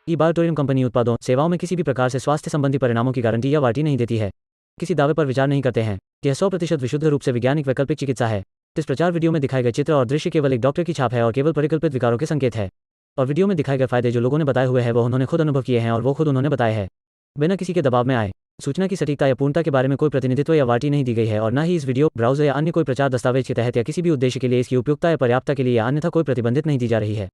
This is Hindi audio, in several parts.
ई-बायोटोरियम कंपनी उत्पादों सेवाओं में किसी भी प्रकार से स्वास्थ्य संबंधी परिणामों की गारंटी या वारंटी नहीं देती है, किसी दावे पर विचार नहीं करते हैं। यह 100% विशुद्ध रूप से वैज्ञानिक वैकल्पिक चिकित्सा है। इस प्रचार वीडियो में दिखाए गए चित्र और दृश्य केवल एक डॉक्टर की छाप है और केवल परिकल्पित विकारों के संकेत है। और वीडियो में दिखाए गए फायदे जो लोगों ने बताए हुए हैं वह उन्होंने खुद अनुभव किए हैं और वो खुद उन्होंने बताए हैं, बिना किसी के दबाव में आए। सूचना की सटीकता या पूर्णता के बारे में कोई प्रतिनिधित्व या वारंटी नहीं दी गई है और न ही इस वीडियो, ब्राउज़र या अन्य कोई प्रचार दस्तावेज के तहत या किसी भी उद्देश्य के लिए इसकी उपयुक्तता या पर्याप्तता के लिए या अन्यथा कोई प्रतिबंधित नहीं दी जा रही है।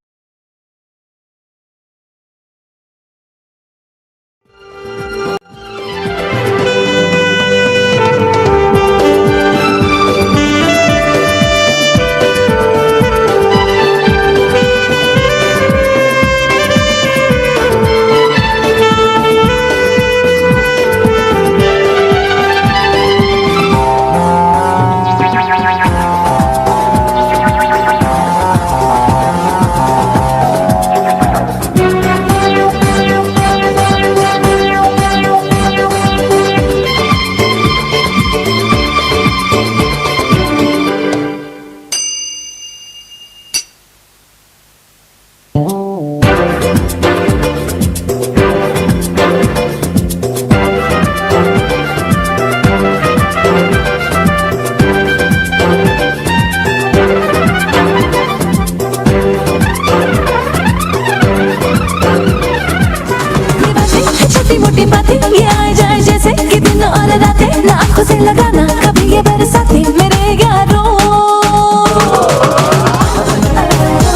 मोटी बातें ये आए जाए जैसे कि दिन और रातें ना आंखों से लगाना कभी ये बरसाते मेरे यारों।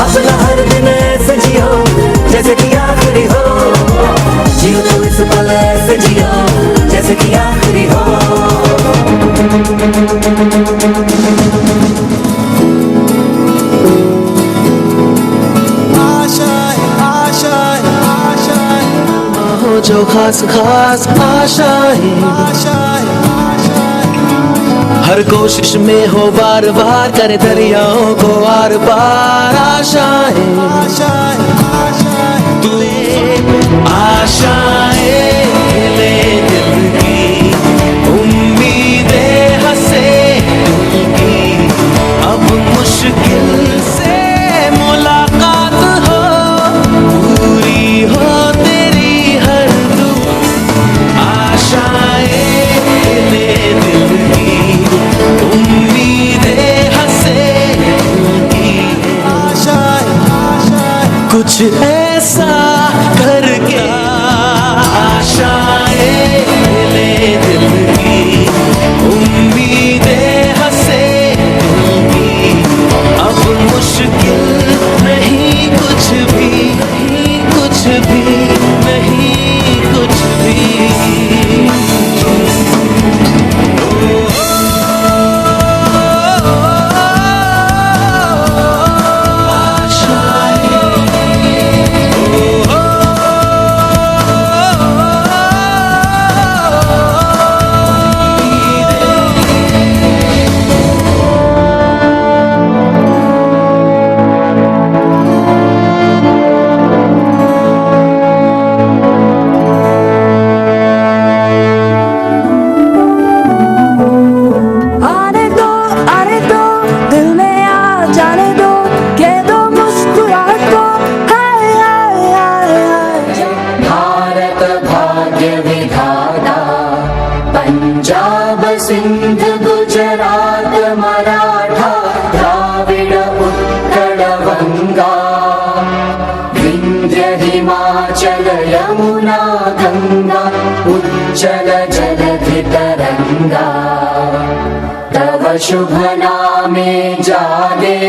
अपना हर दिन ऐसे जियो जैसे कि आखिरी हो, जियो तो इस पल ऐसे जियो जैसे कि आखिरी हो। जो खास खास आशाएं हर कोशिश में हो बार बार करे दरियाओं को आर पार। आशाएं तू आशाएं ले दिल की उम्मीदें हंसे की अब मुश्किल से मुलाकात हो पूरी हो कुछ ऐसा करके। आशाएं ले दिल की उम्मीदें हंसे की अब मुश्किल नहीं कुछ भी, नहीं कुछ भी, नहीं कुछ भी। सिंध गुजरात मराठा द्राविड उत्कल गंगा विंध्य हिमाचल यमुना गंगा उज्जल जलधि तरंगा तव शुभ नामे जागे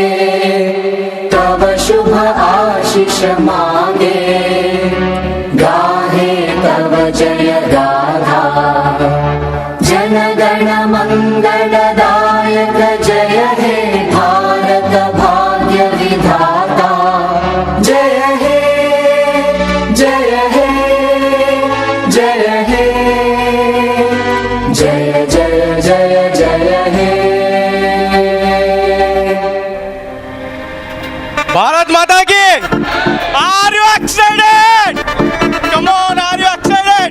तव शुभ आशीष मांगे गाहे तव जय गाथा जनगण मंगलदायक जय हे भारत भाग्य विधाता जय हे जय हे जय हे जय जय जय जय हे। भारत माता की। Are you excited? Come on, are you excited?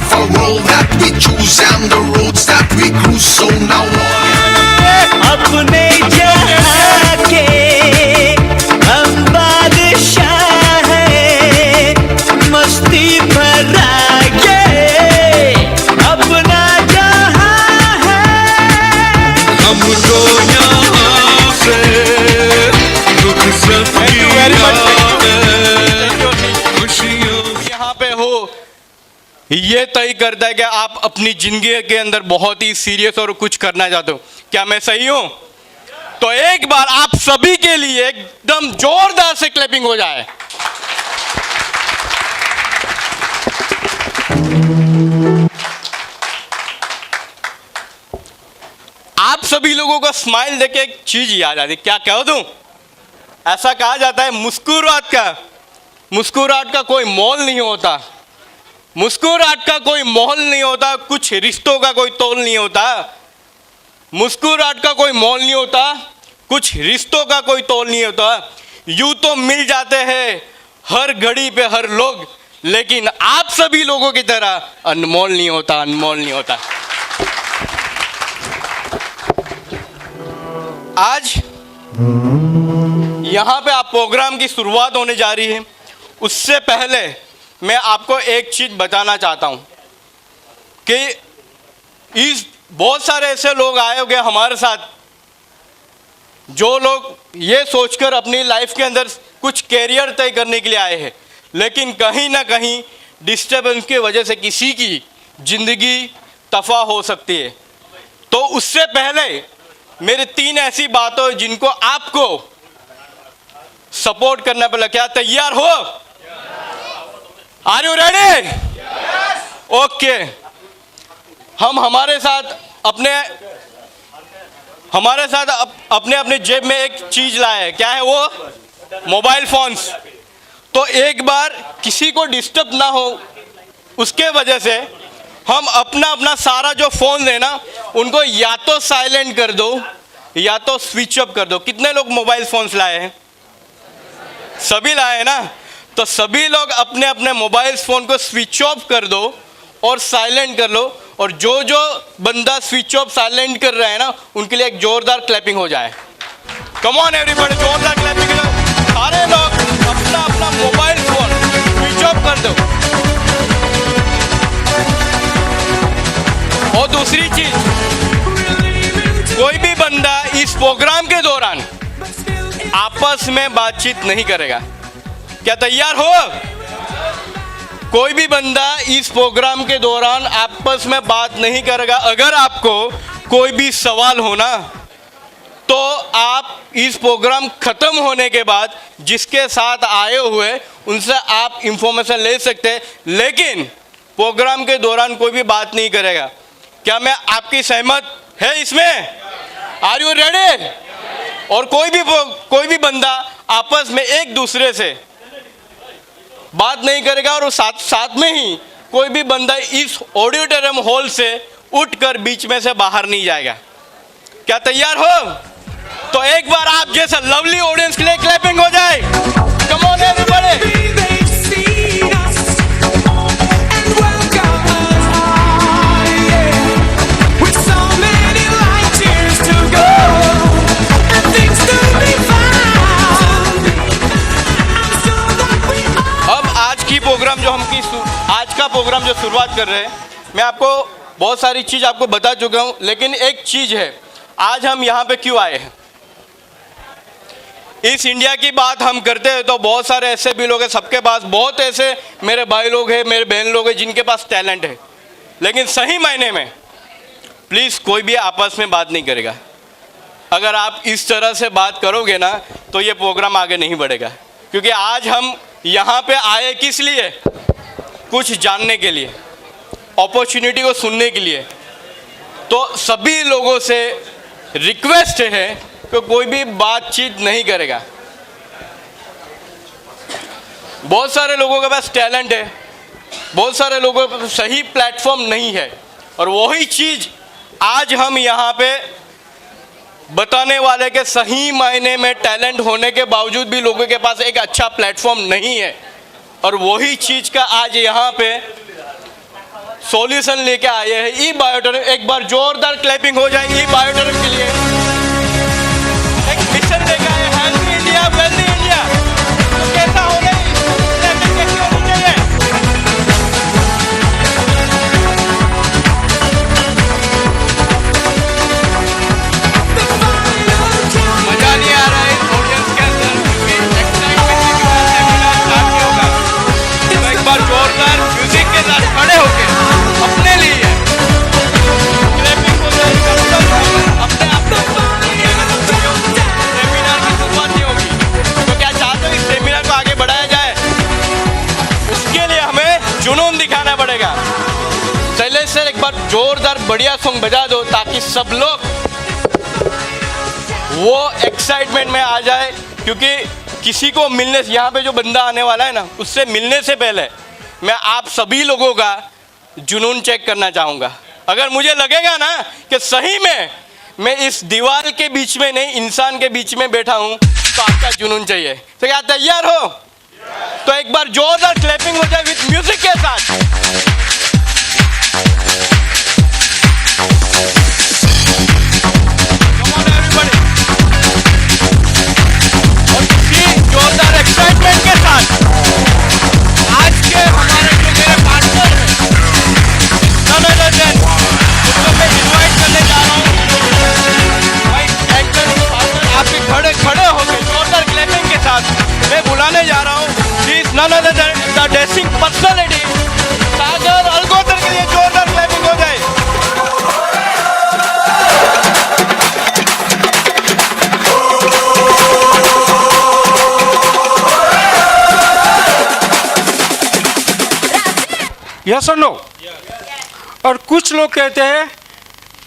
life, a role that we choose and the roads that we cruise. So now अपने जहाँ के हम बादशाह हैं, मस्ती भरा ये अपना जहाँ है। हमको यहाँ से दुख यहाँ पे हो ये तय करता है कि आप अपनी जिंदगी के अंदर बहुत ही सीरियस और कुछ करना चाहते हो। क्या मैं सही हूं? तो एक बार आप सभी के लिए एकदम जोरदार से क्लैपिंग हो जाए। आप सभी लोगों को स्माइल देके एक चीज याद आती, क्या कह दूं? ऐसा कहा जाता है मुस्कुराहट का कोई मोल नहीं होता, मुस्कुराहट का कोई मोल नहीं होता, कुछ रिश्तों का कोई तोल नहीं होता। मुस्कुराहट का कोई मोल नहीं होता, कुछ रिश्तों का कोई तोल नहीं होता। यूं तो मिल जाते हैं हर घड़ी पे हर लोग, लेकिन आप सभी लोगों की तरह अनमोल नहीं होता, अनमोल नहीं होता। आज यहाँ पे आप प्रोग्राम की शुरुआत होने जा रही है, उससे पहले मैं आपको एक चीज बताना चाहता हूँ कि इस बहुत सारे ऐसे लोग आए होंगे हमारे साथ, जो लोग ये सोचकर अपनी लाइफ के अंदर कुछ कैरियर तय करने के लिए आए हैं, लेकिन कहीं ना कहीं डिस्टर्बेंस की वजह से किसी की ज़िंदगी तबाह हो सकती है। तो उससे पहले मेरे 3 ऐसी बातों जिनको आपको सपोर्ट करना पड़ेगा। क्या तैयार हो? Are you ready? ओके। हम हमारे साथ अपने जेब में एक चीज लाए हैं। क्या है वो? Mobile phones. तो एक बार किसी को डिस्टर्ब ना हो उसके वजह से हम अपना सारा जो फोन है ना, उनको या तो साइलेंट कर दो या तो स्विच ऑफ कर दो। कितने लोग मोबाइल फोन्स लाए हैं? सभी लाए हैं ना? तो सभी लोग अपने अपने मोबाइल फोन को स्विच ऑफ कर दो और साइलेंट कर लो, और जो जो बंदा स्विच ऑफ साइलेंट कर रहा है ना, उनके लिए एक जोरदार क्लैपिंग हो जाए। कम ऑन एवरीबॉडी, जोरदार क्लैपिंग। सारे लोग अपना अपना मोबाइल फोन स्विच ऑफ कर दो। और दूसरी चीज, कोई भी बंदा इस प्रोग्राम के दौरान आपस में बातचीत नहीं करेगा। क्या तैयार हो? कोई भी बंदा इस प्रोग्राम के दौरान आपस में बात नहीं करेगा। अगर आपको कोई भी सवाल हो ना, तो आप इस प्रोग्राम खत्म होने के बाद जिसके साथ आए हुए उनसे आप इंफॉर्मेशन ले सकते हैं, लेकिन प्रोग्राम के दौरान कोई भी बात नहीं करेगा। क्या मैं आपकी सहमत है इसमें? Are you ready? और कोई भी बंदा आपस में एक दूसरे से बात नहीं करेगा, और साथ में ही कोई भी बंदा इस ऑडिटोरियम हॉल से उठकर बीच में से बाहर नहीं जाएगा। क्या तैयार हो? तो एक बार आप जैसा लवली ऑडियंस के लिए क्लैपिंग हो जाए। Come on everybody. आज का प्रोग्राम जो शुरुआत कर रहे हैं, मैं आपको बहुत सारी चीज़ आपको बता चुका हूं, लेकिन एक चीज़ है, आज हम यहाँ पे क्यों आए हैं? इस इंडिया की बात हम करते हैं तो बहुत सारे ऐसे भी लोग हैं, सबके पास बहुत ऐसे मेरे भाई लोग हैं, मेरे बहन लोग हैं जिनके पास टैलेंट है, लेकिन सही मायने में प्लीज़ कोई भी आपस में बात नहीं करेगा। अगर आप इस तरह से बात करोगे ना, तो ये प्रोग्राम आगे नहीं बढ़ेगा। क्योंकि आज हम यहाँ पे आए किस लिए? कुछ जानने के लिए, अपॉर्चुनिटी को सुनने के लिए। तो सभी लोगों से रिक्वेस्ट है कि कोई भी बातचीत नहीं करेगा। बहुत सारे लोगों के पास टैलेंट है, बहुत सारे लोगों के पास सही प्लेटफॉर्म नहीं है, और वही चीज़ आज हम यहाँ पे बताने वाले के सही मायने में टैलेंट होने के बावजूद भी लोगों के पास एक अच्छा प्लेटफॉर्म नहीं है, और वही चीज़ का आज यहाँ पे सॉल्यूशन लेके आए हैं ई बायोटोनिक। एक बार जोरदार क्लैपिंग हो जाए ई बायोटोनिक के लिए। एक मिशन लेके आए हेल्दी इंडिया वेल्दी इंडिया। तो कैसा हो गई क्लैपिंग कैसी होनी चाहिए? मजा नहीं आ रहा है ऑडियंस के अंदर क्योंकि एक्साइटमेंट की वजह से बिना स्टार्ट नहीं होगा। तो एक बार जोरदार म्यूजिक के साथ खड़े होके अपने लिए क्लैपिंग को अपने आप को सेमिनार की शुरुआत नहीं होगी। तो क्या चाहते हो इस सेमिनार को आगे बढ़ाया जाए? उसके लिए हमें जुनून दिखाना पड़ेगा। शैलेश सर एक बार जोरदार बढ़िया सॉन्ग बजा दो ताकि सब लोग वो एक्साइटमेंट में आ जाए। क्योंकि किसी को मिलने से, यहाँ पे जो बंदा आने वाला है ना, उससे मिलने से पहले मैं आप सभी लोगों का जुनून चेक करना चाहूँगा। अगर मुझे लगेगा ना कि सही में मैं इस दीवार के बीच में नहीं इंसान के बीच में बैठा हूँ तो आपका जुनून चाहिए। तो क्या तैयार हो? तो एक बार जोरदार क्लैपिंग हो जाए विद म्यूजिक के साथ। जोरदार एक्साइटमेंट के साथ आज के हमारे जो मेरे पार्टनर हैं उनको मैं इनवाइट करने जा रहा हूँ। भाई एक्टर आप भी खड़े खड़े होकर जोरदार क्लैपिंग के साथ मैं बुलाने जा रहा हूँ। Please none other than the dressing personality Sagar Algotar के लिए जोरदार क्लैपिंग हो जाए। यस और नो? और कुछ लोग कहते हैं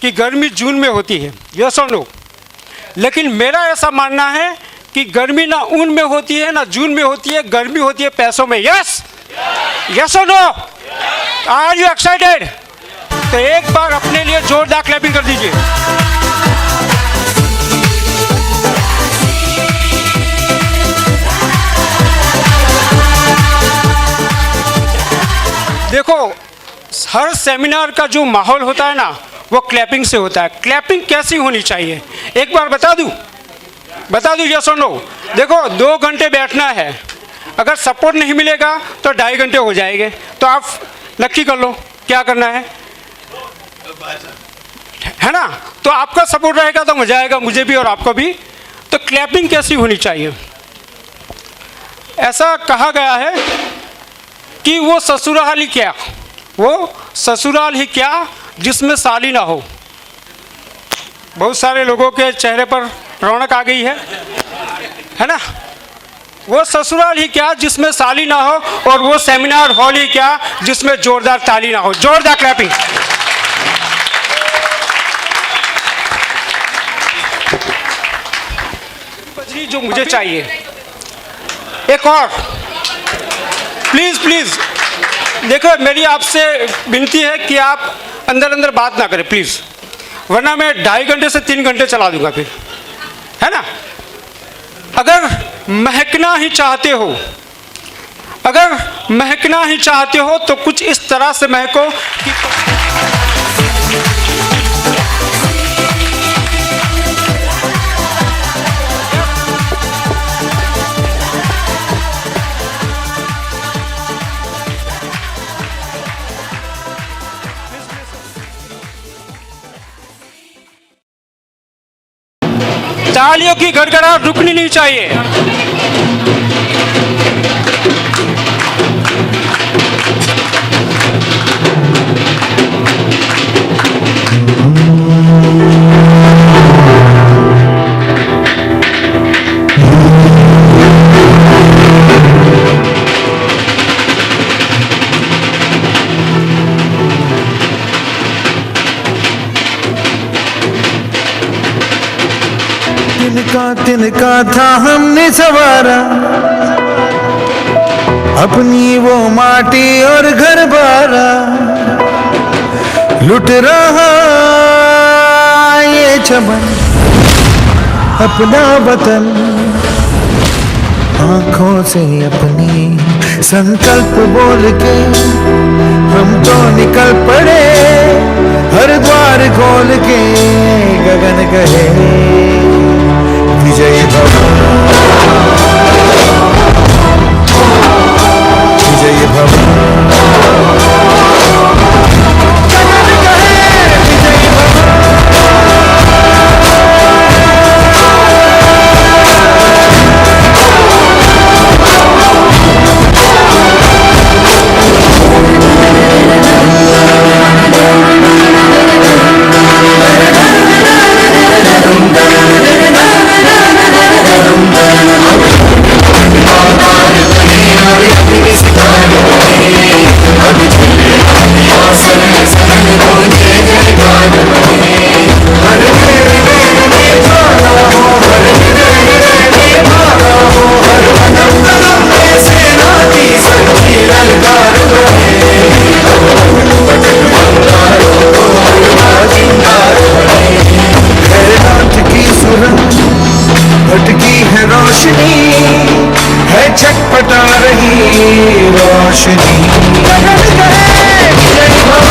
कि गर्मी जून में होती है। यस और नो? लेकिन मेरा ऐसा मानना है कि गर्मी ना ऊन में होती है ना जून में होती है, गर्मी होती है पैसों में। यस? यस और नो? Are you excited? तो एक बार अपने लिए जोरदार क्लैपिंग कर दीजिए। देखो, हर सेमिनार का जो माहौल होता है ना वो क्लैपिंग से होता है। क्लैपिंग कैसी होनी चाहिए एक बार बता दूं यस और नो? देखो 2 घंटे बैठना है, अगर सपोर्ट नहीं मिलेगा तो 2.5 घंटे हो जाएंगे। तो आप नक्की कर लो क्या करना है ना? तो आपका सपोर्ट रहेगा तो मजा आएगा, मुझे भी और आपको भी। तो क्लैपिंग कैसी होनी चाहिए? ऐसा कहा गया है कि वो ससुराल ही क्या जिसमें साली ना हो। बहुत सारे लोगों के चेहरे पर रौनक आ गई है ना? वो ससुराल ही क्या जिसमें साली ना हो, और वो सेमिनार हॉल ही क्या जिसमें जोरदार ताली ना हो। जोरदार क्लैपिंग। बजरी जो मुझे चाहिए एक और, प्लीज देखो, मेरी आपसे विनती है कि आप अंदर बात ना करें प्लीज, वरना मैं 2.5 घंटे से 3 घंटे चला दूंगा फिर, है ना? अगर महकना ही चाहते हो तो कुछ इस तरह से महको कि तालियों की गड़गड़ाहट रुकनी नहीं चाहिए। तिनका था हमने सवारा, अपनी वो माटी और घर बारा, लुट रहा ये चमन अपना वतन। आंखों से अपनी संकल्प बोल के हम तो निकल पड़े, हर द्वार खोल के गगन कहे विजय भव, विजय भव, गगन कहे विजय भव। भटकी है रोशनी, है छटपटा रही रोशनी, गगन कहे विजय भव।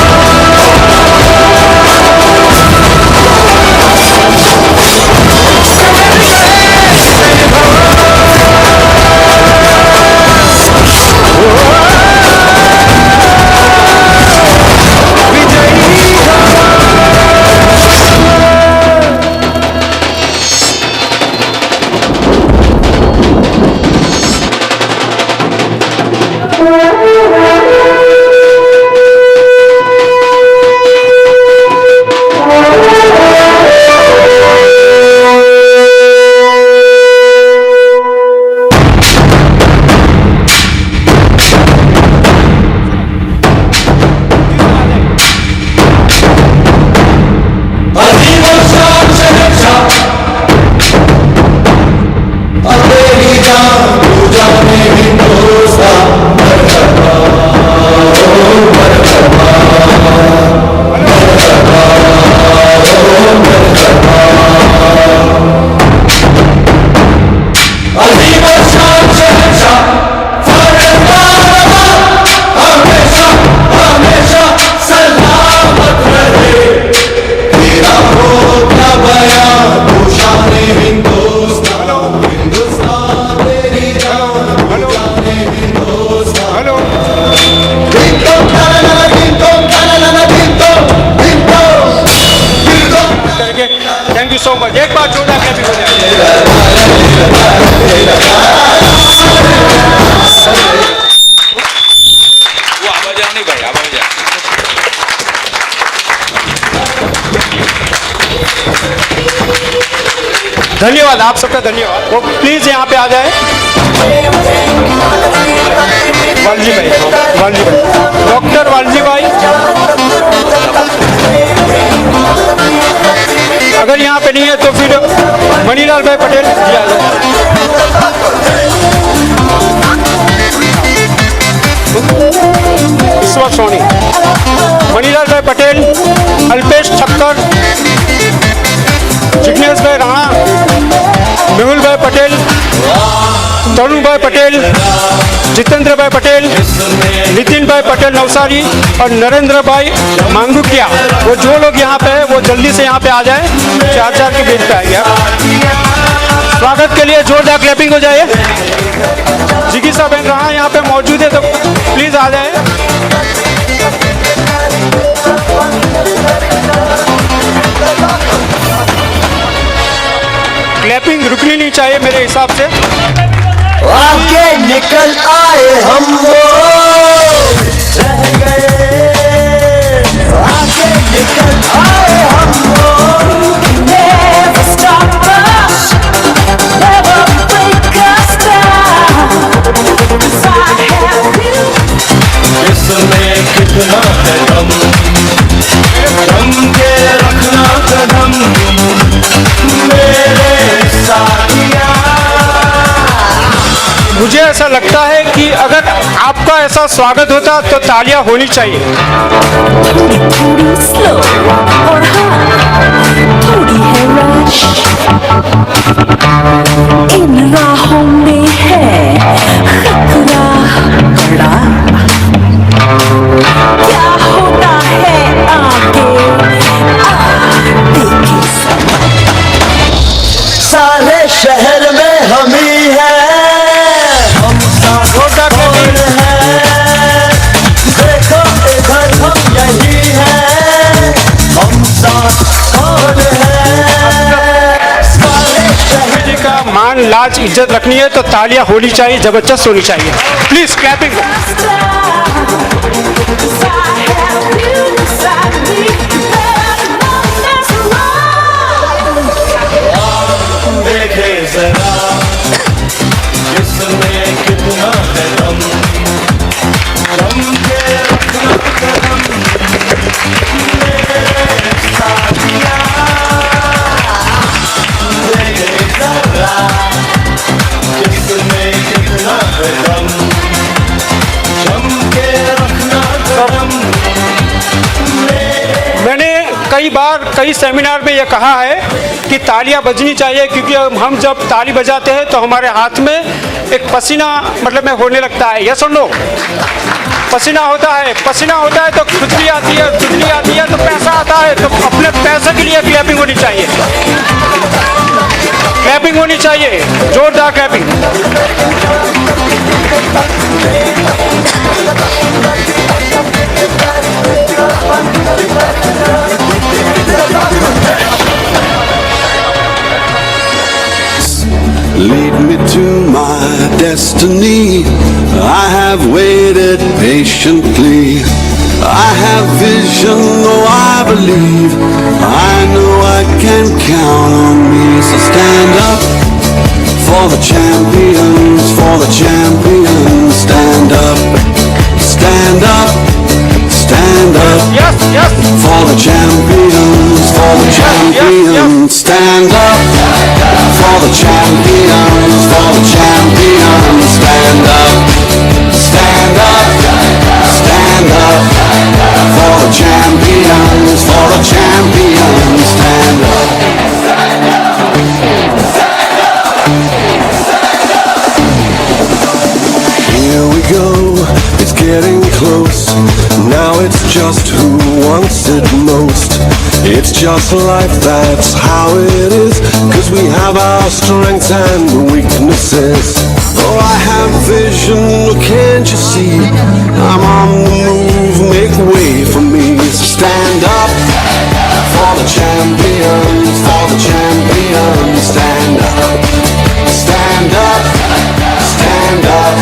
Thank you so much. एक बार जोरदार क्लैपिंग हो जाए। वो आवाज नहीं भाई, आवाज धन्यवाद, आप सबका धन्यवाद। वो प्लीज यहाँ पे आ जाए। वालजी भाई, वालजी भाई, डॉक्टर वालजी भाई, अगर यहाँ पे नहीं है तो फिर मणिलाल भाई पटेल जी आ जाए। ईश्वर सोनी, मणिलाल भाई पटेल, अल्पेश ठक्कर, जिग्नेश भाई राणा, मेहुल भाई पटेल, तरुण भाई पटेल, जितेंद्र भाई पटेल, नितिन भाई पटेल नवसारी और नरेंद्र भाई मांगुकिया। वो जो लोग यहाँ पे है वो जल्दी से यहाँ पे आ जाए, 4-4 के बीच पे आइए। स्वागत के लिए जोरदार क्लैपिंग हो जाए। जिगीसा बहन राणा यहाँ पे मौजूद है तो प्लीज आ जाए। क्लैपिंग रुकनी नहीं चाहिए मेरे हिसाब से। आगे निकल आए हम वो रह गए, आगे निकल आए हम वो। Never stop us, never break us down, 'cause I have you. इसमें कितना है दम, दम के रखना कदम मेरे साथिया। मुझे ऐसा लगता है कि अगर आपका ऐसा स्वागत होता तो तालियां होनी चाहिए। थोड़ी स्लो और हाँ थोड़ी है रश, इन राहों में है लाज इज्जत रखनी है तो तालियां होनी चाहिए, जबरदस्त होनी चाहिए। Please clapping. देखे जरा जिसमें कितना है दम, दम के रखना कदम मेरे साथिया। देखे जरा जिसमें कितना है दम, दम के रखना कदम। मैंने कई बार कई सेमिनार में ये कहा है कि तालियां बजनी चाहिए, क्योंकि हम जब ताली बजाते हैं तो हमारे हाथ में एक पसीना मतलब में होने लगता है। ये सुन लो, पसीना होता है तो खुजली आती है, खुजली आती है तो पैसा आता है, तो अपने पैसे के लिए क्लैपिंग होनी चाहिए, क्लैपिंग होनी चाहिए, जोरदार clapping. Lead me to my destiny. I have waited patiently. I have vision, oh I believe. I know I can count on me. So stand up for the champions, for the champions. Stand up, stand up, stand up. Yes, yes. For the champions, for the champions. Stand up for the champions, for the champions. Stand up, stand up, stand up. For the champions, for the champions. Stand up. Here we go, it's getting close. Now it's just who wants it most. It's just life, that's how it is. 'Cause we have our strengths and weaknesses. Oh, I have vision, can't you see? I'm on the move, make way for me. So stand up for the champions, for the champions. Stand up, stand up, stand up.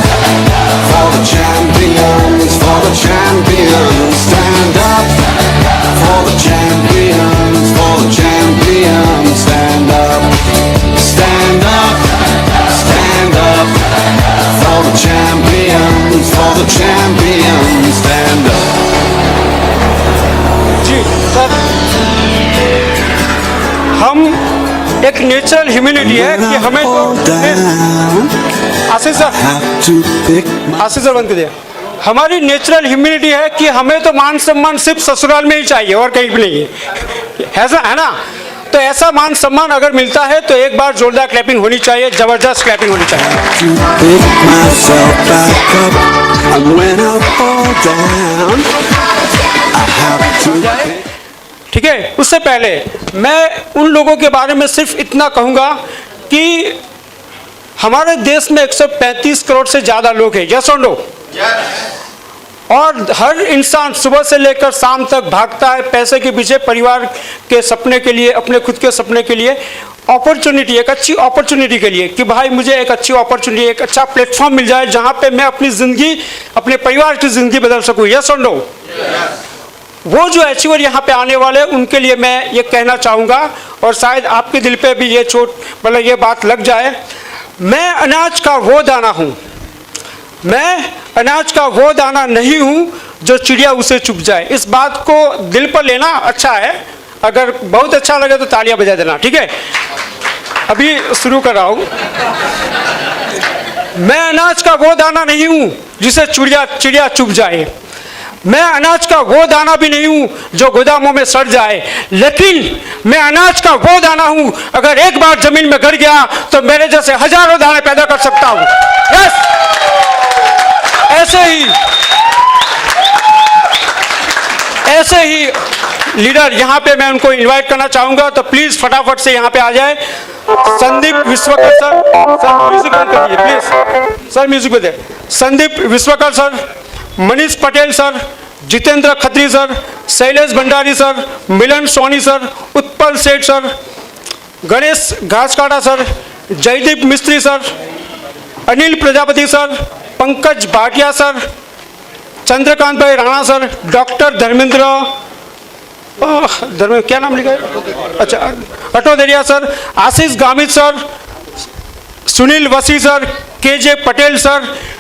For the champions, for the champions. Stand up for the champions, for the champions. Stand up, stand up, stand up. For the champions, for the champions. Stand up. जी सर, हम एक नेचुरल ह्यूमिलिटी है कि हमें आशीष सर बंद कर दिया। हमारी नेचुरल ह्यूमिलिटी है कि हमें तो मान सम्मान सिर्फ ससुराल में ही चाहिए और कहीं भी नहीं है, ऐसा है ना? तो ऐसा मान सम्मान अगर मिलता है तो एक बार जोरदार क्लैपिंग होनी चाहिए, जबरदस्त क्लैपिंग होनी चाहिए। ठीक है, उससे पहले मैं उन लोगों के बारे में सिर्फ इतना कहूँगा कि हमारे देश में 135 करोड़ से ज़्यादा लोग हैं, यस और नो? और हर इंसान सुबह से लेकर शाम तक भागता है पैसे के पीछे, परिवार के सपने के लिए, अपने खुद के सपने के लिए, अपॉर्चुनिटी, एक अच्छी अपॉर्चुनिटी के लिए कि भाई मुझे एक अच्छी अपॉर्चुनिटी, एक अच्छा प्लेटफॉर्म मिल जाए जहाँ पे मैं अपनी ज़िंदगी, अपने परिवार की ज़िंदगी बदल सकूँ, यस और नो? वो जो अचीवर यहाँ पे आने वाले उनके लिए मैं ये कहना चाहूँगा, और शायद आपके दिल पे भी ये चोट मतलब ये बात लग जाए। मैं अनाज का वो दाना हूँ, मैं अनाज का वो दाना नहीं हूँ जो चिड़िया उसे चुप जाए। इस बात को दिल पर लेना अच्छा है, अगर बहुत अच्छा लगे तो तालियां बजा देना, ठीक है? अभी शुरू कर रहा हूँ। मैं अनाज का वो दाना नहीं हूँ जिसे चिड़िया चुप जाए, मैं अनाज का वो दाना भी नहीं हूँ जो गोदामों में सड़ जाए, लेकिन मैं अनाज का वो दाना हूँ अगर एक बार जमीन में गिर गया तो मेरे जैसे हजारों दाने पैदा कर सकता हूँ। यस, ऐसे ही लीडर यहाँ पे मैं उनको इनवाइट करना चाहूँगा, तो प्लीज़ फटाफट से यहाँ पे आ जाए। संदीप विश्वकर सर, म्यूजिक बंद कर दीजिए प्लीज सर, म्यूजिक बंद। Sandeep Vishwakar sir, Manish Patel sir, Jitendra Khatri sir, Shailesh Bhandari sir, Milan Soni sir, Utpal Seth sir, Ganesh Ghaskata sir, Jaydeep Mistry sir, Anil Prajapati sir, Pankaj Bhatia sir, Chandrakant bhai Rana sir, doctor Dharmendra क्या नाम लिखा है, अच्छा Atodariya sir, Ashish Gamit sir, Sunil Vasi sir, KJ Patel sir,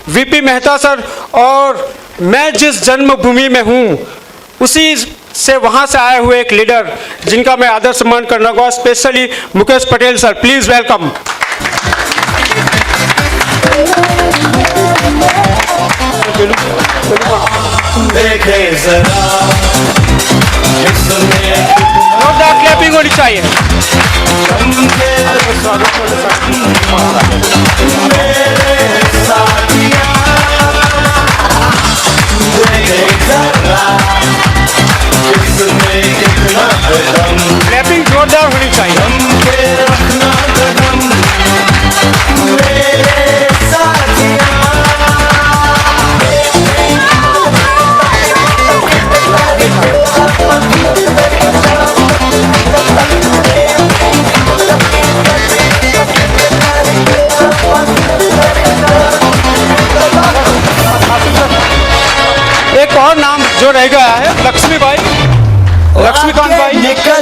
VP Mehta sir, और मैं जिस जन्मभूमि में हूँ उसी से वहाँ से आए हुए एक लीडर जिनका मैं आदर सम्मान करना होगा, specially Mukesh Patel sir, please welcome. जोरदार क्लैपिंग होनी चाहिए। क्लैपिंग जोरदार होनी चाहिए। एक और नाम जो रह गया है लक्ष्मीकांत भाई,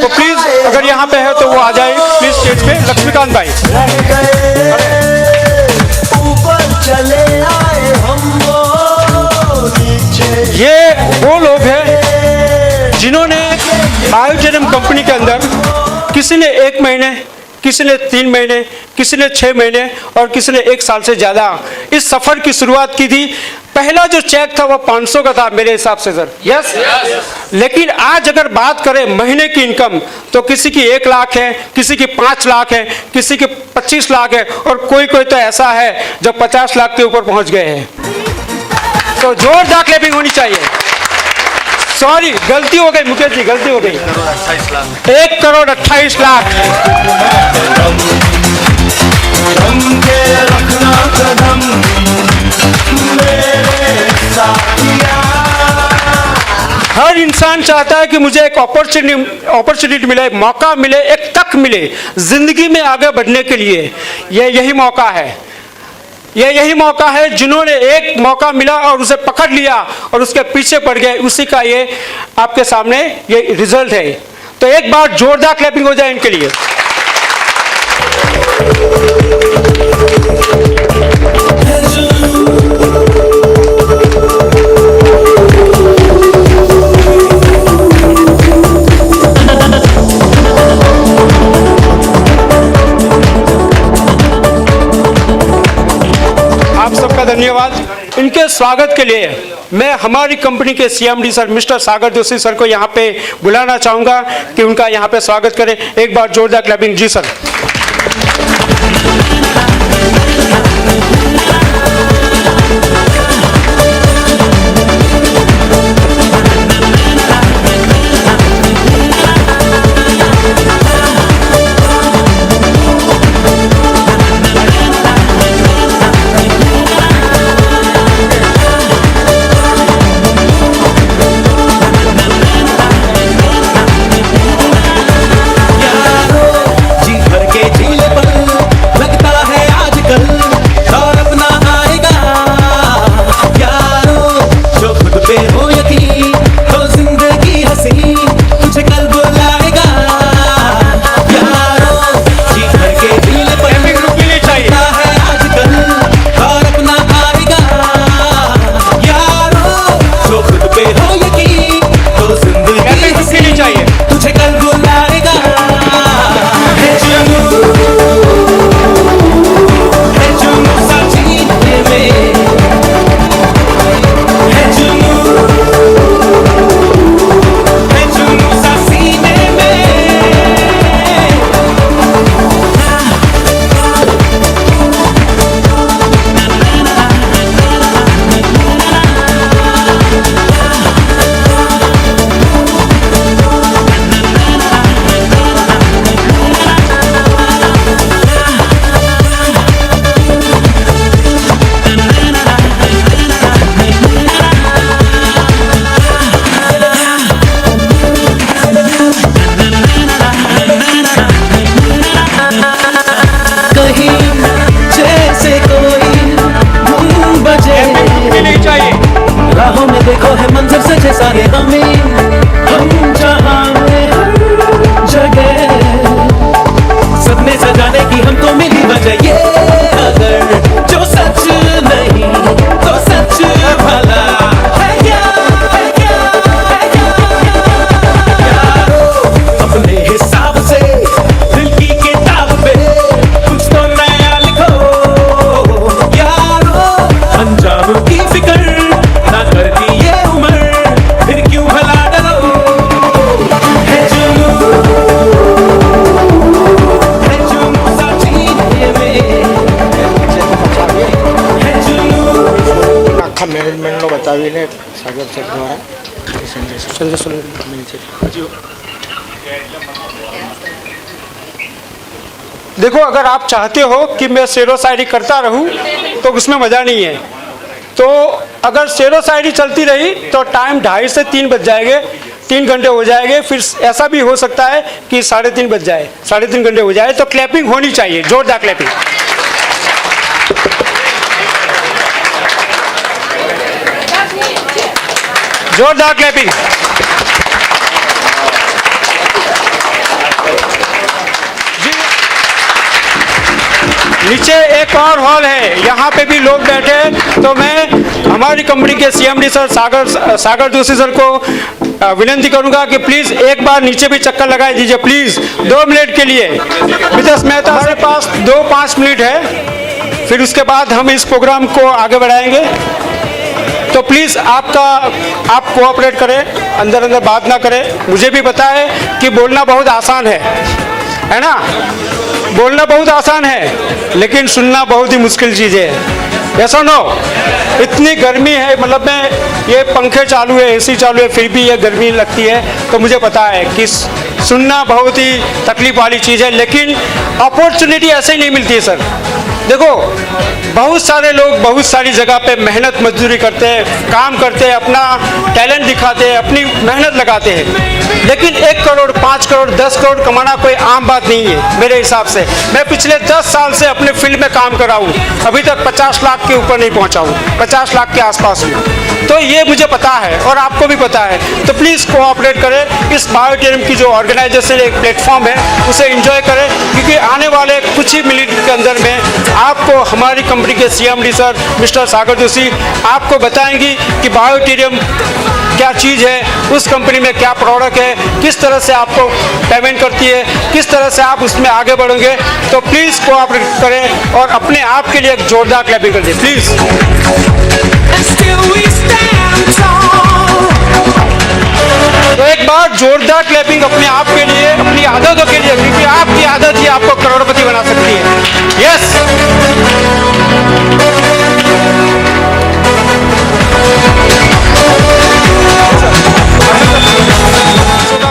तो प्लीज अगर यहाँ पे है तो वो आ जाए प्लीज स्टेज पे। लक्ष्मीकांत भाई, ये वो लोग हैं जिन्होंने आयोजन कंपनी के अंदर किसी ने 1 महीने, किसी ने 3 महीने, किसी ने 6 महीने और किसी ने 1 साल से ज़्यादा इस सफ़र की शुरुआत की थी। पहला जो चेक था वो 500 का था मेरे हिसाब से सर, यस। लेकिन आज अगर बात करें महीने की इनकम तो किसी की 1 लाख है, किसी की 5 लाख है, किसी की 25 लाख है और कोई तो ऐसा है जो 50 लाख के ऊपर पहुंच गए हैं। तो जोरदार क्लैपिंग होनी चाहिए। सॉरी, गलती हो गई मुकेश जी, गलती हो गई। 1,28,00,000। हर इंसान चाहता है कि मुझे एक अपॉर्चुनिटी मिले, एक मौका मिले, एक तक मिले जिंदगी में आगे बढ़ने के लिए। ये यही मौका है, ये यही मौका है। जिन्होंने एक मौका मिला और उसे पकड़ लिया और उसके पीछे पड़ गए, उसी का ये आपके सामने ये रिजल्ट है। तो एक बार जोरदार क्लैपिंग हो जाए इनके लिए। आप सबका धन्यवाद। इनके स्वागत के लिए मैं हमारी कंपनी के CMD सर मिस्टर सागर जोशी सर को यहाँ पे बुलाना चाहूँगा कि उनका यहाँ पे स्वागत करें। एक बार जोरदार क्लैपिंग। जी सर। जी भर के झील पर लगता सागर सर द्वारा संजय सोलंकी। देखो, अगर आप चाहते हो कि मैं शेरो शायरी करता रहूं तो उसमें मज़ा नहीं है। तो अगर शेरो शायरी चलती रही तो टाइम 2:30 से 3 बज जाएंगे, 3 घंटे हो जाएंगे। फिर ऐसा भी हो सकता है कि 3:30 बज जाए, 3.5 घंटे हो जाए। तो क्लैपिंग होनी चाहिए, जोरदार क्लैपिंग। जोरदार क्लैपिंग। नीचे एक और हॉल है, यहाँ पे भी लोग बैठे हैं। तो मैं हमारी कंपनी के CMD सर सागर जोशी सर को विनती करूंगा कि प्लीज़ एक बार नीचे भी चक्कर लगा दीजिए, प्लीज़ 2 मिनट के लिए। मिसेस मेहता, हमारे पास 2-5 मिनट है, फिर उसके बाद हम इस प्रोग्राम को आगे बढ़ाएंगे। तो प्लीज़ आप कोऑपरेट करें, अंदर बात ना करें। मुझे भी पता है कि बोलना बहुत आसान है ना, बोलना बहुत आसान है, लेकिन सुनना बहुत ही मुश्किल चीज़ है। ऐसा नो, इतनी गर्मी है, मतलब मैं ये पंखे चालू है, AC चालू है, फिर भी ये गर्मी लगती है। तो मुझे पता है कि सुनना बहुत ही तकलीफ वाली चीज़ है, लेकिन अपॉर्चुनिटी ऐसे ही नहीं मिलती है सर। देखो, बहुत सारे लोग बहुत सारी जगह पे मेहनत मजदूरी करते हैं, काम करते हैं, अपना टैलेंट दिखाते हैं, अपनी मेहनत लगाते हैं, लेकिन 1 करोड़, 5 करोड़, 10 करोड़ कमाना कोई आम बात नहीं है मेरे हिसाब से। मैं पिछले 10 साल से अपने फील्ड में काम कर रहा हूँ, अभी तक 50 लाख के ऊपर नहीं पहुँचा हूँ, 50 लाख के आसपास हूँ। तो ये मुझे पता है और आपको भी पता है। तो प्लीज़ कोऑपरेट करें, इस बायोटेरियम की जो ऑर्गेनाइजेशन एक प्लेटफॉर्म है उसे एंजॉय करें, क्योंकि आने वाले कुछ ही मिनट के अंदर में आपको हमारी कंपनी के CMD सर मिस्टर सागर जोशी आपको बताएंगी कि बायोटेरियम क्या चीज़ है, उस कंपनी में क्या प्रोडक्ट है, किस तरह से आपको पेमेंट करती है, किस तरह से आप उसमें आगे बढ़ोगे। तो प्लीज़ कोऑपरेट करें और अपने आप के लिए एक जोरदार क्लैपिंग कर दें प्लीज़। तो एक बार जोरदार क्लैपिंग अपने आप के लिए, अपनी आदतों के लिए, क्योंकि आपकी आदत ही आपको करोड़पति बना सकती है। यस,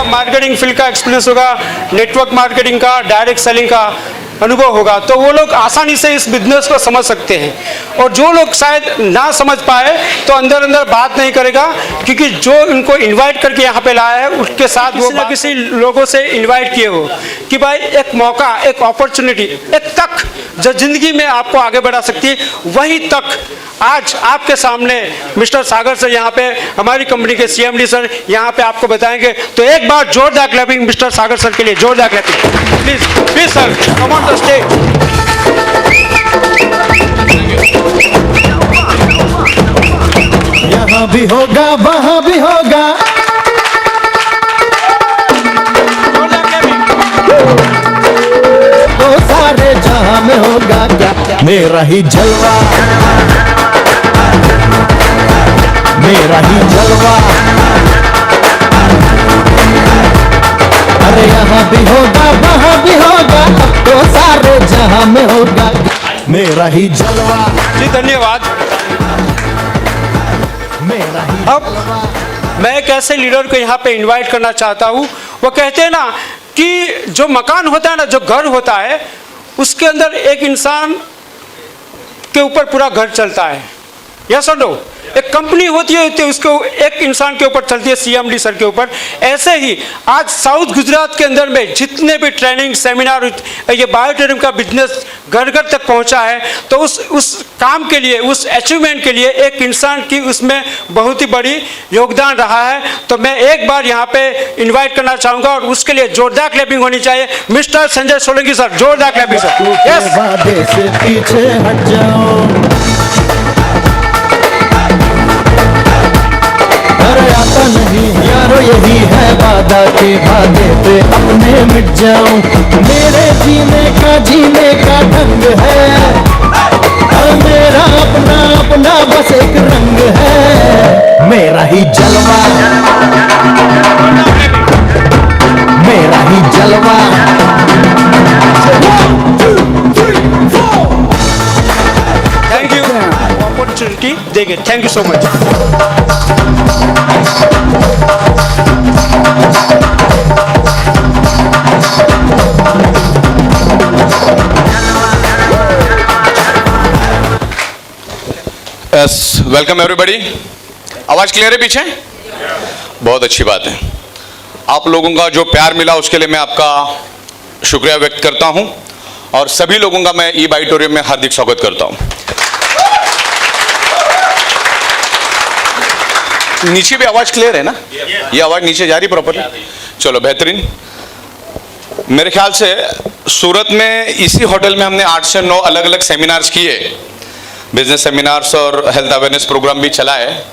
मार्केटिंग फील्ड का एक्सपीरियंस होगा, नेटवर्क मार्केटिंग का, डायरेक्ट सेलिंग का अनुभव होगा, तो वो लोग आसानी से इस बिजनेस को समझ सकते हैं। और जो लोग शायद ना समझ पाए तो अंदर बात नहीं करेगा, क्योंकि जो इनको इनवाइट करके यहाँ पे लाया है उसके साथ वो किसी लोगों से इनवाइट किए हो कि भाई एक मौका, एक अपॉर्चुनिटी, एक तक जो जिंदगी में आपको आगे बढ़ा सकती है, वही तक आज आपके सामने मिस्टर सागर सर यहाँ पे, हमारी कंपनी के CMD सर यहाँ पे आपको बताएंगे। तो एक बार जोरदार क्लैपिंग मिस्टर सागर सर के लिए, जोरदार clapping please. Please sir, come on the stage. यहाँ भी होगा, वहाँ भी होगा, तो सारे जहाँ में होगा क्या मेरा ही जलवा, मेरा ही जलवा। अरे यहाँ भी होगा, वहाँ भी होगा, तो सारे जहाँ में होगा मेरा ही जलवा। जी धन्यवाद। मेरा ही अब मैं एक ऐसे लीडर को यहाँ पे इनवाइट करना चाहता हूँ। वो कहते हैं ना कि जो मकान होता है ना, जो घर होता है, उसके अंदर एक इंसान के ऊपर पूरा घर चलता है। यस और नो? एक कंपनी होती है तो उसको एक इंसान के ऊपर चलती है, CMD सर के ऊपर। ऐसे ही आज साउथ गुजरात के अंदर में जितने भी ट्रेनिंग सेमिनार, ये बायोटेरियम का बिजनेस घर घर तक पहुंचा है, तो उस काम के लिए, उस अचीवमेंट के लिए एक इंसान की उसमें बहुत ही बड़ी योगदान रहा है। तो मैं एक बार यहाँ पे इन्वाइट करना चाहूँगा और उसके लिए जोरदार क्लैपिंग होनी चाहिए। मिस्टर संजय सोलंकी सर, जोरदार क्लैपिंग सर। यस, वादे से पीछे हट जाओ, आता नहीं यारो यही है वादा के वादे पे अपने मिट जाऊं। मेरे जीने का ढंग है, मेरा अपना अपना बस एक रंग है, मेरा ही जलवा, मेरा ही जलवा। थैंक यू अपॉर्चुनिटी देंगे। Thank you so much. Welcome everybody. आवाज क्लियर है पीछे? बहुत अच्छी बात है। आप लोगों का जो प्यार मिला उसके लिए मैं आपका शुक्रिया व्यक्त करता हूं और सभी लोगों का मैं ई ऑडिटोरियम में हार्दिक स्वागत करता हूं। नीचे भी आवाज क्लियर है ना? ये आवाज नीचे जा रही प्रॉपरली? चलो बेहतरीन। मेरे ख्याल से सूरत में इसी होटल में हमने 8 से 9 अलग अलग सेमिनार्स किए, बिजनेस सेमिनार्स और हेल्थ अवेयरनेस प्रोग्राम भी चला है।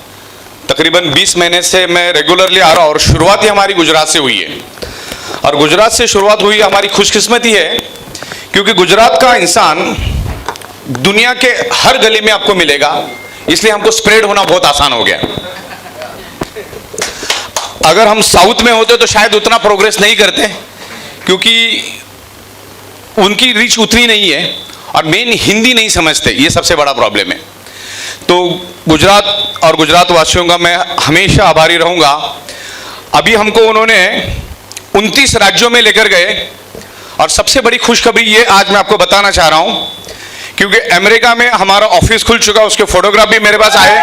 तकरीबन 20 महीने से मैं रेगुलरली आ रहा हूँ और शुरुआत ही हमारी गुजरात से हुई है। और गुजरात से शुरुआत हुई हमारी खुशकिस्मती है क्योंकि गुजरात का इंसान दुनिया के हर गली में आपको मिलेगा, इसलिए हमको स्प्रेड होना बहुत आसान हो गया। अगर हम साउथ में होते तो शायद उतना प्रोग्रेस नहीं करते क्योंकि उनकी रीच उतनी नहीं है और मेन हिंदी नहीं समझते, ये सबसे बड़ा प्रॉब्लम है। तो गुजरात और गुजरात वासियों का मैं हमेशा आभारी रहूंगा। अभी हमको उन्होंने 29 राज्यों में लेकर गए और सबसे बड़ी खुशखबरी ये आज मैं आपको बताना चाह रहा हूं क्योंकि अमेरिका में हमारा ऑफिस खुल चुका, उसके फोटोग्राफ भी मेरे पास आए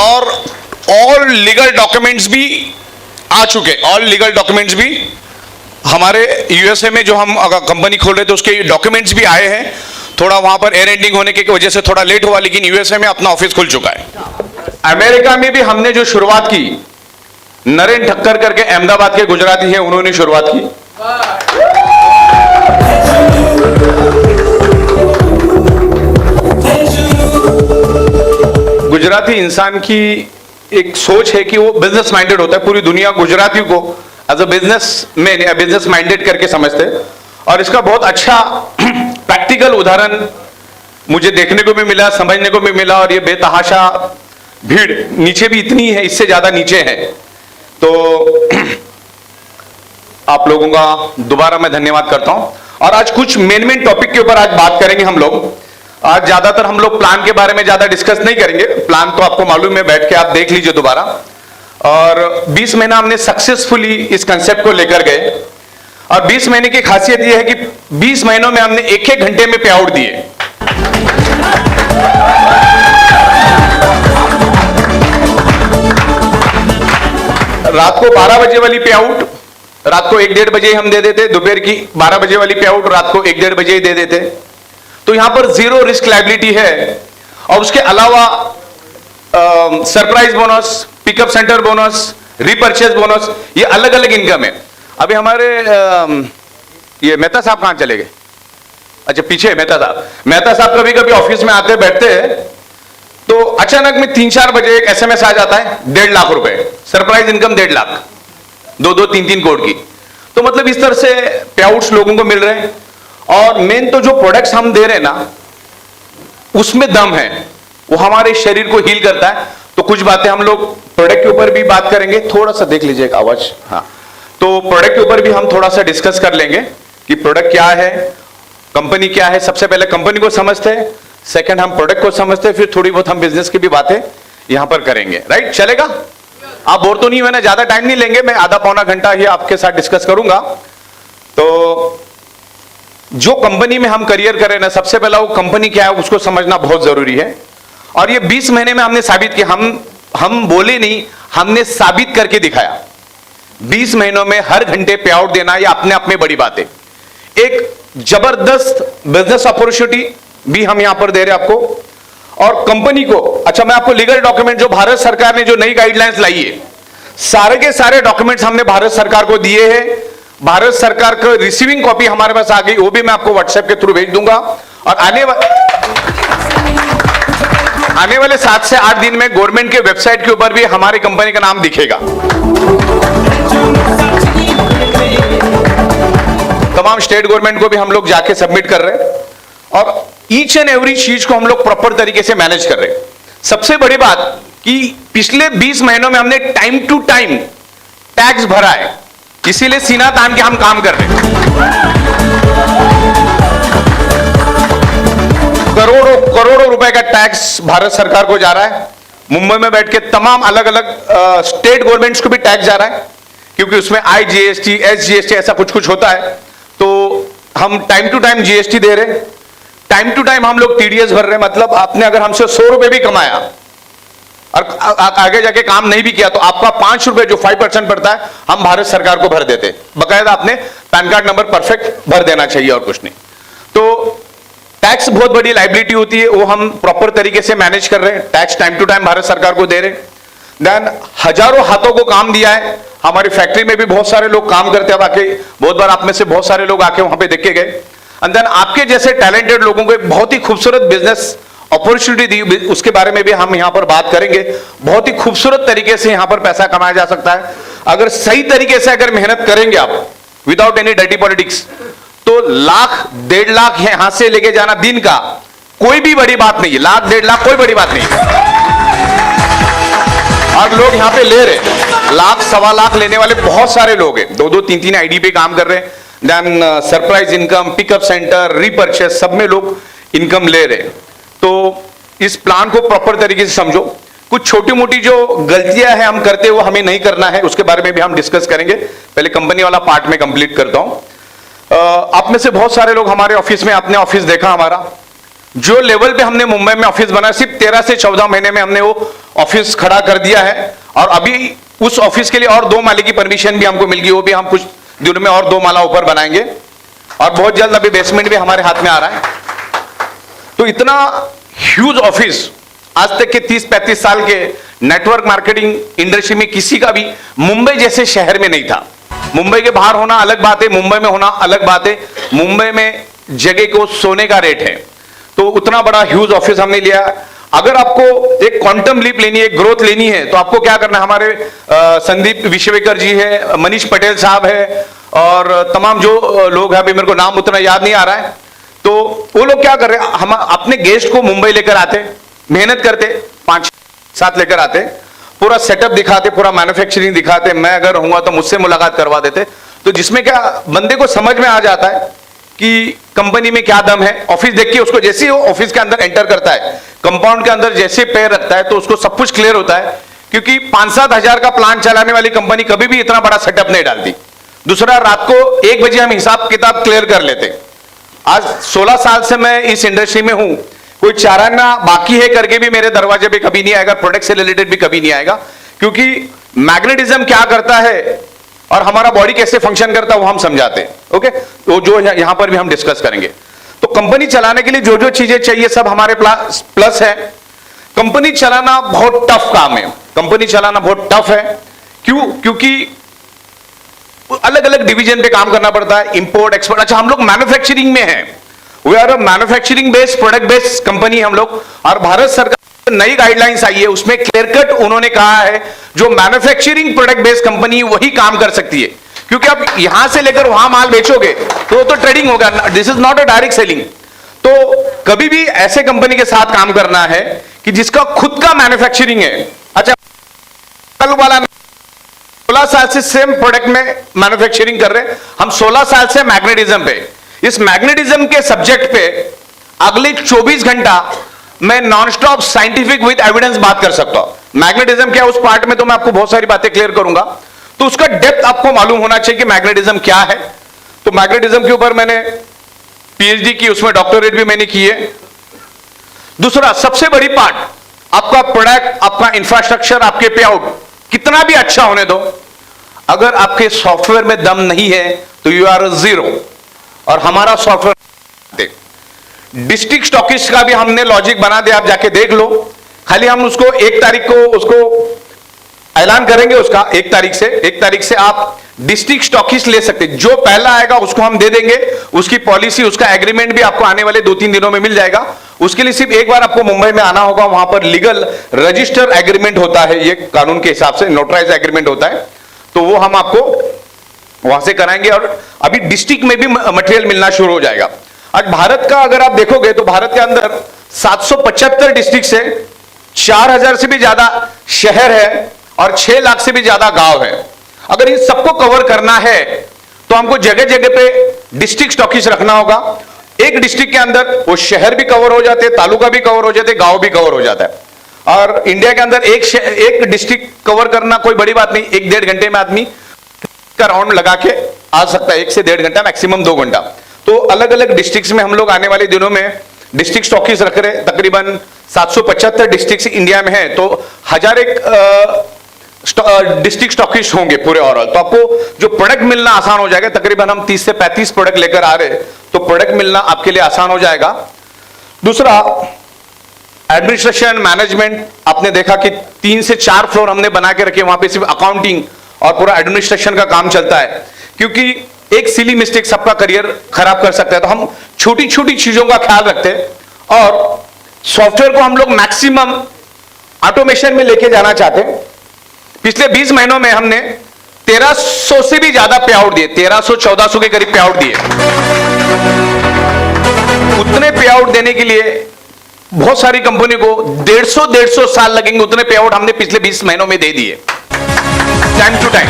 और ऑल लीगल डॉक्यूमेंट्स भी आ चुके। ऑल लीगल डॉक्यूमेंट्स भी हमारे यूएसए में जो हम कंपनी खोल रहे थे उसके डॉक्यूमेंट्स भी आए हैं। थोड़ा वहां पर एयर एंडिंग होने की वजह से थोड़ा लेट हुआ, लेकिन यूएसए में अपना ऑफिस खुल चुका है। अमेरिका में भी हमने जो शुरुआत की, नरेन ठक्कर करके अहमदाबाद के गुजराती हैं, उन्होंने शुरुआत की। गुजराती इंसान की एक सोच है कि वो बिजनेस माइंडेड होता है। पूरी दुनिया गुजराती को एज अ बिजनेस मैन या बिजनेस माइंडेड करके समझते हैं और इसका बहुत अच्छा प्रैक्टिकल उदाहरण मुझे देखने को भी मिला, समझने को भी मिला। और ये बेतहाशा भीड़ नीचे भी इतनी है, इससे ज्यादा नीचे है। तो आप लोगों का दोबारा मैं धन्यवाद करता हूं। और आज कुछ मेन टॉपिक के ऊपर आज बात करेंगे हम लोग। आज ज्यादातर हम लोग प्लान के बारे में ज्यादा डिस्कस नहीं करेंगे, प्लान तो आपको मालूम है, बैठ के आप देख लीजिए दोबारा। और 20 महीना हमने सक्सेसफुली इस कंसेप्ट को लेकर गए और 20 महीने की खासियत यह है कि 20 महीनों में हमने 1-1 घंटे में पे आउट दिए। रात को 12 बजे वाली पे आउट रात को 1-1.5 बजे हम दे देते, दोपहर की 12 बजे वाली पे आउट रात को 1-1.5 बजे ही दे देते। तो यहां पर 0 रिस्क लायबिलिटी है। और उसके अलावा surprise bonus, pickup centre bonus, repurchase bonus, ये अलग अलग इनकम है। अभी हमारे ये मेहता साहब कहां चले गए? अच्छा पीछे मेहता साहब कभी कभी ऑफिस में आते बैठते हैं तो अचानक में 3-4 बजे एक एसएमएस आ जाता है 1.5 लाख रुपए, सरप्राइज इनकम 1.5 लाख, 2-2, 3-3 करोड़ की। तो मतलब इस तरह से पे आउट्स लोगों को मिल रहे हैं। और मेन तो जो प्रोडक्ट्स हम दे रहे हैं ना, उसमें दम है, वो हमारे शरीर को हील करता है। तो कुछ बातें हम लोग प्रोडक्ट के ऊपर भी बात करेंगे। थोड़ा सा देख लीजिए आवाज। हाँ, तो प्रोडक्ट के ऊपर भी हम थोड़ा सा डिस्कस कर लेंगे कि प्रोडक्ट क्या है, कंपनी क्या है। सबसे पहले कंपनी को समझते हैं, सेकंड हम प्रोडक्ट को समझते हैं, फिर थोड़ी बहुत हम बिजनेस की भी बातें यहां पर करेंगे। राइट, चलेगा? आप बोर तो नहीं हुए ना? ज्यादा टाइम नहीं लेंगे, मैं आधा-पौना घंटा ही आपके साथ डिस्कस करूंगा। तो जो कंपनी में हम करियर करें ना, सबसे पहला वो कंपनी क्या है उसको समझना बहुत जरूरी है। और ये 20 महीने में हमने साबित किया, हम बोले नहीं, हमने साबित करके दिखाया। 20 महीनों में हर घंटे पे आउट देना ये अपने आप में बड़ी बात है। एक जबरदस्त बिजनेस अपॉर्चुनिटी भी हम यहां पर दे रहे हैं आपको। और कंपनी को, अच्छा मैं आपको लीगल डॉक्यूमेंट जो भारत सरकार ने जो नई गाइडलाइंस लाई है, सारे के सारे डॉक्यूमेंट्स हमने भारत सरकार को दिए हैं। भारत सरकार का रिसीविंग कॉपी हमारे पास आ गई, वो भी मैं आपको व्हाट्सएप के थ्रू भेज दूंगा। और आने वाले 7 से 8 दिन में गवर्नमेंट के वेबसाइट के ऊपर भी हमारी कंपनी का नाम दिखेगा। तमाम स्टेट गवर्नमेंट को भी हम लोग जाके सबमिट कर रहे हैं और ईच एंड एवरी चीज को हम लोग प्रॉपर तरीके से मैनेज कर रहे हैं। सबसे बड़ी बात कि पिछले 20 महीनों में हमने टाइम टू टाइम टैक्स भरा है, इसीलिए सीना तान के हम काम कर रहे हैं। करोड़ों रुपए का टैक्स भारत सरकार को जा रहा है। मुंबई में बैठ के तमाम अलग अलग स्टेट गवर्नमेंट्स को भी टैक्स जा रहा है, क्योंकि उसमें IGST, SGST ऐसा कुछ कुछ होता है। तो हम टाइम टू टाइम GST दे रहे हैं। टाइम टू टाइम हम लोग टीडीएस भर रहे हैं, मतलब आपने अगर हमसे 100 रुपए भी कमाया और आगे जाके काम नहीं भी किया तो आपका 5 रुपए जो 5% पड़ता है हम भारत सरकार को भर देते। बकायदा आपने पैन कार्ड नंबर परफेक्ट भर देना चाहिए और कुछ नहीं। तो टैक्स बहुत बड़ी लाइबिलिटी होती है, वो हम प्रॉपर तरीके से मैनेज कर रहे हैं, tax time to time Bharat सरकार को दे रहे हैं। देन हजारों हाथों को काम दिया है, हमारी फैक्ट्री में भी बहुत सारे लोग काम करते हैं। आके बहुत बार आप में से बहुत सारे लोग आके वहां पे देख के गए। एंड देन आपके जैसे टैलेंटेड लोगों को एक बहुत ही खूबसूरत बिजनेस अपॉर्चुनिटी दी, उसके बारे में भी हम यहां पर बात करेंगे। बहुत ही खूबसूरत तरीके से यहां पर पैसा कमाया जा सकता है अगर सही तरीके से अगर मेहनत करेंगे आप, विदाउट एनी डर्टी पॉलिटिक्स। तो 1,00,000 1.5 लाख यहां से लेके जाना दिन का कोई भी बड़ी बात नहीं है। 1,00,000 1.5 लाख कोई बड़ी बात नहीं है। और लोग यहां पे ले रहे 1,00,000 सवा लाख लेने वाले बहुत सारे लोग हैं, 2-2 3-3 आईडी पे काम कर रहे हैं। Then surprise income, pickup centre, repurchase, सब में लोग इनकम ले रहे हैं। तो इस प्लान को प्रॉपर तरीके से समझो। कुछ छोटी मोटी जो गलतियां हैं हम करते हैं वो हमें नहीं करना है, उसके बारे में भी हम डिस्कस करेंगे। पहले कंपनी वाला पार्ट में कंप्लीट करता हूं। आप में से बहुत सारे लोग हमारे ऑफिस में, आपने ऑफिस देखा हमारा, जो लेवल पे हमने मुंबई में ऑफिस बनाया, सिर्फ 13 से 14 महीने में हमने वो ऑफिस खड़ा कर दिया है। और अभी उस ऑफिस के लिए और 2 माले की परमिशन भी हमको मिल गई, वो भी हम कुछ दिनों में और 2 माला ऊपर बनाएंगे। और बहुत जल्द अभी बेसमेंट भी हमारे हाथ में आ रहा है। तो इतना ह्यूज ऑफिस आज तक के 30-35 साल के नेटवर्क मार्केटिंग इंडस्ट्री में किसी का भी मुंबई जैसे शहर में नहीं था। मुंबई के बाहर होना अलग बात है, मुंबई में होना अलग बात है। मुंबई में जगह को सोने का रेट है। तो उतना बड़ा ह्यूज ऑफिस हमने लिया। अगर आपको एक क्वांटम लीप लेनी है, ग्रोथ लेनी है, तो आपको क्या करना है, हमारे संदीप विश्वेकर जी है, मनीष पटेल साहब है और तमाम जो लोग हैं, अभी मेरे को नाम उतना याद नहीं आ रहा है। तो वो लोग क्या कर रहे हैं, हम अपने गेस्ट को मुंबई लेकर आते, मेहनत करते, 5-7 लेकर आते, पूरा सेटअप दिखाते, पूरा मैन्युफैक्चरिंग दिखाते। मैं अगर रहूंगा तो मुझसे मुलाकात करवा देते। तो जिसमें क्या बंदे को समझ में आ जाता है कि कंपनी में क्या दम है। ऑफिस देख के उसको जैसे ही वो ऑफिस के अंदर एंटर करता है, कंपाउंड के अंदर जैसे पैर रखता है, तो उसको सब कुछ क्लियर होता है। क्योंकि 5-7 हजार का प्लान चलाने वाली कंपनी कभी भी इतना बड़ा सेटअप नहीं डालती। दूसरा, रात को 1 बजे हम हिसाब किताब क्लियर कर लेते। आज 16 साल से मैं इस इंडस्ट्री में हूं, कोई चाराना बाकी है करके भी मेरे दरवाजे पे कभी नहीं आएगा, प्रोडक्ट से रिलेटेड भी कभी नहीं आएगा। क्योंकि मैग्नेटिज्म क्या करता है और हमारा बॉडी कैसे फंक्शन करता है वो हम समझाते हैं। ओके, तो जो यहां पर भी हम डिस्कस करेंगे। तो कंपनी चलाने के लिए जो जो चीजें चाहिए सब हमारे प्लस है। कंपनी चलाना बहुत टफ काम है, कंपनी चलाना बहुत टफ है। क्यों? क्योंकि अलग अलग डिवीजन पे काम करना पड़ता है, इंपोर्ट एक्सपोर्ट। अच्छा, हम लोग मैन्युफैक्चरिंग में हैं, we are a manufacturing based, product based company हम लोग। और भारत सरकार नई गाइडलाइंस आई है, उसमें क्लियर कट उन्होंने कहा है जो मैन्युफैक्चरिंग प्रोडक्ट बेस्ड कंपनी वही काम कर सकती है। क्योंकि आप यहां से लेकर वहां माल बेचोगे तो ट्रेडिंग होगा, this is not a direct selling. तो कभी भी ऐसे कंपनी के साथ काम करना है कि जिसका खुद का मैन्युफैक्चरिंग है। अच्छा, कल वाला 16 साल से सेम प्रोडक्ट में मैन्युफैक्चरिंग कर रहे हैं हम, 16 साल से मैग्नेटिज्म पे। इस मैग्नेटिज्म के सब्जेक्ट पे अगले 24 घंटा मैं नॉनस्टॉप साइंटिफिक विद एविडेंस बात कर सकता हूं। मैग्नेटिज्म क्या, उस पार्ट में तो मैं आपको बहुत सारी बातें क्लियर करूंगा। तो उसका डेप्थ आपको मालूम होना चाहिए कि मैग्नेटिज्म क्या है। तो मैग्नेटिज्म के ऊपर मैंने पीएचडी की, उसमें डॉक्टरेट भी मैंने की है। दूसरा सबसे बड़ी पार्ट, आपका प्रोडक्ट, आपका इंफ्रास्ट्रक्चर, आपके पे आउट कितना भी अच्छा होने दो, अगर आपके सॉफ्टवेयर में दम नहीं है तो यू आर जीरो। और हमारा सॉफ्टवेयर डिस्ट्रिक्ट स्टॉकिस्ट का भी हमने लॉजिक बना दिया, आप जाके देख लो। खाली हम उसको 1 तारीख को उसको ऐलान करेंगे, उसका 1 तारीख से आप डिस्ट्रिक्ट स्टॉकिस्ट ले सकते। जो पहला आएगा उसको हम दे देंगे, उसकी पॉलिसी, उसका एग्रीमेंट भी आपको आने वाले 2-3 दिनों में मिल जाएगा। उसके लिए सिर्फ एक बार आपको मुंबई में आना होगा, वहां पर लीगल रजिस्टर एग्रीमेंट होता है, ये कानून के हिसाब से नोटराइज एग्रीमेंट होता है, तो वो हम आपको वहां से कराएंगे। और अभी डिस्ट्रिक्ट में भी मटेरियल मिलना शुरू हो जाएगा। आज भारत का अगर आप देखोगे तो भारत के अंदर 775 डिस्ट्रिक्ट से 4000 से भी ज्यादा शहर है और 6 लाख से भी ज्यादा गांव है। अगर इन सबको कवर करना है तो हमको जगह जगह पे डिस्ट्रिक्ट स्टॉकिस्ट रखना होगा। एक डिस्ट्रिक्ट के अंदर वो शहर भी कवर हो जाते, तालुका भी कवर हो जाते, गांव भी कवर हो जाता है। और इंडिया के अंदर एक डिस्ट्रिक्ट कवर करना कोई बड़ी बात नहीं, 1-1.5 घंटे में आदमी का राउंड लगा के आ सकता है, 1 से 1.5 घंटा, मैक्सिमम 2 घंटा। तो अलग अलग डिस्ट्रिक्ट्स में हम लोग आने वाले दिनों में डिस्ट्रिक्ट स्टॉकिस्ट रख रहे, तकरीबन 775 डिस्ट्रिक्ट इंडिया में है, तो 1000 डिस्ट्रिक्ट स्टॉकिस्ट होंगे पूरे ओवरऑल, तो आपको जो प्रोडक्ट मिलना आसान हो जाएगा। तकरीबन हम 30 से 35 प्रोडक्ट लेकर आ रहे, तो प्रोडक्ट मिलना आपके लिए आसान हो जाएगा। दूसरा, एडमिनिस्ट्रेशन मैनेजमेंट, आपने देखा कि 3 से 4 फ्लोर हमने बना के रखे, वहां पे सिर्फ अकाउंटिंग और पूरा एडमिनिस्ट्रेशन का काम चलता है, क्योंकि एक सिली मिस्टेक सबका करियर खराब कर सकता है। तो हम छोटी छोटी चीजों का ख्याल रखते हैं, और सॉफ्टवेयर को हम लोग मैक्सिमम ऑटोमेशन में लेके जाना चाहते हैं। पिछले 20 महीनों में हमने 1300 से भी ज्यादा पे आउट दिए, 1300-1400 के करीब पे आउट दिए। उतने पे आउट देने के लिए बहुत सारी कंपनी को 150 साल लगेंगे, उतने पे आउट हमने पिछले 20 महीनों में दे दिए, टाइम टू टाइम।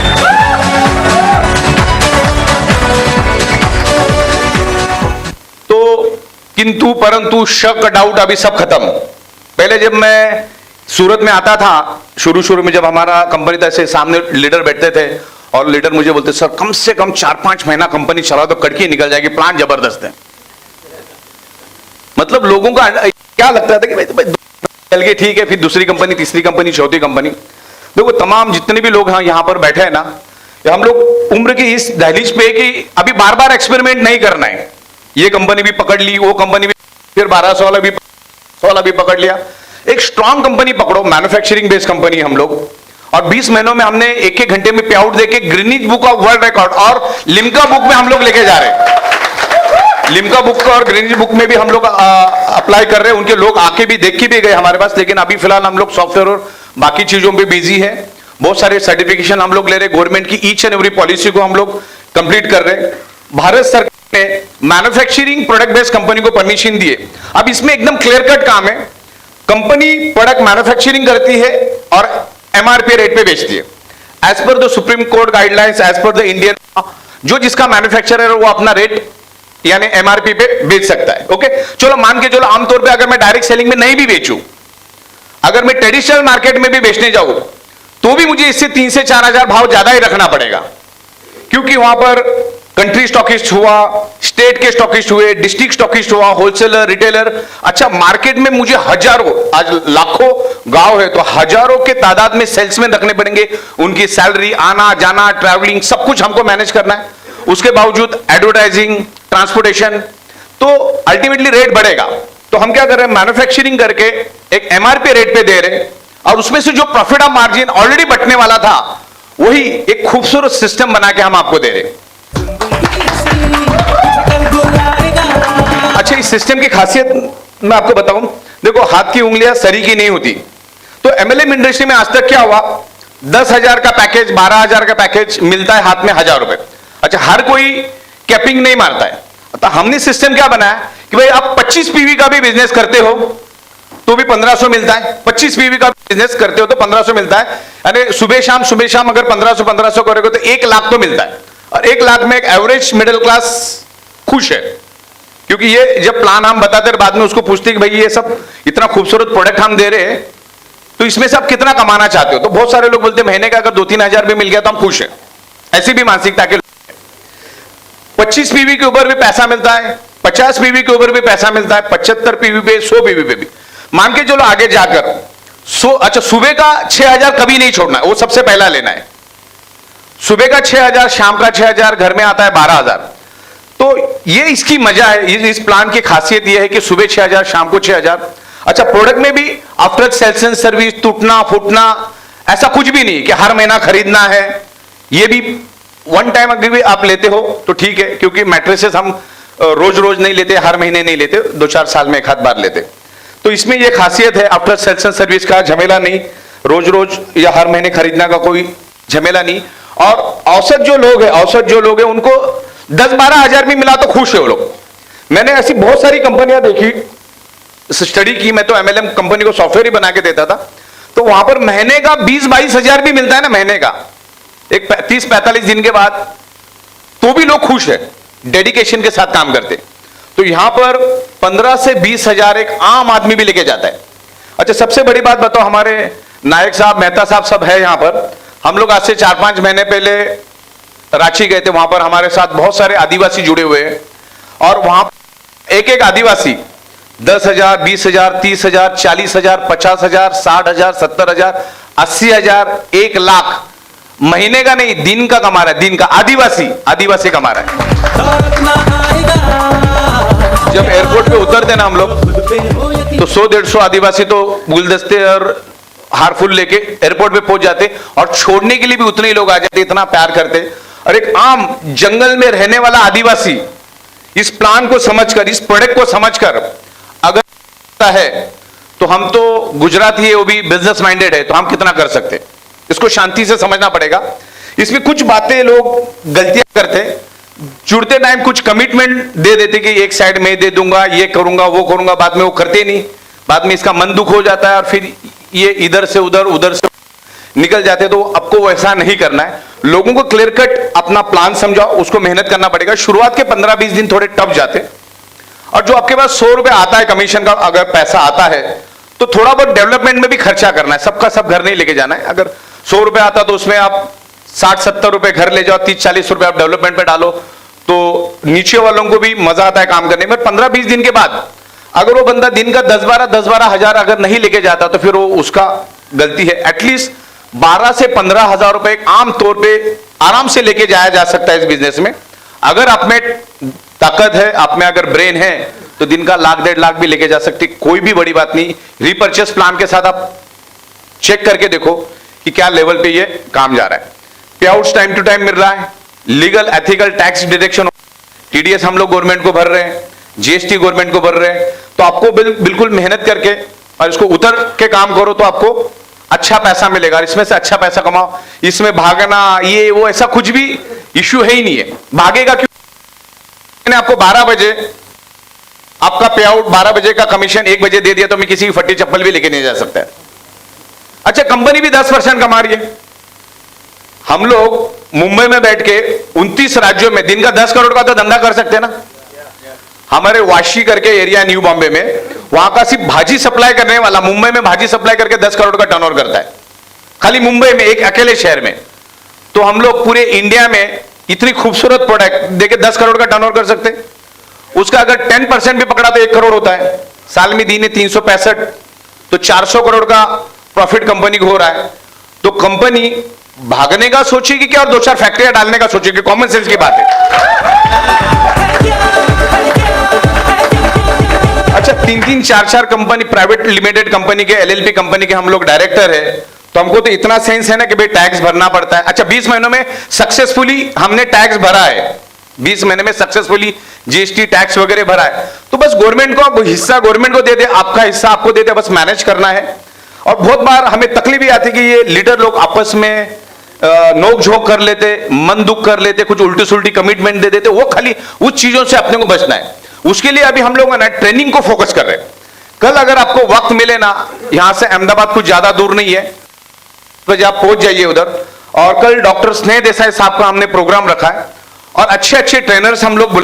तो किंतु परंतु शक डाउट अभी सब खत्म। पहले जब मैं सूरत में आता था, शुरू में जब हमारा कंपनी था, ऐसे सामने लीडर बैठते थे और लीडर मुझे बोलते, सर कम से कम 4-5 महीना कंपनी चलाओ तो कड़की निकल जाएगी, प्लान जबरदस्त है। मतलब लोगों का क्या लगता था कि भाई चल के ठीक है, फिर दूसरी कंपनी, तीसरी कंपनी, चौथी कंपनी। देखो तमाम जितने भी लोग यहाँ पर बैठे हैं ना, हम लोग उम्र की इस दहलीज पे कि अभी बार बार एक्सपेरिमेंट नहीं करना है। ये कंपनी भी पकड़ ली, वो कंपनी भी, फिर 12-16 भी पकड़ लिया। एक स्ट्रांग कंपनी पकड़ो, मैन्युफैक्चरिंग बेस्ड कंपनी हम लोग, और 20 महीनों में हमने 1-1 घंटे में पे आउट देके Greenwich book of world record और लिम्का बुक में हम लोग लेके जा रहे हैं। लिम्का बुक और ग्रीनिच बुक में भी हम लोग अप्लाई कर रहे हैं। उनके लोग आके भी देख के भी गए हमारे पास, लेकिन अभी फिलहाल हम लोग सॉफ्टवेयर और बाकी चीजों पे बिजी है। बहुत सारे सर्टिफिकेशन हम लोग ले रहे, गवर्नमेंट की ईच एंड एवरी पॉलिसी को हम लोग कंप्लीट कर रहे हैं। भारत सरकार ने मैन्युफैक्चरिंग प्रोडक्ट बेस्ड कंपनी को परमिशन दिए। अब इसमें एकदम क्लियर कट काम है, कंपनी प्रोडक्ट मैन्युफैक्चरिंग करती है और एमआरपी रेट पे बेचती है, as per the supreme court guidelines, as per the Indian, जो जिसका मैन्युफैक्चरर है वो अपना रेट यानी एमआरपी पे बेच सकता है। ओके, चलो मान के चलो आमतौर पे अगर मैं डायरेक्ट सेलिंग में नहीं भी बेचूं, अगर मैं ट्रेडिशनल मार्केट में भी बेचने जाऊं, तो भी मुझे इससे 3 से 4 हजार भाव ज्यादा ही रखना पड़ेगा, क्योंकि वहां पर कंट्री स्टॉकिस्ट हुआ, स्टेट के स्टॉकिस्ट हुए, डिस्ट्रिक्ट स्टॉकिस्ट हुआ, होलसेलर, रिटेलर। अच्छा, मार्केट में मुझे हजारों, आज लाखों गांव है, तो हजारों के तादाद में सेल्समैन रखने पड़ेंगे, उनकी सैलरी, आना जाना, ट्रैवलिंग, सब कुछ हमको मैनेज करना है। उसके बावजूद एडवर्टाइजिंग, ट्रांसपोर्टेशन, तो अल्टीमेटली रेट बढ़ेगा। तो हम क्या कर रहे हैं, मैन्युफैक्चरिंग करके एक एमआरपी रेट पे दे रहे हैं, और उसमें से जो प्रॉफिट ऑफ मार्जिन ऑलरेडी बटने वाला था, वही एक खूबसूरत सिस्टम बना के हम आपको दे रहे हैं। अच्छा, इस सिस्टम की खासियत मैं आपको बताऊं, देखो हाथ की उंगलियां सरी की नहीं होती। तो एमएलएम इंडस्ट्री में आज तक क्या हुआ, 10,000 का पैकेज, 12,000 का पैकेज मिलता है हाथ में 1,000 रुपए। अच्छा, हर कोई कैपिंग नहीं मारता है। तो हमने सिस्टम क्या बनाया कि भाई आप 25 पीवी का भी बिजनेस करते हो तो भी 1500 मिलता है, 25 पीवी का बिजनेस करते हो तो 1500 मिलता है, यानी सुबह शाम अगर 1500 करोगे तो 1 लाख तो मिलता है। और 1 लाख में एक एवरेज मिडिल क्लास खुश है, क्योंकि ये जब प्लान हम बताते हैं बाद में उसको पूछते कि भाई ये सब इतना खूबसूरत प्रोडक्ट हम दे रहे हैं, तो इसमें से आप कितना कमाना चाहते हो। तो बहुत सारे लोग बोलते हैं महीने का अगर 2-3 हजार भी मिल गया तो हम खुश हैं। ऐसी भी मानसिकता के 25 पीवी के ऊपर भी पैसा मिलता है, 50 पीवी के ऊपर भी पैसा मिलता है, 75 पीवी पे, 100 पीवी पे भी। मान के चलो आगे जाकर अच्छा, सुबह का 6,000 कभी नहीं छोड़ना है, वो सबसे पहला लेना है। सुबह का 6,000, शाम का 6,000, घर में आता है 12,000। तो ये इसकी मजा है, इस प्लान की खासियत ये है कि सुबह 6,000, शाम को 6,000। अच्छा, प्रोडक्ट में भी आफ्टर सेल्स एंड सर्विस टूटना फूटना ऐसा कुछ भी नहीं कि हर महीना खरीदना है। ये भी वन टाइम अगर भी आप लेते हो तो ठीक है, क्योंकि मैट्रेसेस हम रोज रोज नहीं लेते, हर महीने नहीं लेते, 2-4 साल में 1 बार लेते। तो इसमें यह खासियत है, आफ्टर सेल्स एंड सर्विस का झमेला नहीं, रोज रोज या हर महीने खरीदना का कोई झमेला नहीं। और औसत जो लोग हैं उनको 10-12 हजार भी मिला तो खुश है वो लोग। मैंने ऐसी बहुत सारी कंपनियां देखी, स्टडी की, मैं तो एमएलएम कंपनी को सॉफ्टवेयर ही बना के देता था, तो वहां पर महीने का 20-22 हजार भी मिलता है ना महीने का, एक 30-45 दिन के बाद, तो भी लोग खुश है, डेडिकेशन के साथ काम करते। तो यहां पर 15 से 20 हजार एक आम आदमी भी लेके जाता है। अच्छा, सबसे बड़ी बात बताओ, हमारे नायक साहब, मेहता साहब सब है यहां पर। हम लोग आज से 4-5 महीने पहले रांची गए थे, वहां पर हमारे साथ बहुत सारे आदिवासी जुड़े हुए हैं, और वहां एक आदिवासी 10,000, 20,000, 30,000, 40,000, 50,000, 60,000, 70,000, 80,000, 1 लाख महीने का नहीं, दिन का कमा रहा है। दिन का आदिवासी कमा रहा है। जब एयरपोर्ट पे उतरते ना हम लोग तो 100-150 आदिवासी तो गुलदस्ते और हार फूल लेके एयरपोर्ट पे पहुंच जाते, और छोड़ने के लिए भी उतने ही लोग आ जाते, इतना प्यार करते। और एक आम जंगल में रहने वाला आदिवासी इस प्लान को समझकर, इस प्रोडक्ट को समझकर अगर है तो हम तो गुजराती है, वो भी बिजनेस माइंडेड है, तो हम कितना कर सकते। इसको शांति से समझना पड़ेगा। इसमें कुछ बातें लोग गलतियां करते, जुड़ते टाइम कुछ कमिटमेंट दे देते कि एक साइड में दे दूंगा, ये करूंगा, वो करूंगा, बाद में वो करते नहीं, बाद में इसका मन दुख हो जाता है और फिर ये इधर से उधर, उधर से निकल जाते। तो आपको वैसा नहीं करना है। लोगों को क्लियर कट अपना प्लान समझाओ, उसको मेहनत करना पड़ेगा। शुरुआत के 15-20 दिन थोड़े टफ जाते, और जो आपके पास 100 रुपए आता है कमीशन का, अगर पैसा आता है तो थोड़ा बहुत डेवलपमेंट में भी खर्चा करना है। सबका सब घर नहीं लेके जाना है। अगर 100 रुपए आता तो उसमें आप 60-70 रुपए घर ले जाओ, 30-40 रुपए आप डेवलपमेंट पे डालो, तो नीचे वालों को भी मजा आता है काम करने में। 15-20 दिन के बाद अगर वो बंदा दिन का 10-12 हजार अगर नहीं लेके जाता तो फिर वो उसका गलती है। एटलीस्ट 12 से 15 हजार रुपए आम तौर पे आराम से लेके जाया जा सकता है इस बिजनेस में। अगर आप में ताकत है, आप में अगर ब्रेन है, तो दिन का 1-1.5 लाख भी लेके जा सकते, कोई भी बड़ी बात नहीं। रीपर्चेस प्लान के साथ आप चेक करके देखो कि क्या लेवल पे ये काम जा रहा है। पे आउट्स टाइम टू टाइम मिल रहा है, legal ethical tax deduction, TDS हम लोग गवर्नमेंट को भर रहे हैं, जीएसटी गवर्नमेंट को भर रहे हैं। तो आपको बिल्कुल मेहनत करके और इसको उतर के काम करो तो आपको अच्छा पैसा मिलेगा। इसमें से अच्छा पैसा कमाओ। इसमें भागना ये वो ऐसा कुछ भी इश्यू है ही नहीं है। भागेगा क्यों? मैंने आपको 12 बजे आपका पे आउट, 12 बजे का कमीशन 1 बजे दे दिया तो मैं किसी की फटी चप्पल भी लेके नहीं जा सकता। अच्छा, कंपनी भी 10% कमा रही है। हम लोग मुंबई में बैठ के 29 राज्यों में दिन का 10 करोड़ का तो धंधा कर सकते हैं ना। हमारे वाशी करके एरिया न्यू बॉम्बे में, वहां का सिर्फ भाजी सप्लाई करने वाला मुंबई में भाजी सप्लाई करके 10 करोड़ का टर्नओवर करता है, खाली मुंबई में, एक अकेले शहर में। तो हम लोग पूरे इंडिया में इतनी खूबसूरत प्रोडक्ट देके 10 करोड़ का टर्नओवर कर सकते। उसका अगर 10% भी पकड़ा तो 1 करोड़ होता है। साल में दिन 365, तो 400 करोड़ का प्रॉफिट कंपनी को हो रहा है। तो कंपनी भागने का सोचेगी क्या और 2-4 फैक्ट्रियां डालने का सोचेगी? कॉमन सेंस की बात है। अच्छा, 3-3, 4-4 कंपनी, प्राइवेट लिमिटेड कंपनी के, एलएलपी कंपनी के हम लोग डायरेक्टर है, तो हमको तो इतना सेंस है ना कि भाई टैक्स भरना पड़ता है। अच्छा, 20 महीनों में सक्सेसफुली हमने टैक्स भरा है, 20 महीने में सक्सेसफुली जीएसटी टैक्स वगैरह भरा है। तो बस गवर्नमेंट को हिस्सा गवर्नमेंट को दे दे, आपका हिस्सा आपको दे दे, बस मैनेज करना है। और बहुत बार हमें तकलीफ भी आती कि ये लीडर लोग आपस में नोक झोंक कर लेते, मन दुख कर लेते, कुछ उल्टी सुल्टी कमिटमेंट दे देते। वो खाली उस चीजों से अपने को बचना है। उसके लिए अभी हम लोग ना ट्रेनिंग को फोकस कर रहे हैं। कल अगर आपको वक्त मिले ना, यहां से अहमदाबाद कुछ ज्यादा दूर नहीं है, तो आप पहुंच जाइए उधर। और कल डॉक्टर स्नेह देसाई साहब का हमने प्रोग्राम रखा है, और अच्छे अच्छे ट्रेनर्स हम लोग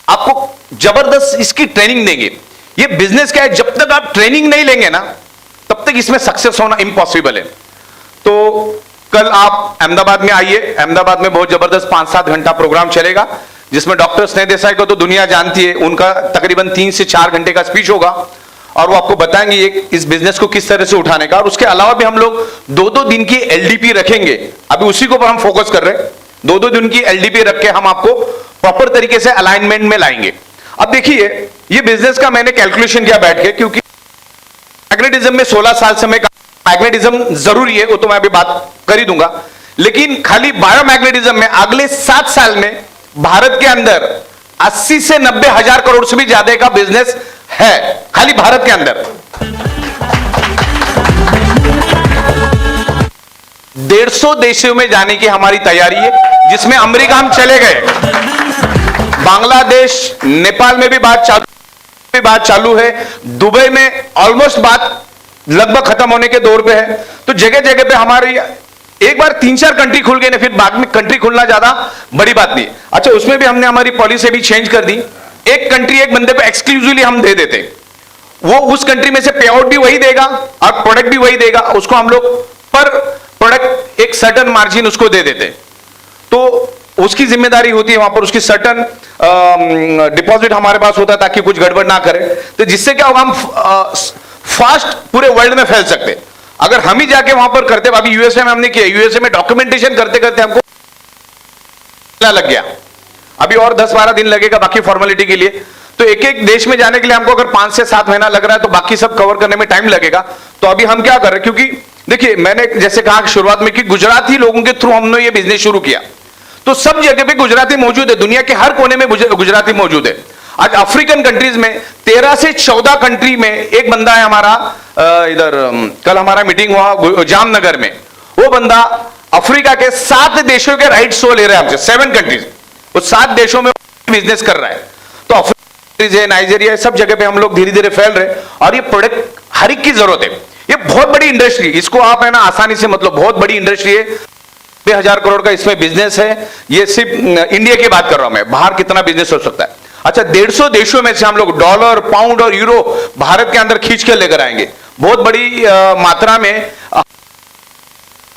आपको जबरदस्त इसकी ट्रेनिंग देंगे। ये बिजनेस क्या है, जब तक आप ट्रेनिंग नहीं लेंगे ना, तब तक इसमें सक्सेस होना इम्पॉसिबल है। तो कल आप अहमदाबाद में आइए। अहमदाबाद में बहुत जबरदस्त 5-7 घंटा प्रोग्राम चलेगा, जिसमें डॉक्टर स्नेह देसाई को तो दुनिया जानती है। उनका तकरीबन 3 से 4 घंटे का स्पीच होगा, और वो आपको बताएंगे इस बिजनेस को किस तरह से उठाने का। और उसके अलावा भी हम लोग 2-2 दिन की एलडीपी रखेंगे। अभी उसी को पर हम फोकस कर रहे हैं। 2-2 दिन की एलडीपी रख के हम आपको प्रॉपर तरीके से अलाइनमेंट में लाएंगे। अब देखिए, ये बिजनेस का मैंने कैलकुलेशन किया बैठ के, क्योंकि मैग्नेटिज्म में 16 साल से मैं, मैग्नेटिज्म जरूरी है, वो तो मैं अभी बात कर ही दूंगा, लेकिन खाली बायोमैग्नेटिज्म में अगले 7 साल में भारत के अंदर 80 से 90 हजार करोड़ से भी ज्यादा का बिजनेस है, खाली भारत के अंदर। 150 देशों में जाने की हमारी तैयारी है, जिसमें अमेरिका हम चले गए, बांग्लादेश, नेपाल में भी बात चालू है, दुबई में ऑलमोस्ट बात लगभग खत्म होने के दौर पे है। तो जगह जगह पे हमारी एक बार 3-4 कंट्री खुल गए ना, फिर बाद में कंट्री खुलना ज्यादा बड़ी बात नहीं। अच्छा, उसमें भी हमने हमारी पॉलिसी भी चेंज कर दी। एक कंट्री एक बंदे पे एक्सक्लूसिवली हम दे देते, वो उस कंट्री में से पे आउट भी वही देगा और प्रोडक्ट भी वही देगा। उसको हम लोग पर प्रोडक्ट एक सर्टेन मार्जिन उसको दे देते। तो उसकी जिम्मेदारी होती है वहां पर, उसकी सर्टन डिपॉजिट हमारे पास होता है ताकि कुछ गड़बड़ ना करे। तो जिससे क्या होगा, हम फास्ट पूरे वर्ल्ड में फैल सकते। अगर हम ही जाके वहां पर करते, अभी यूएसए में हमने किया, यूएसए में डॉक्यूमेंटेशन करते करते हमको लग गया, अभी और 10-12 दिन लगेगा बाकी फॉर्मेलिटी के लिए। तो एक एक देश में जाने के लिए हमको अगर 5 से 7 महीना लग रहा है तो बाकी सब कवर करने में टाइम लगेगा। तो अभी हम क्या कर रहे हैं, क्योंकि देखिए मैंने जैसे कहा शुरुआत में कि गुजराती लोगों के थ्रू हमने ये बिजनेस शुरू किया, तो सब जगह पे गुजराती मौजूद है, दुनिया के हर कोने में गुजराती मौजूद है। आज अफ्रीकन कंट्रीज में 13 से 14 कंट्री में एक बंदा है हमारा, इधर कल हमारा मीटिंग हुआ जामनगर में, वो बंदा अफ्रीका के 7 देशों के राइट्स वो ले रहा है हमसे, 7 कंट्रीज, वो 7 देशों में बिजनेस कर रहा है। तो अफ्रीका है, नाइजीरिया है, सब जगह पे हम लोग धीरे धीरे फैल रहे हैं और ये प्रोडक्ट हर एक की जरूरत है। ये बहुत बड़ी इंडस्ट्री, इसको आप है ना आसानी से, मतलब बहुत बड़ी इंडस्ट्री है, 1000 करोड़ का इसमें बिजनेस है। ये सिर्फ इंडिया की बात कर रहा हूं मैं, बाहर कितना बिजनेस हो सकता है। अच्छा, 150 देशों में से हम लोग डॉलर, पाउंड और यूरो भारत के अंदर खींच के लेकर आएंगे। बहुत बड़ी मात्रा में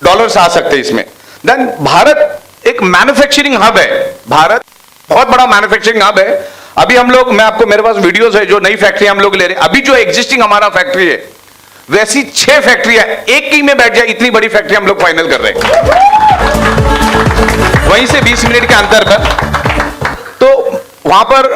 डॉलर्स आ सकते हैं इसमें। देन भारत एक मैन्युफैक्चरिंग हब है, भारत बहुत बड़ा मैन्युफैक्चरिंग हब है। अभी हम लोग, मैं आपको, मेरे पास वीडियोस है जो नई फैक्ट्री हम लोग ले रहे हैं। अभी जो एग्जिस्टिंग हमारा फैक्ट्री है वैसी 6 फैक्ट्री है, एक ही में बैठ जाए इतनी बड़ी फैक्ट्री हम लोग फाइनल कर रहे हैं, वहीं से 20 मिनट के अंतर पर। तो वहां पर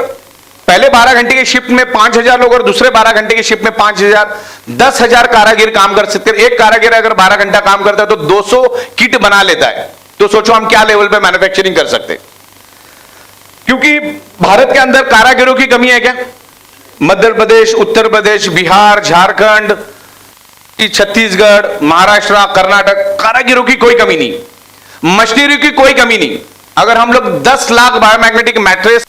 पहले 12 घंटे की शिफ्ट में 5000 लोग और दूसरे 12 घंटे की शिफ्ट में 5000, 10,000 कारागिर काम कर सकते हैं। एक कारागिर अगर 12 घंटा काम करता है तो 200 किट बना लेता है। तो सोचो हम क्या लेवल पे मैन्युफैक्चरिंग कर सकते हैं। क्योंकि भारत के अंदर कारागिरों की कमी है क्या? मध्य प्रदेश, उत्तर प्रदेश, बिहार, झारखंड, छत्तीसगढ़, महाराष्ट्र, कर्नाटक, कारागिरों की कोई कमी नहीं, मशीनरी की कोई कमी नहीं। अगर हम लोग 10 लाख बायोमैग्नेटिक मैट्रेस,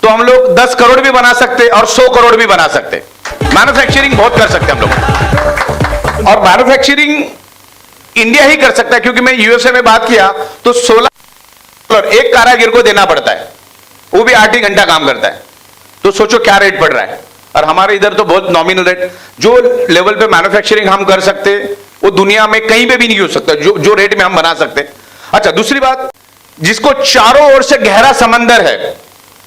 तो हम लोग 10 करोड़ भी बना सकते और 100 करोड़ भी बना सकते। मैन्युफैक्चरिंग बहुत कर सकते हम लोग, और मैन्युफैक्चरिंग इंडिया ही कर सकता है। क्योंकि मैं यूएसए में बात किया तो 16 डॉलर एक कारागिर को देना पड़ता है, वो भी 8 ही घंटा काम करता है। तो सोचो क्या रेट पड़ रहा है। और हमारे इधर तो बहुत नॉमिनल रेट, जो लेवल पे मैन्युफैक्चरिंग हम कर सकते वो दुनिया में कहीं पे भी नहीं हो सकता, जो रेट में हम बना सकते। अच्छा, दूसरी बात, जिसको चारों ओर से गहरा समंदर है,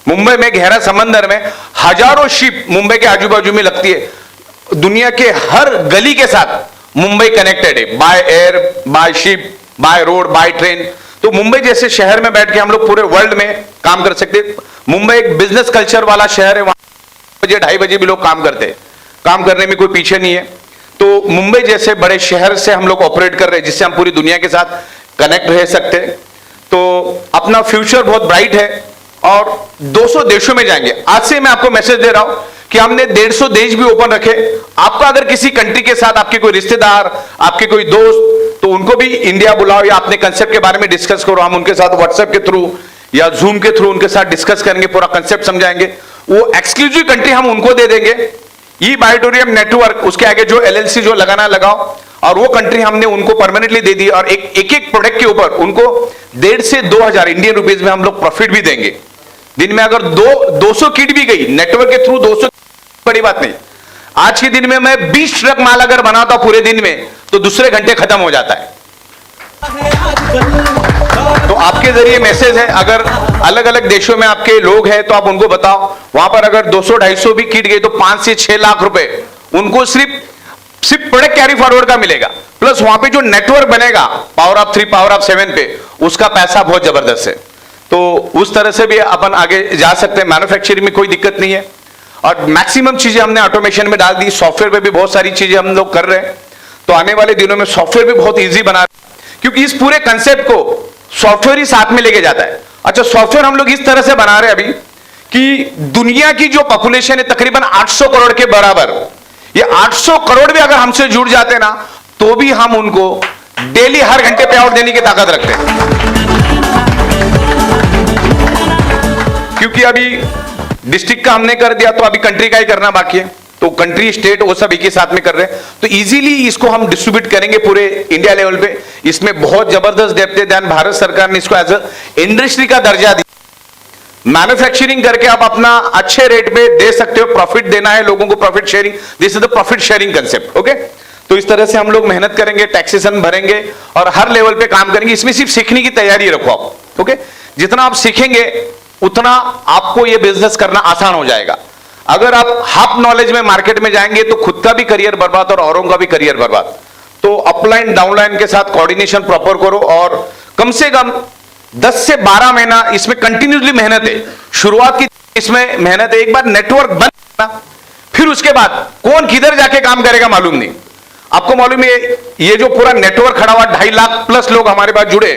मुंबई में गहरा समंदर में हजारों शिप मुंबई के आजू बाजू में लगती है। दुनिया के हर गली के साथ मुंबई कनेक्टेड है, by air, by ship, by road, by train. तो मुंबई जैसे शहर में बैठ के हम लोग पूरे वर्ल्ड में काम कर सकते। मुंबई एक बिजनेस कल्चर वाला शहर है, वहां बजे 2:30 बजे भी लोग काम करते हैं, काम करने में कोई पीछे नहीं है। तो मुंबई जैसे बड़े शहर से हम लोग ऑपरेट कर रहे हैं, जिससे हम पूरी दुनिया के साथ कनेक्ट रह सकते हैं। तो अपना फ्यूचर बहुत ब्राइट है और 200 देशों में जाएंगे। आज से मैं आपको मैसेज दे रहा हूं कि हमने 150 देश भी ओपन रखे। आपका अगर किसी कंट्री के साथ आपके कोई रिश्तेदार, आपके कोई दोस्त, तो उनको भी इंडिया बुलाओ या अपने कंसेप्ट के बारे में डिस्कस करो। हम उनके साथ व्हाट्सएप के थ्रू या जूम के थ्रू उनके साथ डिस्कस करेंगे, पूरा कंसेप्ट समझाएंगे। वो एक्सक्लूसिव कंट्री हम उनको दे देंगे। ई बायोटोरियम नेटवर्क, उसके आगे जो LLC जो लगाना लगाओ, और वो कंट्री हमने उनको परमानेंटली दे दी। और एक प्रोडक्ट के ऊपर उनको 1,500 से 2,000 इंडियन रुपीज में हम लोग प्रॉफिट भी देंगे। दिन में अगर 200 किट भी गई नेटवर्क के थ्रू, 200 बड़ी बात नहीं। आज के दिन में मैं 20 ट्रक माल अगर बनाता हूं पूरे दिन में, तो दूसरे घंटे खत्म हो जाता है। तो आपके जरिए मैसेज है, अगर अलग अलग देशों में आपके लोग हैं तो आप उनको बताओ, वहां पर अगर 200-250 भी किट गई तो 5 से 6 लाख रुपए उनको सिर्फ प्रोडक्ट कैरी फॉरवर्ड का मिलेगा। प्लस वहां पे जो नेटवर्क बनेगा पावर ऑफ 3, पावर ऑफ 7 पे, उसका पैसा बहुत जबरदस्त है। तो उस तरह से भी अपन आगे जा सकते हैं। मैन्युफैक्चरिंग में कोई दिक्कत नहीं है और मैक्सिमम चीजें हमने ऑटोमेशन में डाल दी। सॉफ्टवेयर पे भी बहुत सारी चीजें हम लोग कर रहे हैं। तो आने वाले दिनों में सॉफ्टवेयर भी बहुत ईजी बना रहे हैं, क्योंकि इस पूरे कंसेप्ट को सॉफ्टवेयर ही साथ में लेके जाता है। अच्छा, सॉफ्टवेयर हम लोग इस तरह से बना रहे हैं अभी कि दुनिया की जो पॉपुलेशन है तकरीबन 800 करोड़ के बराबर, ये 800 करोड़ भी अगर हमसे जुड़ जाते ना, तो भी हम उनको डेली हर घंटे पे आउट देने की ताकत रखते हैं। क्योंकि अभी डिस्ट्रिक्ट का हमने कर दिया, तो अभी कंट्री का ही करना बाकी है। तो कंट्री, स्टेट, वो सब एक ही साथ में कर रहे हैं। तो इजीली इसको हम डिस्ट्रीब्यूट करेंगे पूरे इंडिया लेवल पे। इसमें बहुत जबरदस्त डेप्थ है। ध्यान, भारत सरकार ने इसको एज अ इंडस्ट्री का दर्जा दिया। मैन्युफैक्चरिंग करके आप अपना अच्छे रेट पे दे सकते हो। प्रॉफिट देना है लोगों को, profit sharing, this is the profit sharing concept. Okay, तो इस तरह से हम लोग मेहनत करेंगे, टैक्सेशन भरेंगे और हर लेवल पे काम करेंगे। इसमें सिर्फ सीखने की तैयारी रखो आप, ओके। जितना आप सीखेंगे उतना आपको ये बिजनेस करना आसान हो जाएगा। अगर आप हाफ नॉलेज में मार्केट में जाएंगे तो खुद का भी करियर बर्बाद और औरों का भी करियर बर्बाद। तो अपलाइन डाउनलाइन के साथ कोऑर्डिनेशन प्रॉपर करो और कम से कम 10 से 12 महीना इसमें कंटिन्यूसली मेहनत है। शुरुआत की इसमें मेहनत है, एक बार नेटवर्क बनना, फिर उसके बाद कौन किधर जाके काम करेगा मालूम नहीं। आपको मालूम है ये जो पूरा नेटवर्क खड़ा हुआ 2.5 लाख प्लस लोग हमारे पास जुड़े,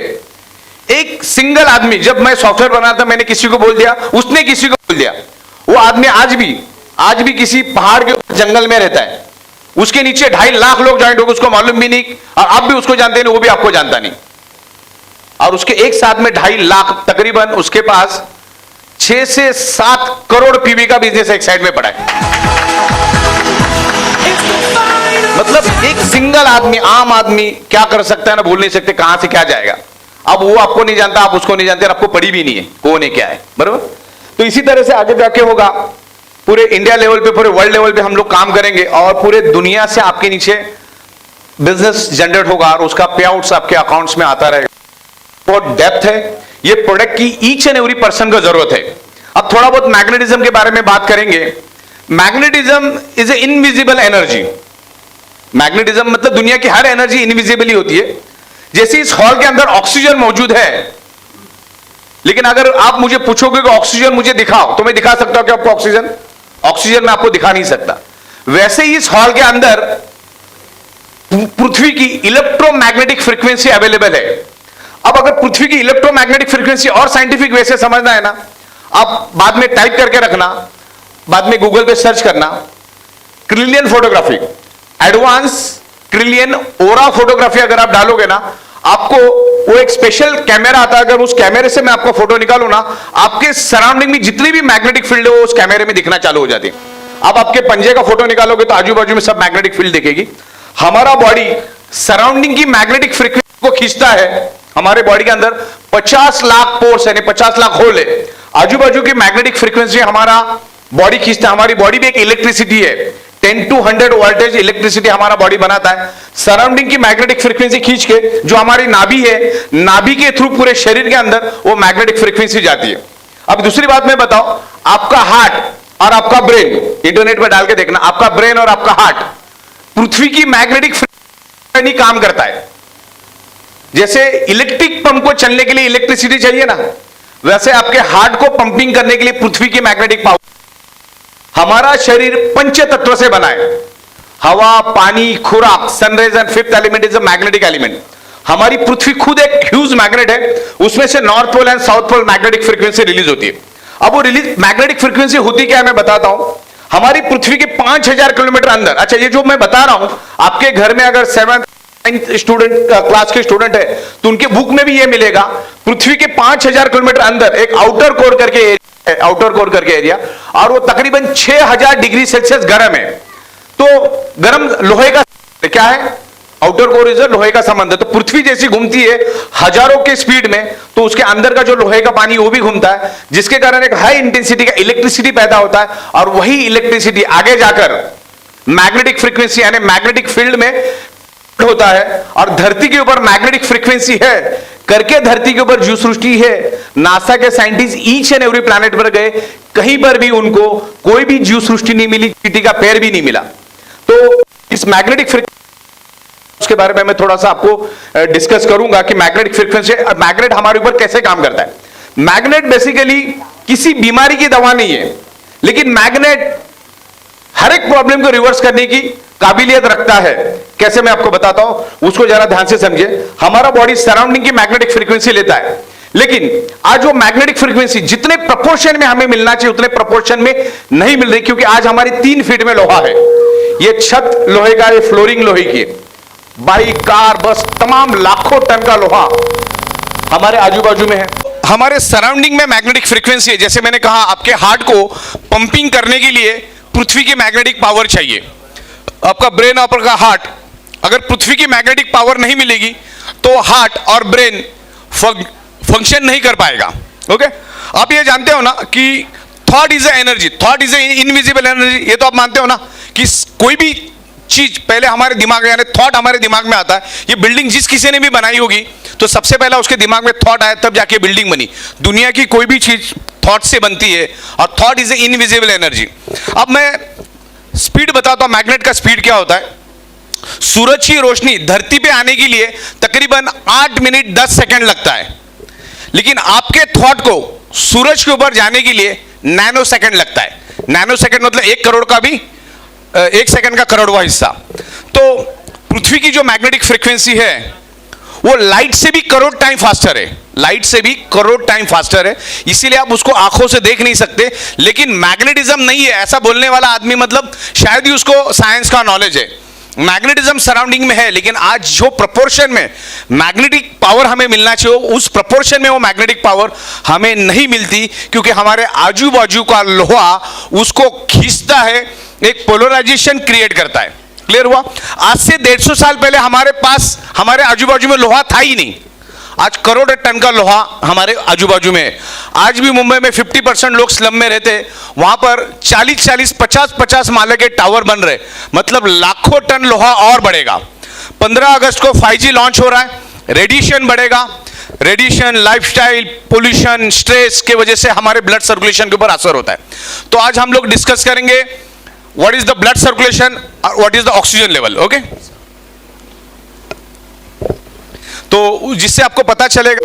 एक सिंगल आदमी, जब मैं सॉफ्टवेयर बना था मैंने किसी को बोल दिया, उसने किसी को बोल दिया, वो आदमी आज भी किसी पहाड़ के जंगल में रहता है, उसके नीचे 2.5 लाख लोग ज्वाइन हो गए, उसको मालूम भी नहीं और आप भी उसको जानते नहीं, वो भी आपको जानता नहीं। और उसके एक साथ में 2.5 लाख, तकरीबन उसके पास 6 से 7 करोड़ पीवी का बिजनेस एक साइड में पड़ा है। मतलब एक सिंगल आदमी, आम आदमी क्या कर सकता है ना, बोल नहीं सकते कहां से क्या जाएगा। अब वो आपको नहीं जानता, आप उसको नहीं जानते, आपको पड़ी भी नहीं है कौन है क्या है, बराबर। तो इसी तरह से आगे जाके होगा, पूरे इंडिया लेवल पे, पूरे वर्ल्ड लेवल पे हम लोग काम करेंगे और पूरे दुनिया से आपके नीचे बिजनेस जनरेट होगा और उसका पे आउट्स आपके अकाउंट्स में आता रहेगा। बहुत डेप्थ है ये प्रोडक्ट की, ईच एंड एवरी पर्सन को जरूरत है। अब थोड़ा बहुत मैग्नेटिज्म के बारे में बात करेंगे। Magnetism is a invisible energy. Magnetism मतलब दुनिया की हर एनर्जी इनविजिबल होती है। जैसे इस हॉल के अंदर ऑक्सीजन मौजूद है, लेकिन अगर आप मुझे पूछोगे कि ऑक्सीजन मुझे दिखाओ, तो मैं दिखा सकता हूं कि आपको ऑक्सीजन मैं आपको दिखा नहीं सकता। वैसे ही इस हॉल के अंदर पृथ्वी की इलेक्ट्रोमैग्नेटिक फ्रीक्वेंसी अवेलेबल है। अब अगर पृथ्वी की इलेक्ट्रोमैग्नेटिक फ्रीक्वेंसी और साइंटिफिक वे से समझना है ना, आप बाद में टाइप करके रखना, बाद में गूगल पे सर्च करना, क्रिलियन फोटोग्राफी, एडवांस क्रिलियन ओरा फोटोग्राफी अगर आप डालोगे ना, आपको वो एक स्पेशल कैमरा आता है, अगर उस कैमरे से मैं आपको फोटो निकालू ना, आपके सराउंडिंग में जितनी भी मैग्नेटिक फील्ड है वो उस कैमरे में दिखना चालू हो जाती है। आप आपके पंजे का फोटो निकालोगे तो आजू बाजू में सब मैग्नेटिक फील्ड दिखेगी। हमारा बॉडी सराउंडिंग की मैग्नेटिक फ्रीक्वेंसी को खींचता है। हमारे बॉडी के अंदर 50 लाख पोर्स यानी 50 लाख होल है। आजू बाजू की मैग्नेटिक फ्रीक्वेंसी हमारा बॉडी खींचता है। हमारी बॉडी भी एक इलेक्ट्रिसिटी है, 10 to 100 वोल्टेज इलेक्ट्रिसिटी हमारा बॉडी बनाता है। सराउंडिंग की मैग्नेटिक फ्रीक्वेंसी खींच के जो हमारी नाभि है, नाभि के थ्रू पूरे शरीर के अंदर वो मैग्नेटिक फ्रीक्वेंसी जाती है। अब दूसरी बात मैं बताऊं, आपका हार्ट और आपका ब्रेन, इंटरनेट पर डाल के देखना, आपका ब्रेन और आपका हार्ट पृथ्वी की मैग्नेटिक फ्रीक्वेंसी काम करता है। जैसे इलेक्ट्रिक पंप को चलने के लिए इलेक्ट्रिसिटी चाहिए ना, वैसे आपके हार्ट को पंपिंग करने के लिए पृथ्वी की मैग्नेटिक पावर। हमारा शरीर पंच तत्व से बना है, हवा, पानी, खुराक, sunrise and fifth element is a magnetic element. हमारी पृथ्वी खुद एक ह्यूज मैग्नेट है, उसमें से north pole and south pole magnetic frequency release होती है। अब वो रिलीज मैग्नेटिक फ्रीक्वेंसी होती क्या है मैं बताता हूं। हमारी पृथ्वी के 5000 किलोमीटर अंदर, अच्छा ये जो मैं बता रहा हूं, आपके घर में अगर 7th 9th स्टूडेंट क्लास के स्टूडेंट है तो उनके बुक में भी ये मिलेगा। पृथ्वी के 5000 किलोमीटर अंदर एक आउटर कोर करके एरिया, और वो तकरीबन 6000 डिग्री सेल्सियस गर्म है। तो गर्म लोहे का क्या है, आउटर कोर इज लोहे का संबंध है। तो पृथ्वी जैसी घूमती है हजारों के स्पीड में, तो उसके अंदर का जो लोहे का पानी वो भी घूमता है, जिसके कारण एक हाई इंटेंसिटी का इलेक्ट्रिसिटी पैदा होता है। और वही इलेक्ट्रिसिटी आगे जाकर मैग्नेटिक फ्रीक्वेंसी यानी मैग्नेटिक फील्ड में होता है। और धरती के ऊपर मैग्नेटिक फ्रीक्वेंसी है करके धरती के ऊपर जीव सृष्टि है। नासा के scientist each and every planet पर गए, कहीं पर भी उनको कोई भी जीव सृष्टि नहीं मिली, चींटी का पैर भी नहीं मिला। तो इस मैग्नेटिक फ्रीक्वेंसी उसके बारे में मैं थोड़ा सा आपको डिस्कस करूंगा कि मैग्नेटिक फ्रीक्वेंसी, मैग्नेट हमारे ऊपर कैसे काम करता है। मैग्नेट बेसिकली किसी बीमारी की दवा नहीं है, लेकिन मैग्नेट हर एक प्रॉब्लम को रिवर्स करने की काबिलियत रखता है। कैसे मैं आपको बताता हूं, उसको जरा ध्यान से समझे। हमारा बॉडी सराउंडिंग की मैग्नेटिक फ्रीक्वेंसी लेता है, लेकिन आज वो मैग्नेटिक फ्रीक्वेंसी जितने प्रपोर्शन में हमें मिलना चाहिए उतने प्रपोर्शन में नहीं मिल रही, क्योंकि आज हमारी 3 फीट में लोहा है। ये छत लोहे का, ये फ्लोरिंग लोहे की, बाइक, कार, बस, तमाम लाखों टन का लोहा हमारे आजू बाजू में है। हमारे सराउंडिंग में मैग्नेटिक फ्रीक्वेंसी है। जैसे मैंने कहा, आपके हार्ट को पंपिंग करने के लिए पृथ्वी की मैग्नेटिक पावर चाहिए। आपका ब्रेन, आपका हार्ट, अगर पृथ्वी की मैग्नेटिक पावर नहीं मिलेगी तो हार्ट और ब्रेन फंक्शन नहीं कर पाएगा। ओके, आप ये जानते हो ना कि thought is a energy, thought is a invisible energy. ये तो आप मानते हो ना कि कोई भी चीज पहले हमारे दिमाग में, यानी थॉट हमारे दिमाग में आता है। ये बिल्डिंग जिस किसी ने भी बनाई होगी तो सबसे पहला उसके दिमाग में थॉट आया, तब जाके बिल्डिंग बनी। दुनिया की कोई भी चीज थॉट से बनती है, और thought is a invisible energy. अब मैं स्पीड बताता हूं, मैग्नेट का स्पीड क्या होता है। सूरज की रोशनी धरती पे आने के लिए तकरीबन 8 मिनट 10 सेकंड लगता है, लेकिन आपके थॉट को सूरज के ऊपर जाने के लिए नैनो सेकंड लगता है। नैनो सेकंड मतलब 1 करोड़ का भी 1 सेकंड का करोड़वा हिस्सा। तो पृथ्वी की जो मैग्नेटिक फ्रीक्वेंसी है वो लाइट से भी करोड़ टाइम फास्टर है, लाइट से भी करोड़ टाइम फास्टर है। इसीलिए आप उसको आंखों से देख नहीं सकते। लेकिन मैग्नेटिज्म नहीं है ऐसा बोलने वाला आदमी मतलब शायद ही उसको साइंस का नॉलेज है। मैग्नेटिज्म सराउंडिंग में है, लेकिन आज जो प्रोपोर्शन में मैग्नेटिक पावर हमें मिलना चाहिए उस प्रोपोर्शन में वो मैग्नेटिक पावर हमें नहीं मिलती, क्योंकि हमारे आजू बाजू का लोहा उसको खींचता है, एक पोलराइजेशन क्रिएट करता है। क्लियर हुआ? आज से 150 साल पहले हमारे पास हमारे आजू बाजू में लोहा था ही नहीं। आज करोड़ टन का लोहा हमारे आजू बाजू में है। आज भी मुंबई में 50% लोग स्लम में रहते, वहां पर 40-40, 50-50 माले के टावर बन रहे, मतलब लाखों टन लोहा और बढ़ेगा। 15 अगस्त को 5G लॉन्च हो रहा है, रेडिएशन बढ़ेगा। रेडिएशन, लाइफस्टाइल, पोल्यूशन, स्ट्रेस के वजह से हमारे ब्लड सर्कुलेशन के ऊपर असर होता है। तो आज हम लोग डिस्कस करेंगे what is the blood circulation और what is the oxygen level. Okay, तो जिससे आपको पता चलेगा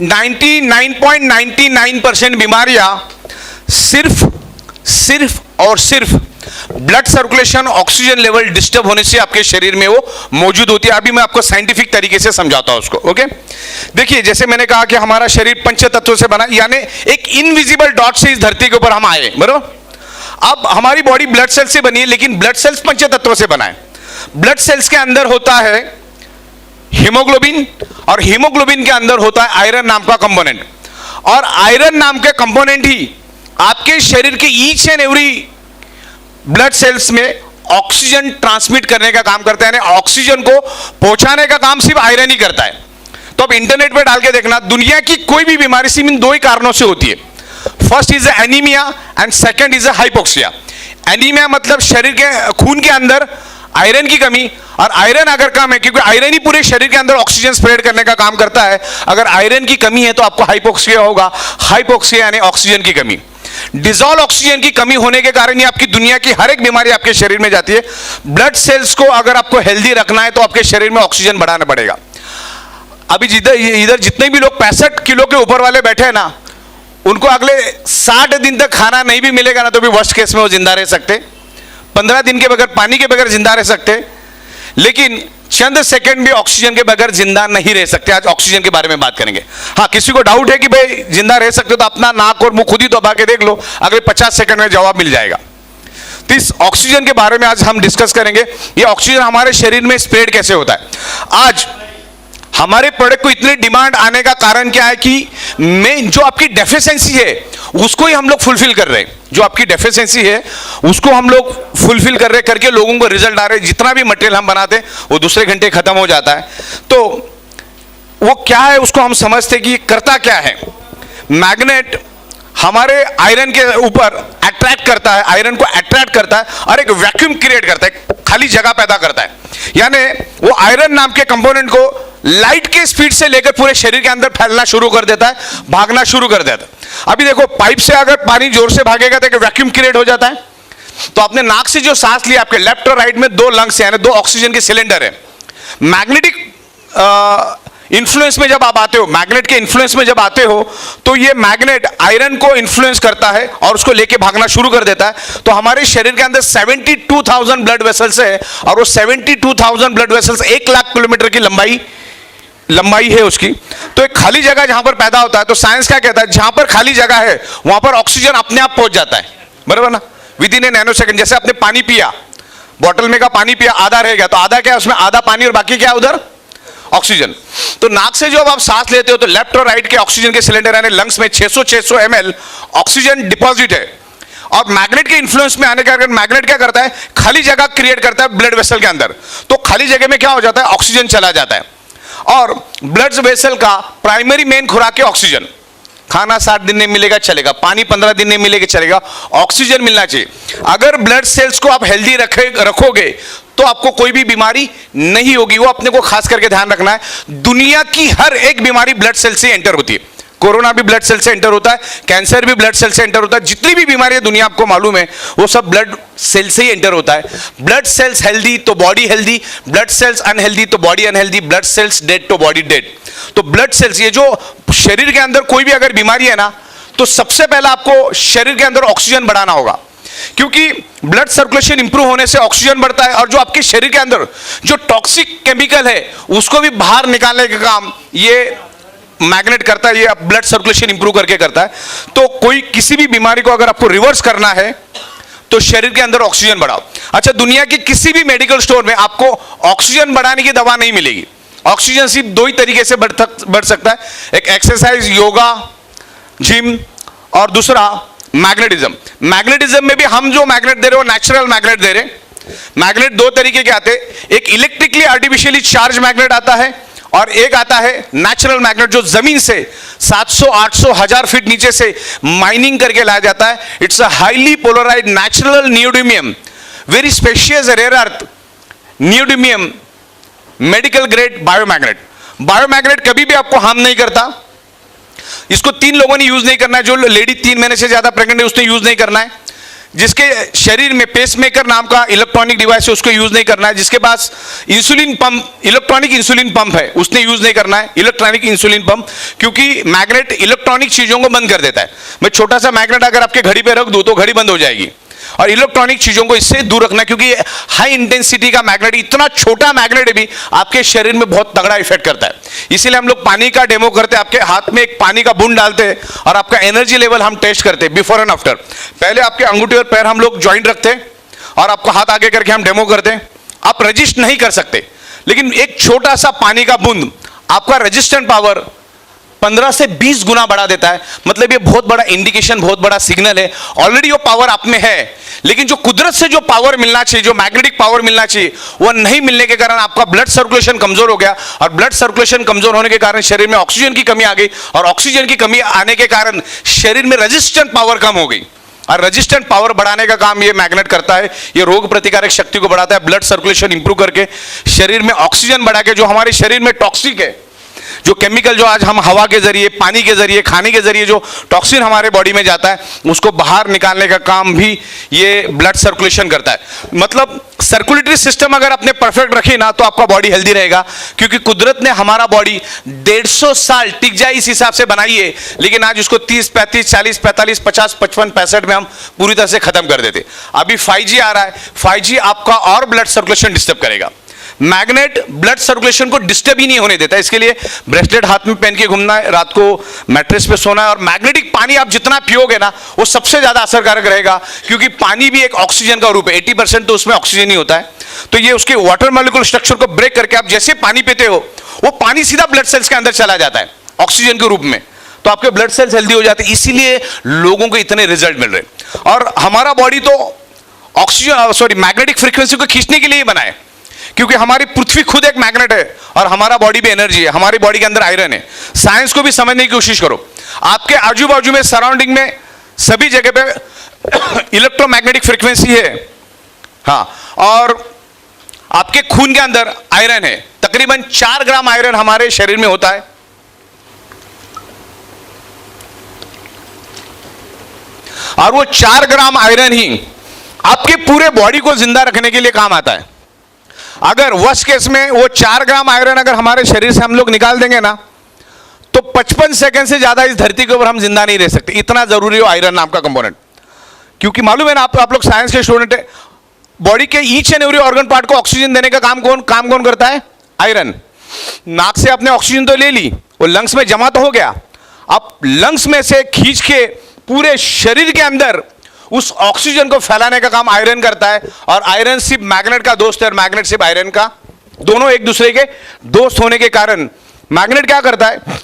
99.99% बीमारियां सिर्फ और सिर्फ blood circulation, oxygen level disturb होने से आपके शरीर में वो मौजूद होती है। अभी मैं आपको साइंटिफिक तरीके से समझाता हूं उसको। ओके, देखिए जैसे मैंने कहा कि हमारा शरीर पंच तत्वों से बना, यानी एक इनविजिबल डॉट से इस धरती के ऊपर हम आए, बरोबर। अब हमारी बॉडी ब्लड सेल्स से बनी है, लेकिन ब्लड सेल्स पंच तत्वों से बना है। ब्लड सेल्स के अंदर होता है हीमोग्लोबिन, और हीमोग्लोबिन के अंदर होता है आयरन नाम का कंपोनेंट, और आयरन नाम के कंपोनेंट ही आपके शरीर के each and every blood cells में ऑक्सीजन ट्रांसमिट करने का काम करता है, यानी ऑक्सीजन को पहुंचाने का काम सिर्फ आयरन ही करता है। तो अब इंटरनेट पे डाल के देखना, दुनिया की कोई भी बीमारी सिर्फ इन 2 ही कारणों से होती है। First is anaemia and second is hypoxia. Anaemia मतलब शरीर के खून के अंदर आयरन की कमी, और आयरन अगर कम है, क्योंकि आयरन ही पूरे शरीर के अंदर ऑक्सीजन स्प्रेड करने का काम करता है, अगर आयरन की कमी है तो आपको हाइपोक्सिया होगा। हाइपोक्सिया यानी ऑक्सीजन की कमी। डिसॉल्व ऑक्सीजन की कमी होने के कारण ही आपकी दुनिया की हर एक बीमारी आपके शरीर में जाती है। ब्लड सेल्स को अगर आपको हेल्दी रखना है तो आपके शरीर में ऑक्सीजन बढ़ाना पड़ेगा। अभी इधर जितने भी लोग 65 किलो के ऊपर वाले बैठे हैं ना, उनको अगले 60 दिन तक खाना नहीं भी मिलेगा ना तो भी वर्स्ट केस में वो जिंदा रह सकते। 15 दिन के बगैर पानी के बगैर जिंदा रह सकते, लेकिन चंद सेकंड भी ऑक्सीजन के बगैर जिंदा नहीं रह सकते। आज ऑक्सीजन के बारे में बात करेंगे। हाँ, किसी को डाउट है कि भाई जिंदा रह सकते हो तो अपना नाक और मुंह खुद ही दबा के देख लो, अगले 50 सेकंड में जवाब मिल जाएगा। तो इस ऑक्सीजन के बारे में आज हम डिस्कस करेंगे। ये ऑक्सीजन हमारे शरीर में स्प्रेड कैसे होता है। आज हमारे प्रोडक्ट को इतनी डिमांड आने का कारण क्या है कि मेन जो आपकी डेफिशिएंसी है उसको ही हम लोग फुलफिल कर रहे हैं। जो आपकी डेफिशिएंसी है उसको हम लोग फुलफिल कर रहे, करके लोगों को रिजल्ट आ रहे। जितना भी मटेरियल हम बनाते हैं वो दूसरे घंटे खत्म हो जाता है। तो वो क्या है उसको हम समझते कि करता क्या है। मैग्नेट हमारे आयरन के ऊपर अट्रैक्ट करता है, आयरन को अट्रैक्ट करता है और एक वैक्यूम क्रिएट करता है, खाली जगह पैदा करता है। यानी वो आयरन नाम के कंपोनेंट को लाइट के स्पीड से लेकर पूरे शरीर के अंदर फैलना शुरू कर देता है, भागना शुरू कर देता है। अभी देखो, पाइप से अगर पानी जोर से भागेगा तो एक वैक्यूम क्रिएट हो जाता है। तो आपने नाक से जो सांस लिया, आपके लेफ्ट और राइट में 2 लंग्स यानी 2 ऑक्सीजन के सिलेंडर है। मैग्नेटिक इन्फ्लुएंस में जब आप आते हो, मैग्नेट के इन्फ्लुएंस में जब आते हो तो ये मैग्नेट आयरन को इन्फ्लुएंस करता है और उसको लेके भागना शुरू कर देता है। तो हमारे शरीर के अंदर 72,000 ब्लड वेसल्स है, और वो 72,000 ब्लड वेसल्स 1 लाख किलोमीटर की लंबाई है उसकी। तो एक खाली जगह जहां पर पैदा होता है, तो साइंस क्या कहता है, जहां पर खाली जगह है वहां पर ऑक्सीजन अपने आप पहुंच जाता है, बराबर ना, with in A nano second. जैसे आपने पानी पिया, बॉटल में का पानी पिया, आधा रह गया, तो आधा क्या है उसमें, आधा पानी और बाकी क्या है उधर ऑक्सीजन। तो नाक से जब आप सांस लेते हो तो लेफ्ट और राइट के ऑक्सीजन के सिलेंडर यानी लंग्स में 600 ml ऑक्सीजन डिपॉजिट है। और मैग्नेट के इन्फ्लुएंस में आने के कारण मैग्नेट क्या करता है, खाली जगह क्रिएट करता है ब्लड वेसल के अंदर। तो खाली जगह में क्या हो जाता है, ऑक्सीजन चला जाता है। और ब्लड वेसल का प्राइमरी मेन खुराक है ऑक्सीजन। खाना 60 दिन नहीं मिलेगा चलेगा, पानी 15 दिन नहीं मिलेगा चलेगा, ऑक्सीजन मिलना चाहिए। अगर ब्लड सेल्स को आप हेल्दी रखोगे तो आपको कोई भी बीमारी नहीं होगी। वो अपने को खास करके ध्यान रखना है, दुनिया की हर एक बीमारी ब्लड सेल से एंटर होती है। कोरोना भी ब्लड सेल से एंटर होता है, कैंसर भी ब्लड सेल से एंटर होता है, जितनी भी बीमारियां दुनिया आपको मालूम है वो सब ब्लड सेल से ही एंटर होता है। ब्लड सेल्स हेल्दी तो body healthy, blood cells unhealthy तो body unhealthy, blood cells dead तो बॉडी डेड। तो ब्लड सेल्स, ये जो शरीर के अंदर कोई भी अगर बीमारी है ना, तो सबसे पहला आपको शरीर के अंदर ऑक्सीजन बढ़ाना होगा, क्योंकि ब्लड सर्कुलेशन इंप्रूव होने से ऑक्सीजन बढ़ता है और जो आपके शरीर के अंदर जो टॉक्सिक केमिकल है उसको भी बाहर निकालने का काम ये मैग्नेट करता है, ये ब्लड सर्कुलेशन इंप्रूव करके करता है। तो कोई किसी भी बीमारी को अगर आपको रिवर्स करना है तो शरीर के अंदर ऑक्सीजन बढ़ाओ। अच्छा, दुनिया के किसी भी मेडिकल स्टोर में आपको ऑक्सीजन बढ़ाने की दवा नहीं मिलेगी। ऑक्सीजन सिर्फ दो ही तरीके से बढ़ सकता है, एक एक्सरसाइज, योगा, जिम, और दूसरा मैग्नेटिज्म। मैग्नेटिज्म में भी हम जो मैग्नेट दे रहे हो नेचुरल मैग्नेट दे रहे। मैग्नेट दो तरीके के आते हैं, एक इलेक्ट्रिकली आर्टिफिशियली चार्ज मैग्नेट आता है और एक आता है नेचुरल मैग्नेट जो जमीन से 700, 800, 1000 फीट नीचे से माइनिंग करके लाया जाता है। It's a highly polarised natural neodymium, very specious rare earth neodymium, medical grade biomagnet. Biomagnet कभी भी आपको हार्म नहीं करता। इसको 3 लोगों ने यूज नहीं करना है, जो लेडी 3 महीने से ज्यादा प्रेग्नेंट है उसने यूज नहीं करना है, जिसके शरीर में पेसमेकर नाम का इलेक्ट्रॉनिक डिवाइस है उसको यूज नहीं करना है, जिसके पास insulin pump, electronic insulin pump है उसने यूज नहीं करना है इलेक्ट्रॉनिक इंसुलिन पंप, क्योंकि मैग्नेट इलेक्ट्रॉनिक चीजों को बंद कर देता है। मैं छोटा सा मैग्नेट अगर आपके घड़ी पे रख दूं तो घड़ी बंद हो जाएगी, और इलेक्ट्रॉनिक चीजों को इससे दूर रखना, क्योंकि हाई इंटेंसिटी का मैग्नेट, इतना छोटा मैग्नेट भी आपके शरीर में बहुत तगड़ा इफेक्ट करता है। इसीलिए हम लोग पानी का डेमो करते हैं, आपके हाथ में एक पानी का बूंद डालते हैं और आपका एनर्जी लेवल हम टेस्ट करते हैं बिफोर एंड आफ्टर। पहले आपके अंगूठे और पैर हम लोग ज्वाइंट रखते हैं और आपको हाथ आगे करके हम डेमो करते हैं। आप रजिस्ट नहीं कर सकते, लेकिन एक छोटा सा पानी का बूंद आपका रजिस्टेंट पावर 15 से 20 गुना बढ़ा देता है। मतलब ये बहुत बड़ा इंडिकेशन, बहुत बड़ा सिग्नल है, ऑलरेडी वो पावर आप में है, लेकिन जो कुदरत से जो पावर मिलना चाहिए, जो मैग्नेटिक पावर मिलना चाहिए, वो नहीं मिलने के कारण आपका ब्लड सर्कुलेशन कमजोर हो गया, और ब्लड सर्कुलेशन कमजोर होने के कारण शरीर में ऑक्सीजन की कमी आ गई, और ऑक्सीजन की कमी आने के कारण शरीर में रेजिस्टेंट पावर कम हो गई। और रेजिस्टेंट पावर बढ़ाने का काम ये मैग्नेट करता है। ये रोग प्रतिकारक शक्ति को बढ़ाता है, ब्लड सर्कुलेशन इंप्रूव करके शरीर में ऑक्सीजन बढ़ा के जो हमारे शरीर में टॉक्सिक है, जो केमिकल जो आज हम हवा के जरिए, पानी के जरिए, खाने के जरिए जो टॉक्सिन हमारे बॉडी में जाता है उसको बाहर निकालने का काम भी ये ब्लड सर्कुलेशन करता है। मतलब सर्कुलेटरी सिस्टम अगर आपने परफेक्ट रखी ना तो आपका बॉडी हेल्दी रहेगा, क्योंकि कुदरत ने हमारा बॉडी 150 साल टिक जाए इस हिसाब से बनाई है, लेकिन आज उसको 30, 35, 40, 45, 50, 55, 65 में हम पूरी तरह से खत्म कर देते। अभी 5G आ रहा है, 5G आपका और ब्लड सर्कुलेशन डिस्टर्ब करेगा। मैग्नेट ब्लड सर्कुलेशन को डिस्टर्ब ही नहीं होने देता, इसके लिए ब्रेसलेट हाथ में पहन के घूमना है, रात को मैट्रेस पे सोना है, और मैग्नेटिक पानी आप जितना पियोगे ना वो सबसे ज्यादा असरकारक रहेगा, क्योंकि पानी भी एक ऑक्सीजन का रूप है, 80% तो उसमें ऑक्सीजन ही होता है। तो ये उसके वाटर मॉलिक्यूल स्ट्रक्चर को ब्रेक करके आप जैसे पानी पीते हो वो पानी सीधा ब्लड सेल्स के अंदर चला जाता है ऑक्सीजन के रूप में, तो आपके ब्लड सेल्स हेल्दी हो जाते हैं। इसीलिए लोगों को इतने रिजल्ट मिल रहे हैं। और हमारा बॉडी तो ऑक्सीजन मैग्नेटिक फ्रीक्वेंसी को खींचने के लिए ही बना है, क्योंकि हमारी पृथ्वी खुद एक मैग्नेट है और हमारा बॉडी भी एनर्जी है, हमारी बॉडी के अंदर आयरन है। साइंस को भी समझने की कोशिश करो, आपके आजू बाजू में सराउंडिंग में सभी जगह पे इलेक्ट्रोमैग्नेटिक फ्रीक्वेंसी है, हाँ, और आपके खून के अंदर आयरन है। तकरीबन 4 ग्राम आयरन हमारे शरीर में होता है, और वो 4 ग्राम आयरन ही आपके पूरे बॉडी को जिंदा रखने के लिए काम आता है। अगर वर्स्ट केस में वो 4 ग्राम आयरन अगर हमारे शरीर से हम लोग निकाल देंगे ना तो 55 सेकंड से ज्यादा इस धरती के ऊपर हम जिंदा नहीं रह सकते, इतना जरूरी हो आयरन नाम का कंपोनेंट। क्योंकि मालूम है ना, आप लोग साइंस के स्टूडेंट है, बॉडी के each and every organ part को ऑक्सीजन देने का काम कौन करता है? आयरन। नाक से आपने ऑक्सीजन तो ले ली, वो लंग्स में जमा तो हो गया, आप लंग्स में से खींच के पूरे शरीर के अंदर उस ऑक्सीजन को फैलाने का काम आयरन करता है। और आयरन सिर्फ मैग्नेट का दोस्त है और मैग्नेट सिर्फ आयरन का, दोनों एक दूसरे के दोस्त होने के कारण मैग्नेट क्या करता है?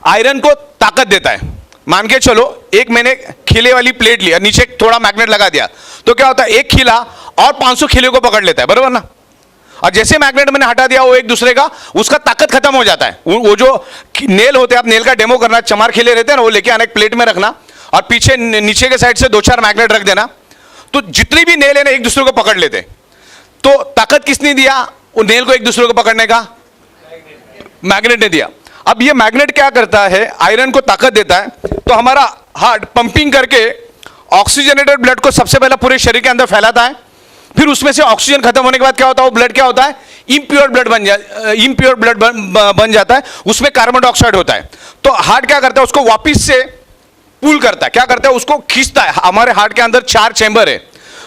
आयरन को ताकत देता है। मान के चलो एक मैंने खिले वाली प्लेट लिया, नीचे थोड़ा मैग्नेट लगा दिया, तो क्या होता है? एक खिला और 500 खिले को पकड़ लेता है, बराबर ना? और जैसे मैग्नेट मैंने हटा दिया वो एक दूसरे का उसका ताकत खत्म हो जाता है। वो जो नेल होते हैं, आप नेल का डेमो करना, चमार खेले रहते हैं ना, वो लेके आना, एक प्लेट में रखना और पीछे नीचे के साइड से 2-4 मैग्नेट रख देना, तो जितनी भी नेल है ना एक दूसरे को पकड़ लेते। तो ताकत किसने दिया वो नेल को एक दूसरे को पकड़ने का? मैग्नेट ने दिया। अब ये मैग्नेट क्या करता है, आयरन को ताकत देता है, तो हमारा हार्ट पंपिंग करके ऑक्सीजनेटेड ब्लड को सबसे पहले पूरे शरीर के अंदर फैलाता है। फिर उसमें से ऑक्सीजन खत्म होने के बाद क्या होता है, वो ब्लड क्या होता है, इम्प्योर ब्लड बन जाता है, उसमें कार्बन डाइऑक्साइड होता है। तो हार्ट क्या करता है, उसको वापिस से पुल करता है, क्या करता है, उसको खींचता है। हमारे हार्ट के अंदर 4 चैम्बर है,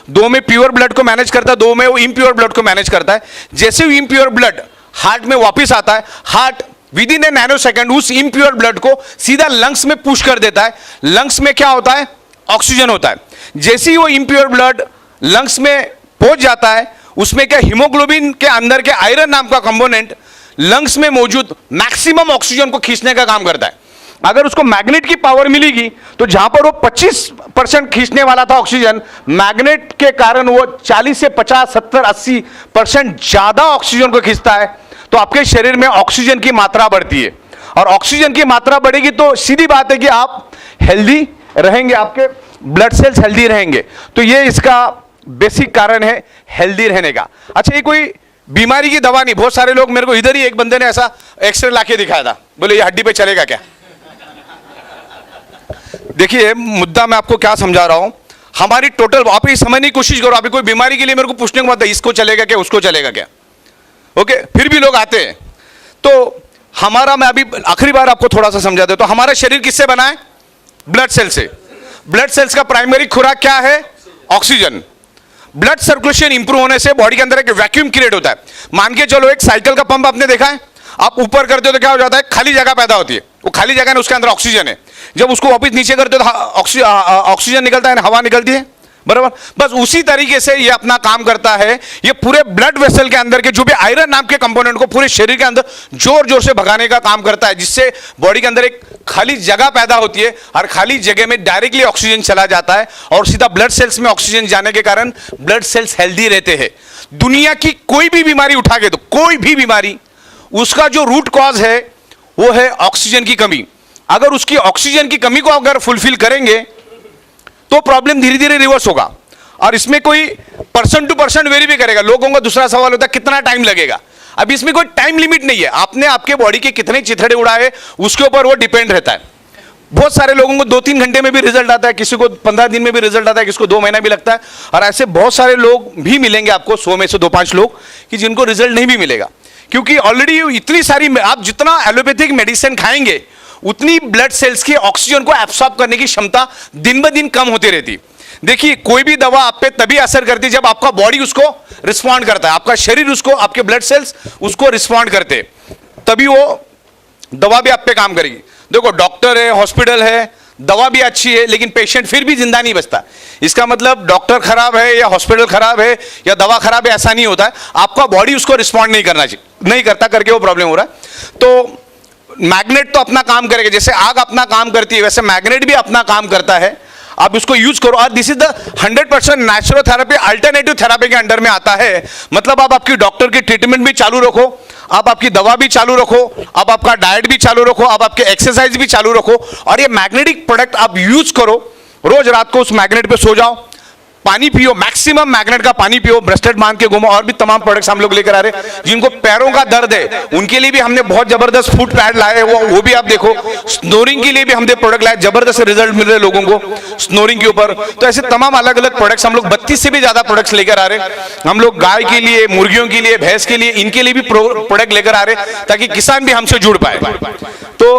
2 में प्योर ब्लड को मैनेज करता है, 2 में वो इम्प्योर ब्लड को मैनेज करता है। जैसे ही इम्प्योर ब्लड हार्ट में वापिस आता है, heart with in A nano second उस इम्प्योर ब्लड को सीधा लंग्स में पुश कर देता है। लंग्स में क्या होता है, ऑक्सीजन होता है। जैसे ही वो इम्प्योर ब्लड लंग्स में पहुंच जाता है, उसमें क्या हीमोग्लोबिन के अंदर के आयरन नाम का कंपोनेंट लंग्स में मौजूद मैक्सिमम ऑक्सीजन को खींचने का काम करता है। अगर उसको मैग्नेट की पावर मिलेगी तो जहां पर वो 25% खींचने वाला था ऑक्सीजन, मैग्नेट के कारण वो 40 से 50, 70, 80% ज्यादा ऑक्सीजन को खींचता है। तो आपके शरीर में ऑक्सीजन की मात्रा बढ़ती है, और ऑक्सीजन की मात्रा बढ़ेगी तो सीधी बात है कि आप हेल्दी रहेंगे, आपके ब्लड सेल्स हेल्दी रहेंगे। तो ये इसका बेसिक कारण है हेल्दी रहने का। अच्छा, ये कोई बीमारी की दवा नहीं। बहुत सारे लोग, मेरे को इधर ही एक बंदे ने ऐसा एक्सरे लाके दिखाया था, बोले ये हड्डी पे चलेगा क्या? देखिए मुद्दा मैं आपको क्या समझा रहा हूं, हमारी टोटल, आप ये समझने की कोशिश करो। अभी कोई बीमारी के लिए मेरे को पूछने को मत, इसको चलेगा क्या, उसको चलेगा क्या, ओके? फिर भी लोग आते हैं। तो हमारा, मैं अभी आखिरी बार आपको थोड़ा सा समझा दे, तो हमारा शरीर किससे बना है? ब्लड सेल से। ब्लड सेल्स का प्राइमरी खुराक क्या है? ऑक्सीजन। ब्लड सर्कुलेशन इंप्रूव होने से बॉडी के अंदर एक वैक्यूम क्रिएट होता है। मान के चलो एक साइकिल का पंप आपने देखा है, आप ऊपर करते हो तो क्या हो जाता है, खाली जगह पैदा होती है। वो खाली जगह है, उसके अंदर ऑक्सीजन है। जब उसको वापस नीचे करते हो तो ऑक्सीजन निकलता है, हवा निकलती है, बराबर। बस उसी तरीके से ये अपना काम करता है। ये पूरे ब्लड वेसल के अंदर के जो भी आयरन नाम के कंपोनेंट को पूरे शरीर के अंदर जोर जोर से भगाने का काम करता है, जिससे बॉडी के अंदर एक खाली जगह पैदा होती है, और खाली जगह में डायरेक्टली ऑक्सीजन चला जाता है, और सीधा ब्लड सेल्स में ऑक्सीजन जाने के कारण ब्लड सेल्स हेल्दी रहते हैं। दुनिया की कोई भी बीमारी उठा के, तो कोई भी बीमारी, उसका जो रूट कॉज है वो है ऑक्सीजन की कमी। अगर उसकी ऑक्सीजन की कमी को अगर फुलफिल करेंगे तो प्रॉब्लम धीरे धीरे रिवर्स होगा। और इसमें कोई पर्सन टू पर्सन वेरी भी करेगा। लोगों का दूसरा सवाल होता है कितना टाइम लगेगा। अब इसमें कोई टाइम लिमिट नहीं है, आपने आपके बॉडी के कितने चिथड़े उड़ाए उसके ऊपर वो डिपेंड रहता है। बहुत सारे लोगों को 2-3 घंटे में भी रिजल्ट आता है, किसी को 15 दिन में भी रिजल्ट आता है, किसी को 2 महीना भी लगता है। और ऐसे बहुत सारे लोग भी मिलेंगे आपको, 100 में से 2-5 लोग कि जिनको रिजल्ट नहीं भी मिलेगा, क्योंकि ऑलरेडी इतनी सारी, आप जितना एलोपैथिक मेडिसिन खाएंगे उतनी ब्लड सेल्स की ऑक्सीजन को एब्सॉर्ब करने की क्षमता दिन ब दिन कम होती रहती। देखिए कोई भी दवा आप पे तभी असर करती है जब आपका बॉडी उसको रिस्पॉन्ड करता है, आपका शरीर उसको, आपके ब्लड सेल्स उसको रिस्पॉन्ड करते, तभी वो दवा भी आप पे काम करेगी। देखो डॉक्टर है, हॉस्पिटल है, दवा भी अच्छी है, लेकिन पेशेंट फिर भी जिंदा नहीं बचता। इसका मतलब डॉक्टर खराब है या हॉस्पिटल खराब है या दवा खराब है, ऐसा नहीं होता है। आपका बॉडी उसको रिस्पॉन्ड नहीं करता करके वो प्रॉब्लम हो रहा है। तो मैग्नेट तो अपना काम करेगा, जैसे आग अपना काम करती है वैसे मैग्नेट भी अपना काम करता है। आप उसको यूज करो, और this is the 100% natural therapy, alternative therapy के अंडर में आता है। मतलब आप आपकी डॉक्टर की ट्रीटमेंट भी चालू रखो, आप आपकी दवा भी चालू रखो, आप आपका डाइट भी चालू रखो, आप आपके एक्सरसाइज भी चालू रखो, और ये मैग्नेटिक प्रोडक्ट आप यूज करो। रोज रात को उस मैग्नेट पे सो जाओ, पानी पियो, मैक्सिमम मैग्नेट का पानी पियो, ब्रेस्टेड बांध के घूमो। और भी तमाम प्रोडक्ट्स हम लोग लेकर आ रहे हैं। जिनको पैरों का दर्द है उनके लिए भी हमने बहुत जबरदस्त फुट पैड लाए, वो भी आप देखो। स्नोरिंग के लिए भी हमने प्रोडक्ट लाए, जबरदस्त रिजल्ट मिल रहे हैं लोगों को स्नोरिंग के ऊपर। तो ऐसे तमाम अलग अलग प्रोडक्ट्स हम लोग 32 से भी ज्यादा प्रोडक्ट्स लेकर आ रहे हैं। हम लोग गाय के लिए, मुर्गियों के लिए, भैंस के लिए, इनके लिए भी प्रोडक्ट लेकर आ रहे हैं ताकि किसान भी हमसे जुड़ पाए। तो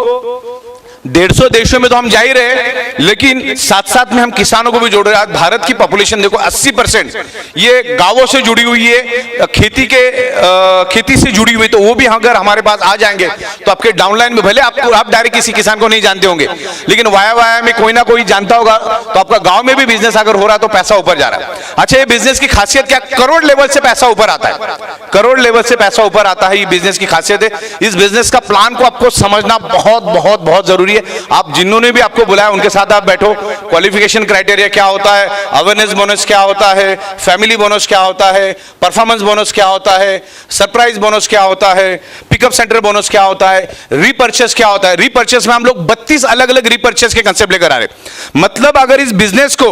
150 देशों में तो हम जा ही रहे, लेकिन साथ साथ में हम किसानों को भी जोड़ रहे हैं। आज भारत की पॉपुलेशन देखो 80% ये गांवों से जुड़ी हुई है, खेती से जुड़ी हुई। तो वो भी अगर हमारे पास आ जाएंगे तो आपके डाउनलाइन में, भले आप डायरेक्ट किसी किसान को नहीं जानते होंगे, लेकिन वाया में कोई ना कोई जानता होगा, तो आपका गांव में भी बिजनेस अगर हो रहा है तो पैसा ऊपर जा रहा है। अच्छा, ये बिजनेस की खासियत क्या, करोड़ लेवल से पैसा ऊपर आता है, करोड़ लेवल से पैसा ऊपर आता है, ये बिजनेस की खासियत है। इस बिजनेस का प्लान को आपको समझना बहुत बहुत बहुत जरूरी। जरूरी है। आप जिन्होंने भी आपको बुलाया उनके साथ आप बैठो, क्वालिफिकेशन क्राइटेरिया क्या होता है, अवेयरनेस बोनस क्या होता है, फैमिली बोनस क्या होता है, परफॉर्मेंस बोनस क्या होता है, सरप्राइज बोनस क्या होता है, पिकअप सेंटर बोनस क्या होता है, रीपर्चेस क्या होता है। रीपर्चेस में हम लोग 32 अलग अलग रीपर्चेस के कंसेप्ट लेकर आ रहे हैं। मतलब अगर इस बिजनेस को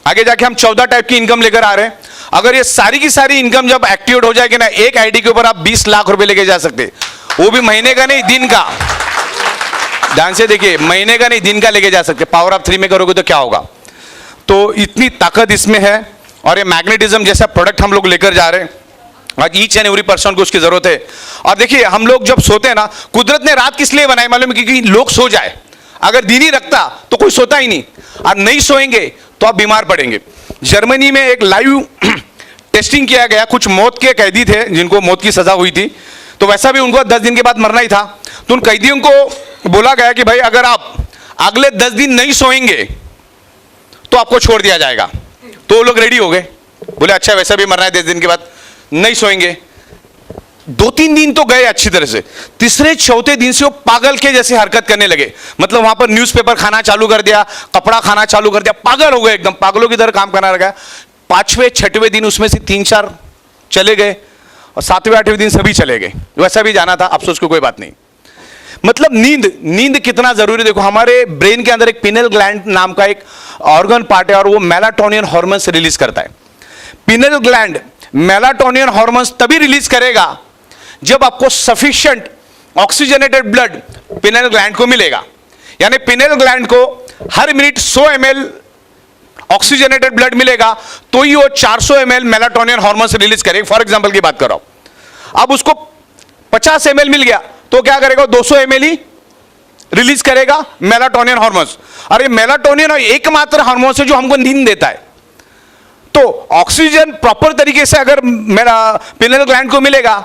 आगे जाके हम 14 टाइप की इनकम लेकर आ रहे हैं, अगर ये सारी की सारी इनकम जब एक्टिवेट हो जाएगी ना, एक आईडी के ऊपर आप 20 लाख रुपए लेके जा सकते, वो भी महीने का नहीं दिन का। ध्यान से देखिए, महीने का नहीं दिन का लेके जा सकते। पावर ऑफ 3 में करोगे तो क्या होगा। तो इतनी ताकत इसमें है, और ये मैग्नेटिज्म जैसा प्रोडक्ट हम लोग लेकर जा रहे हैं। आज ईच एंड एवरी पर्सन को उसकी जरूरत है। और देखिए हम लोग जब सोते हैं ना, कुदरत ने रात किस लिए बनाई मालूम है? क्योंकि लोग सो जाए। अगर दिन ही रखता तो कोई सोता ही नहीं, और नहीं सोएंगे तो आप बीमार पड़ेंगे। जर्मनी में एक लाइव टेस्टिंग किया गया, कुछ मौत के कैदी थे जिनको मौत की सजा हुई थी, तो वैसा भी उनको 10 दिन के बाद मरना ही था। तो उन कैदियों को बोला गया कि भाई अगर आप अगले 10 दिन नहीं सोएंगे तो आपको छोड़ दिया जाएगा। तो वो लोग रेडी हो गए, बोले अच्छा वैसा भी मरना है 10 दिन के बाद, नहीं सोएंगे। 2-3 दिन तो गए अच्छी तरह से, तीसरे चौथे दिन से वो पागल के जैसे हरकत करने लगे। मतलब वहां पर न्यूज़पेपर खाना चालू कर दिया, कपड़ा खाना चालू कर दिया, पागल हो गए, एकदम पागलों की तरह काम करना लगा। 5वें 6वें दिन उसमें से 3-4 चले गए, और 7वें 8वें दिन सभी चले गए। वैसा भी जाना था, अफसोस को कोई बात नहीं। मतलब नींद कितना जरूरी। देखो हमारे ब्रेन के अंदर एक पिनल ग्लैंड नाम का एक ऑर्गन पार्ट है, और वो मेलाटोनिन हार्मोन्स रिलीज करता है। पिनल ग्लैंड मेलाटोनिन हार्मोन्स तभी रिलीज करेगा जब आपको sufficient oxygenated blood penal gland को मिलेगा। यानी पिनल ग्लैंड को हर मिनट 100 ml ऑक्सीजनेटेड ब्लड मिलेगा तो ही वो 400 ml मेलाटोनिन हार्मोन्स रिलीज करेगा। फॉर एग्जांपल की बात कर रहा हूं, अब उसको 50 ml मिल गया तो क्या करेगा, 200 ml ही रिलीज करेगा मेलाटोनिन हार्मोन्स। और ये मेलाटोनिन एकमात्र हार्मोन्स है जो हमको नींद देता है। तो ऑक्सीजन प्रॉपर तरीके से अगर मेरा पिनल ग्लैंड को मिलेगा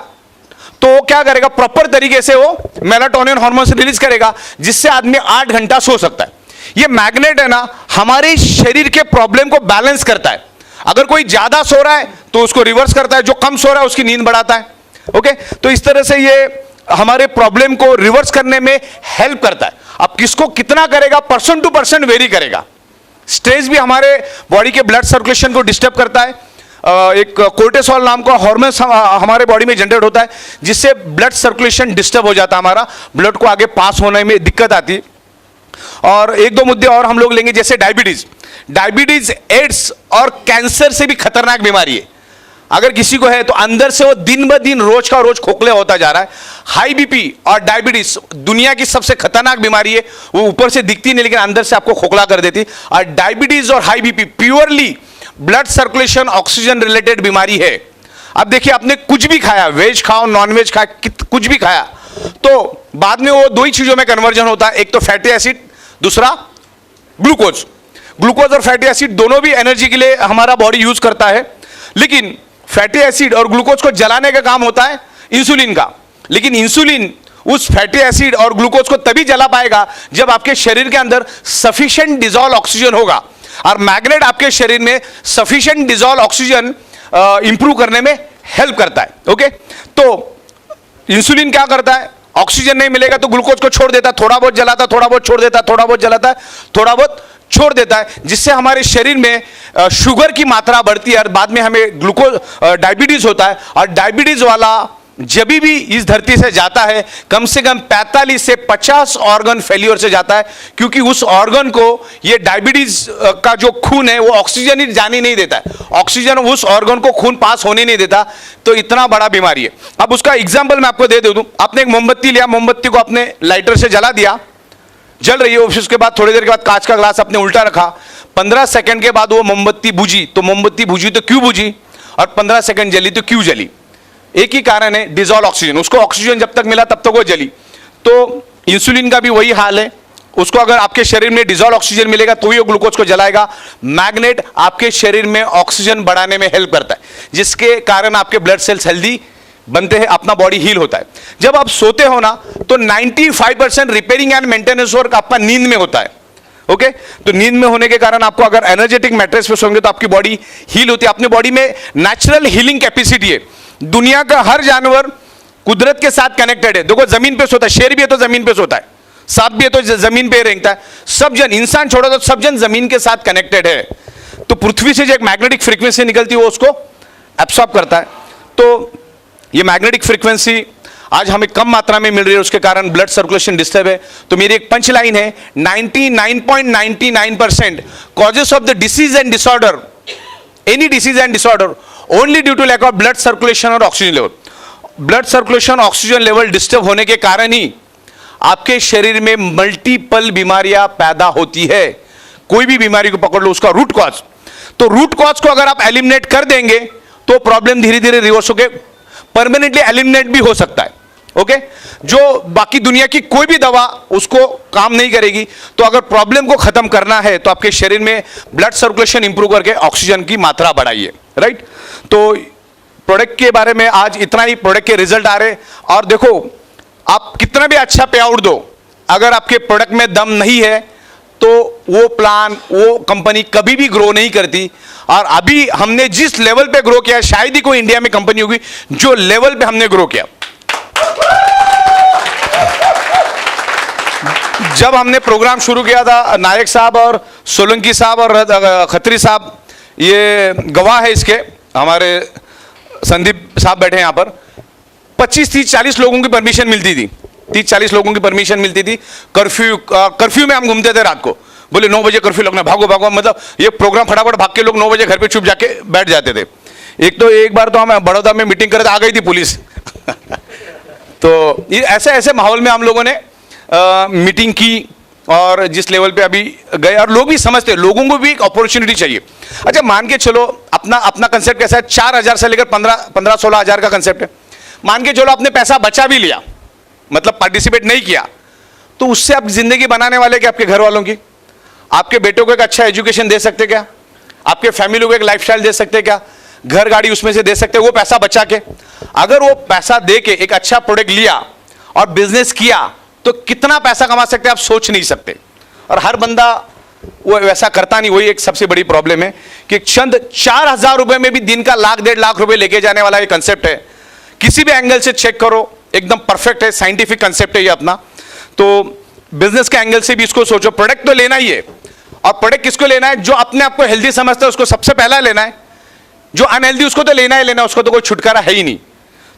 तो क्या करेगा, प्रॉपर तरीके से वो मेलाटोनिन हार्मोन्स रिलीज करेगा, जिससे आदमी 8 घंटा सो सकता है। ये मैग्नेट है ना, हमारे शरीर के प्रॉब्लम को बैलेंस करता है। अगर कोई ज्यादा सो रहा है तो उसको रिवर्स करता है, जो कम सो रहा है उसकी नींद बढ़ाता है। ओके, तो इस तरह से ये हमारे प्रॉब्लम को रिवर्स करने में हेल्प करता है। अब किसको कितना करेगा, पर्सन टू पर्सन वेरी करेगा। स्ट्रेस भी हमारे बॉडी के ब्लड सर्कुलेशन को डिस्टर्ब करता है। एक कोर्टिसोल नाम का हार्मोन हमारे बॉडी में जनरेट होता है, जिससे ब्लड सर्कुलेशन डिस्टर्ब हो जाता है, हमारा ब्लड को आगे पास होने में दिक्कत आती है। और 1-2 मुद्दे और हम लोग लेंगे, जैसे डायबिटीज एड्स और कैंसर से भी खतरनाक बीमारी है। अगर किसी को है तो अंदर से वो दिन ब दिन रोज का रोज खोखले होता जा रहा है। हाई बीपी और डायबिटीज दुनिया की सबसे खतरनाक बीमारी है। वो ऊपर से दिखती नहीं लेकिन अंदर से आपको खोखला कर देती। और डायबिटीज और high BP purely blood circulation oxygen related बीमारी है। अब देखिए, आपने कुछ भी खाया, वेज खाओ नॉन वेज खाया, कुछ भी खाया, तो बाद में वो 2 ही चीजों में कन्वर्जन होता है, एक तो फैटी एसिड, दूसरा ग्लूकोज और फैटी एसिड दोनों भी एनर्जी के लिए हमारा बॉडी यूज करता है। लेकिन फैटी एसिड और ग्लूकोज को जलाने का काम होता है इंसुलिन का। लेकिन इंसुलिन उस फैटी एसिड और ग्लूकोज को तभी जला पाएगा जब आपके शरीर के अंदर सफिशिएंट डिसॉल्व ऑक्सीजन होगा। और मैग्नेट आपके शरीर में सफिशिएंट डिसॉल्व ऑक्सीजन इंप्रूव करने में हेल्प करता है। ओके, तो इंसुलिन क्या करता है, ऑक्सीजन नहीं मिलेगा तो ग्लूकोज को छोड़ देता है, थोड़ा बहुत जलाता, थोड़ा बहुत छोड़ देता, थोड़ा बहुत जलाता है, थोड़ा बहुत छोड़ देता है, जिससे हमारे शरीर में शुगर की मात्रा बढ़ती है और बाद में हमें डायबिटीज होता है। और डायबिटीज वाला जब भी इस धरती से जाता है कम से कम 45 से 50 ऑर्गन फेलियर से जाता है, क्योंकि उस ऑर्गन को ये डायबिटीज का जो खून है वो ऑक्सीजन ही जाने नहीं देता है, ऑक्सीजन उस ऑर्गन को खून पास होने नहीं देता। तो इतना बड़ा बीमारी है। अब उसका एग्जाम्पल मैं आपको दे दूं। आपने एक मोमबत्ती लिया, मोमबत्ती को आपने लाइटर से जला दिया, जल रही है, उसके बाद थोड़ी देर के बाद कांच का ग्लास आपने उल्टा रखा, 15 सेकंड के बाद वो मोमबत्ती बुझी। तो मोमबत्ती बुझी तो क्यों बुझी, और 15 सेकंड जली तो क्यों जली? एक ही कारण है, डिसॉल्व ऑक्सीजन। उसको ऑक्सीजन जब तक मिला तब तक वो जली। तो इंसुलिन का भी वही हाल है, उसको अगर आपके शरीर में डिसॉल्व ऑक्सीजन मिलेगा तो ही वो ग्लूकोज को जलाएगा। मैग्नेट आपके शरीर में ऑक्सीजन बढ़ाने में हेल्प करता है, जिसके कारण आपके ब्लड सेल्स हेल्दी बनते हैं, अपना बॉडी हील होता है। जब आप सोते हो ना तो 95% रिपेयरिंग एंड मेंटेनेंस वर्क आपका नींद में होता है। ओके, तो नींद में होने के कारण आपको अगर एनर्जेटिक मैट्रेस पे सोएंगे तो आपकी बॉडी हील होती है। अपने बॉडी में नेचुरल हीलिंग कैपेसिटी है। दुनिया का हर जानवर कुदरत के साथ कनेक्टेड है। देखो जमीन पे सोता है, शेर भी है तो जमीन पे सोता है, सांप भी है तो जमीन पे रेंगता है, सब जन, इंसान छोड़ो तो सब जन जमीन के साथ कनेक्टेड है। तो पृथ्वी से जो एक मैग्नेटिक फ्रीक्वेंसी निकलती है वो उसको एब्सॉर्ब करता है। तो ये मैग्नेटिक फ्रीक्वेंसी आज हमें कम मात्रा में मिल रही है, उसके कारण ब्लड सर्कुलेशन डिस्टर्ब है। तो मेरी एक पंच लाइन है, 99.99% causes of the disease and disorder, any disease and disorder, only due to lack of blood circulation और oxygen level. Blood circulation oxygen level disturb होने के कारण ही आपके शरीर में मल्टीपल बीमारियां पैदा होती है। कोई भी बीमारी को पकड़ लो, उसका रूट कॉज, तो रूट कॉज को अगर आप एलिमिनेट कर देंगे तो प्रॉब्लम धीरे धीरे रिवर्स होकर परमानेंटली एलिमिनेट भी हो सकता है। ओके, जो बाकी दुनिया की कोई भी दवा उसको काम नहीं करेगी। तो अगर प्रॉब्लम को खत्म करना है तो आपके शरीर में ब्लड सर्कुलेशन इंप्रूव करके ऑक्सीजन की मात्रा बढ़ाइए, राइट। तो प्रोडक्ट के बारे में आज इतना ही, प्रोडक्ट के रिजल्ट आ रहे। और देखो, आप कितना भी अच्छा पे आउट दो, अगर आपके प्रोडक्ट में दम नहीं है तो वो प्लान, वो कंपनी कभी भी ग्रो नहीं करती। और अभी हमने जिस लेवल पे ग्रो किया, शायद ही कोई इंडिया में कंपनी होगी जो लेवल पे हमने ग्रो किया। जब हमने प्रोग्राम शुरू किया था, नायक साहब और सोलंकी साहब और खत्री साहब ये गवाह है इसके, हमारे संदीप साहब बैठे हैं यहां पर, 25, 30, 40 लोगों की परमिशन मिलती थी, 30, 40 लोगों की परमिशन मिलती थी। कर्फ्यू में हम घूमते थे रात को, बोले 9 बजे कर्फ्यू लगना, भागो भागो, मतलब ये प्रोग्राम फटाफट भाग के लोग 9 बजे घर पे चुप जाके बैठ जाते थे। एक बार तो हम बड़ौदा में मीटिंग करे थे, आ गई थी पुलिस तो ये ऐसे माहौल में हम लोगों ने मीटिंग की और जिस लेवल पे अभी गए, और लोग भी समझते, लोगों को भी एक अपॉर्चुनिटी चाहिए। अच्छा, मान के चलो अपना कंसेप्ट कैसा है, 4,000 से लेकर 15-16 हजार का कंसेप्ट है। मान के चलो आपने पैसा बचा भी लिया, मतलब पार्टिसिपेट नहीं किया, तो उससे आप जिंदगी बनाने वाले क्या? आपके घर वालों की, आपके बेटों को एक अच्छा एजुकेशन दे सकते क्या? आपके फैमिली को एक लाइफस्टाइल दे सकते क्या? घर गाड़ी उसमें से दे सकते? वो पैसा बचा के, अगर वो पैसा दे के एक अच्छा प्रोडक्ट लिया और बिजनेस किया तो कितना पैसा कमा सकते आप सोच नहीं सकते। और हर बंदा वो वैसा करता नहीं, वही एक सबसे बड़ी प्रॉब्लम है कि चंद 4,000 रुपए में भी दिन का 1,00,000-1.5 लाख रुपए लेके जाने वाला ये कंसेप्ट है। किसी भी एंगल से चेक करो, एकदम परफेक्ट है, साइंटिफिक कंसेप्ट है ये अपना। तो बिजनेस के एंगल से भी इसको सोचो, प्रोडक्ट तो लेना ही है, और प्रोडक्ट किसको लेना है? जो अपने आप को हेल्दी समझता है उसको सबसे पहला लेना है, जो अनहेल्दी उसको तो लेना ही लेना, उसको तो कोई छुटकारा है ही नहीं।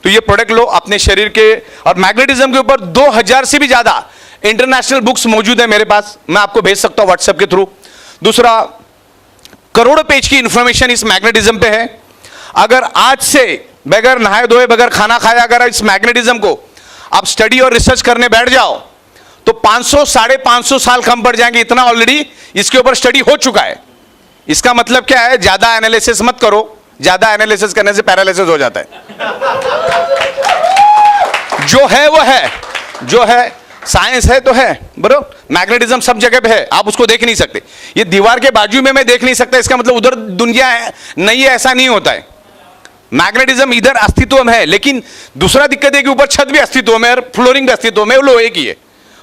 तो ये प्रोडक्ट लो अपने शरीर के, और मैग्नेटिज्म के ऊपर 2000 से भी ज्यादा इंटरनेशनल बुक्स मौजूद है मेरे पास, मैं आपको भेज सकता हूं व्हाट्सएप के थ्रू। दूसरा, करोड़ों पेज की इंफॉर्मेशन इस मैग्नेटिज्म पे है। अगर आज से बगैर नहाए धोए, बगैर खाना खाए, अगर इस मैग्नेटिज्म को आप स्टडी और रिसर्च करने बैठ जाओ तो 500-550 साल कम पड़ जाएंगे, इतना ऑलरेडी इसके ऊपर स्टडी हो चुका है। इसका मतलब क्या है? ज्यादा एनालिसिस मत करो, ज्यादा एनालिसिस करने से पैरालिसिस हो जाता है। जो है वो है, जो है साइंस है तो है, बरोबर। मैग्नेटिज्म सब जगह पे है, आप उसको देख नहीं सकते। ये दीवार के बाजू में मैं देख नहीं सकता, इसका मतलब उधर दुनिया है नहीं है, ऐसा नहीं होता है। मैग्नेटिज्म इधर अस्तित्व में है, लेकिन दूसरा दिक्कत है कि ऊपर छत भी अस्तित्व में है, फ्लोरिंग भी अस्तित्व में, वो लोहे की है।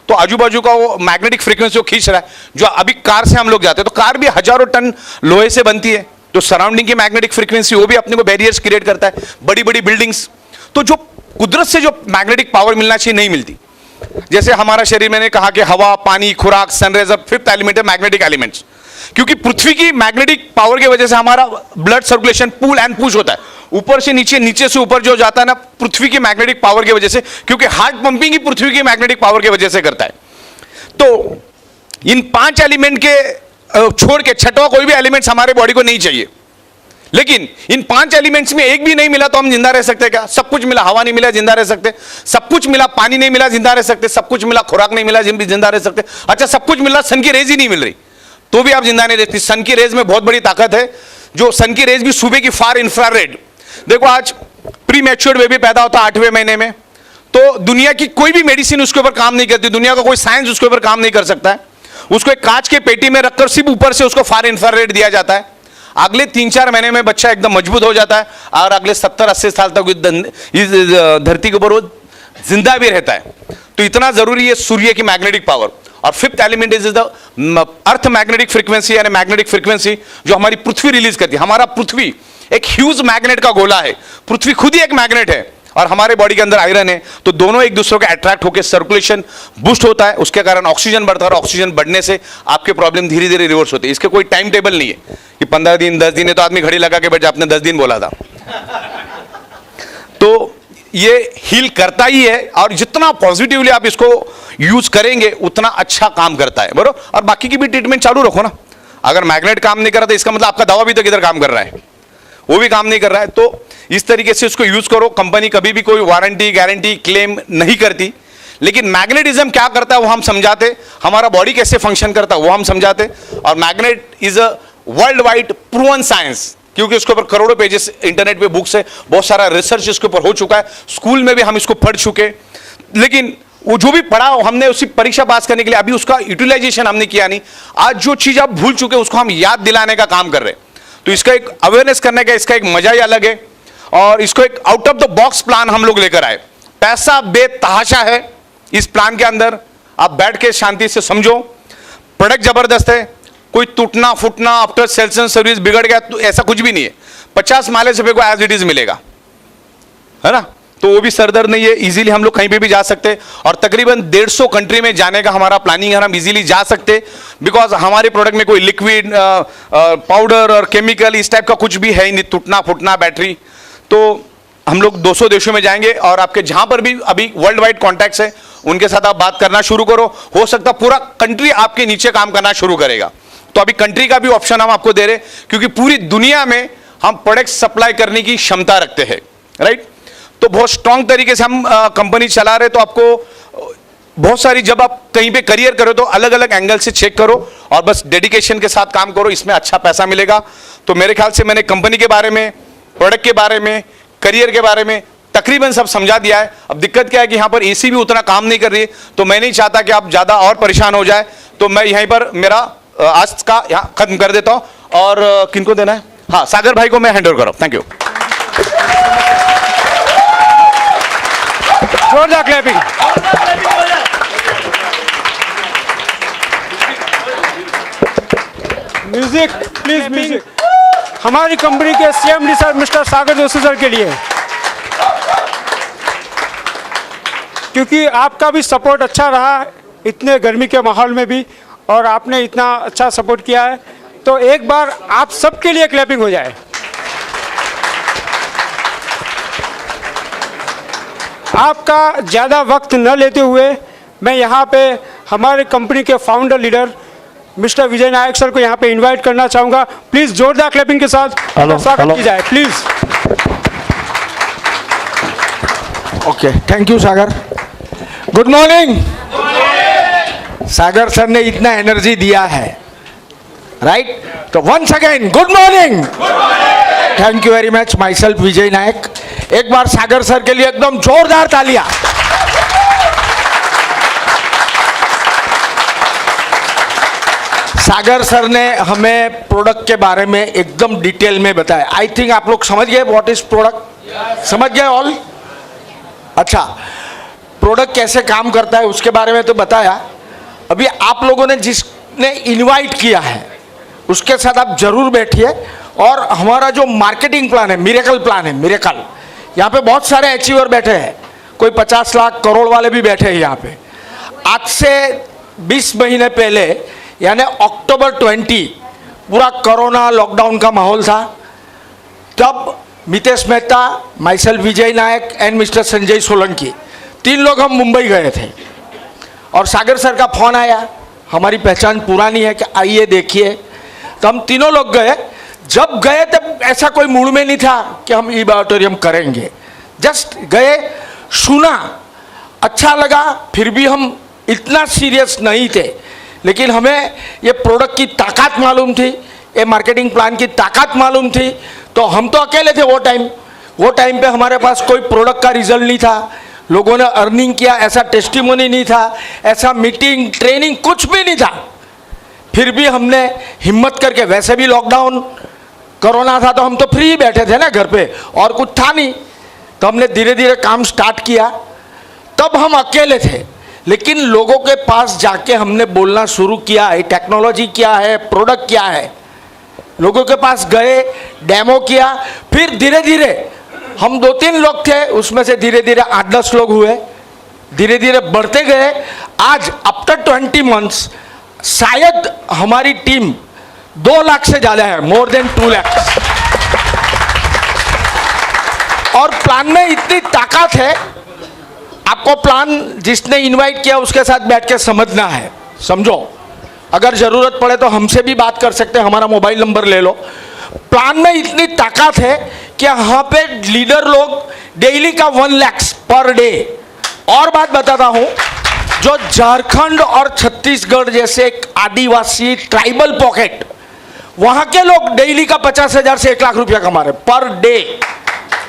तो आजू बाजू का वो मैग्नेटिक फ्रीक्वेंसी को खींच रहा है। जो अभी कार से हम लोग जाते हैं तो कार भी हजारों टन लोहे से बनती है, तो सराउंडिंग की मैग्नेटिक फ्रीक्वेंसी वो भी अपने को बैरियर्स क्रिएट करता है, बड़ी बड़ी बिल्डिंग्स। तो जो कुदरत से जो मैग्नेटिक पावर मिलना चाहिए नहीं मिलती। जैसे हमारा शरीर, मैंने कहा कि हवा, पानी, खुराक, सनराइज और 5th एलिमेंट है मैग्नेटिक एलिमेंट्स। क्योंकि पृथ्वी की मैग्नेटिक पावर की वजह से हमारा blood circulation pull and push होता है, ऊपर से नीचे, नीचे से ऊपर जो जाता है ना, पृथ्वी की मैग्नेटिक पावर की वजह से। क्योंकि हार्ट पंपिंग ही पृथ्वी की मैग्नेटिक पावर की वजह से करता है। तो इन 5 एलिमेंट के छोड़ के छठवां कोई भी एलिमेंट्स हमारे बॉडी को नहीं चाहिए। लेकिन इन 5 एलिमेंट्स में एक भी नहीं मिला तो हम जिंदा रह सकते क्या? सब कुछ मिला, हवा नहीं मिला जिंदा रह सकते, सब कुछ मिला, पानी नहीं मिला जिंदा रह सकते, सब कुछ मिला, खुराक नहीं मिला जिंदा रह सकते। अच्छा, सब कुछ मिला, सन की रेज ही नहीं मिल रही तो भी आप जिंदा नहीं रहती। सन की रेज में बहुत बड़ी ताकत है, जो सन की रेज भी सुबह की फार इंफ्रारेड। देखो, आज प्री मैच्योर्ड बेबी पैदा होता है 8वें महीने में, तो दुनिया की कोई भी मेडिसिन उसके ऊपर काम नहीं करती, दुनिया का कोई साइंस उसके ऊपर काम नहीं कर सकता है। उसको एक कांच के पेटी में रखकर सिर्फ ऊपर से उसको फार इंफ्रारेड दिया जाता है। अगले 3-4 महीने में बच्चा एकदम मजबूत हो जाता है, और अगले 70-80 साल तक इस धरती के ऊपर वो जिंदा भी रहता है। तो इतना जरूरी है सूर्य की मैग्नेटिक पावर। और 5th element is the earth magnetic frequency, यानी मैग्नेटिक फ्रीक्वेंसी जो हमारी पृथ्वी रिलीज करती है। हमारा पृथ्वी एक ह्यूज मैग्नेट का गोला है, पृथ्वी खुद ही एक मैग्नेट है। और हमारे बॉडी के अंदर आयरन है, तो दोनों एक दूसरे को अट्रैक्ट होकर सर्कुलेशन बूस्ट होता है, उसके कारण ऑक्सीजन बढ़ता है और ऑक्सीजन बढ़ने से आपके प्रॉब्लम धीरे धीरे रिवर्स होती है। इसके कोई टाइम टेबल नहीं है कि 15 दिन 10 दिन है तो आदमी घड़ी लगा के बैठ जाए, आपने 10 दिन बोला था। तो ये हील करता ही है और जितना पॉजिटिवली आप इसको यूज करेंगे उतना अच्छा काम करता है, बरोबर। और बाकी की भी ट्रीटमेंट चालू रखो ना। अगर मैग्नेट काम नहीं कर रहा तो इसका मतलब आपका दवा भी तो किधर काम कर रहा है, वो भी काम नहीं कर रहा है। तो इस तरीके से उसको यूज करो। कंपनी कभी भी कोई वारंटी गारंटी क्लेम नहीं करती, लेकिन मैग्नेटिज्म क्या करता है वो हम समझाते, हमारा बॉडी कैसे फंक्शन करता है वो हम समझाते। और magnet is a world wide proven science, क्योंकि उसके ऊपर करोड़ों पेजेस इंटरनेट पे बुक्स है, बहुत सारा रिसर्च इसके ऊपर हो चुका है, स्कूल में भी हम इसको पढ़ चुके। लेकिन वो जो भी पढ़ा हमने उसी परीक्षा पास करने के लिए, अभी उसका यूटिलाइजेशन हमने किया नहीं। आज जो चीज आप भूल चुके उसको हम याद दिलाने का काम कर रहे हैं। तो इसका एक अवेयरनेस करने का इसका एक मजा ही अलग है। और इसको एक out of the box plan हम लोग लेकर आए। पैसा बेतहाशा है इस प्लान के अंदर, आप बैठ के शांति से समझो। प्रोडक्ट जबरदस्त है, कोई टूटना फूटना आफ्टर सेल्स एंड सर्विस बिगड़ गया तो ऐसा कुछ भी नहीं है। 50 माइलेज रुपए को एज इट इज मिलेगा, है ना। तो वो भी सरदर्द नहीं है, इजीली हम लोग कहीं पे भी जा सकते। और तकरीबन 150 कंट्री में जाने का हमारा प्लानिंग है, हम इजीली जा सकते। बिकॉज हमारे प्रोडक्ट में कोई लिक्विड पाउडर और केमिकल इस टाइप का कुछ भी है ही नहीं, टूटना फूटना बैटरी। तो हम लोग 200 देशों में जाएंगे और आपके जहां पर भी अभी वर्ल्ड वाइड कॉन्टैक्ट्स है उनके साथ आप बात करना शुरू करो। हो सकता है पूरा कंट्री आपके नीचे काम करना शुरू करेगा। तो अभी कंट्री का भी ऑप्शन हम आपको दे रहे, क्योंकि पूरी दुनिया में हम प्रोडक्ट सप्लाई करने की क्षमता रखते हैं, राइट। तो बहुत स्ट्रांग तरीके से हम कंपनी चला रहे। तो आपको बहुत सारी, जब आप कहीं पे करियर करो तो अलग अलग एंगल से चेक करो और बस डेडिकेशन के साथ काम करो, इसमें अच्छा पैसा मिलेगा। तो मेरे ख्याल से मैंने कंपनी के बारे में, प्रोडक्ट के बारे में, करियर के बारे में तकरीबन सब समझा दिया है। अब दिक्कत क्या है कि यहाँ पर एसी भी उतना काम नहीं कर रही है, तो मैं नहीं चाहता कि आप ज़्यादा और परेशान हो जाए। तो मैं यहीं पर मेरा आज का यहाँ खत्म कर देता हूँ। और किनको देना है? हाँ, सागर भाई को मैं हैंड ओवर कर रहा हूँ। Thank you. जोरदार क्लैपिंग। Music please, music. हमारी कंपनी के CMD सर मिस्टर सागर जोशी सर के लिए, क्योंकि आपका भी सपोर्ट अच्छा रहा इतने गर्मी के माहौल में भी, और आपने इतना अच्छा सपोर्ट किया है। तो एक बार आप सबके लिए क्लैपिंग हो जाए। आपका ज़्यादा वक्त न लेते हुए मैं यहाँ पे हमारे कंपनी के फाउंडर लीडर मिस्टर विजय नायक सर को यहाँ पे इनवाइट करना चाहूँगा। प्लीज़ जोरदार क्लैपिंग के साथ स्वागत की जाए, please. Okay, thank you Sagar. Good morning. Sagar sir ने इतना एनर्जी दिया है, राइट। तो once again good morning. Thank you very much. Myself Vijay Nayak. एक बार सागर सर के लिए एकदम जोरदार तालियां। सागर सर ने हमें प्रोडक्ट के बारे में एकदम डिटेल में बताया। आई थिंक आप लोग समझ गए व्हाट इज प्रोडक्ट, समझ गए ऑल। अच्छा, प्रोडक्ट कैसे काम करता है उसके बारे में तो बताया। अभी आप लोगों ने जिसने इनवाइट किया है उसके साथ आप जरूर बैठिए। और हमारा जो मार्केटिंग प्लान है, मिरेकल प्लान है, मिरेकल, यहाँ पे बहुत सारे अचीवर बैठे हैं, कोई 50 लाख करोड़ वाले भी बैठे हैं यहाँ पे। आज से 20 महीने पहले यानी अक्टूबर 20 पूरा कोरोना लॉकडाउन का माहौल था। तब Mitesh Mehta, myself Vijay Nayak and mister Sanjay Solanki, 3 लोग हम मुंबई गए थे। और सागर सर का फोन आया, हमारी पहचान पुरानी है कि आइए देखिए। तो हम तीनों लोग गए। जब गए तब ऐसा कोई मूड में नहीं था कि हम ई-बायोटोरियम करेंगे, जस्ट गए, सुना, अच्छा लगा। फिर भी हम इतना सीरियस नहीं थे, लेकिन हमें ये प्रोडक्ट की ताकत मालूम थी, ये मार्केटिंग प्लान की ताकत मालूम थी। तो हम तो अकेले थे वो टाइम पे हमारे पास कोई प्रोडक्ट का रिजल्ट नहीं था, लोगों ने अर्निंग किया ऐसा टेस्टिमोनी नहीं था, ऐसा मीटिंग ट्रेनिंग कुछ भी नहीं था। फिर भी हमने हिम्मत करके, वैसे भी लॉकडाउन कोरोना था तो हम तो फ्री बैठे थे ना घर पे, और कुछ था नहीं, तो हमने धीरे धीरे काम स्टार्ट किया। तब हम अकेले थे, लेकिन लोगों के पास जाके हमने बोलना शुरू किया, ये टेक्नोलॉजी क्या है, प्रोडक्ट क्या है। लोगों के पास गए, डेमो किया, फिर धीरे धीरे हम 2-3 लोग थे, उसमें से धीरे धीरे 8-10 लोग हुए, धीरे धीरे बढ़ते गए। आज आफ्टर 20 मंथ्स शायद हमारी टीम 2 लाख से ज्यादा है, मोर देन 2 लाख। और प्लान में इतनी ताकत है, आपको प्लान जिसने इनवाइट किया उसके साथ बैठ के समझना है, समझो। अगर जरूरत पड़े तो हमसे भी बात कर सकते हैं, हमारा मोबाइल नंबर ले लो। प्लान में इतनी ताकत है कि यहाँ पे लीडर लोग डेली का 1 लाख पर डे। और बात बताता हूँ, जो झारखंड और छत्तीसगढ़ जैसे एक आदिवासी ट्राइबल पॉकेट, वहां के लोग डेली का 50,000 से 1 लाख रुपया कमा रहे पर डे,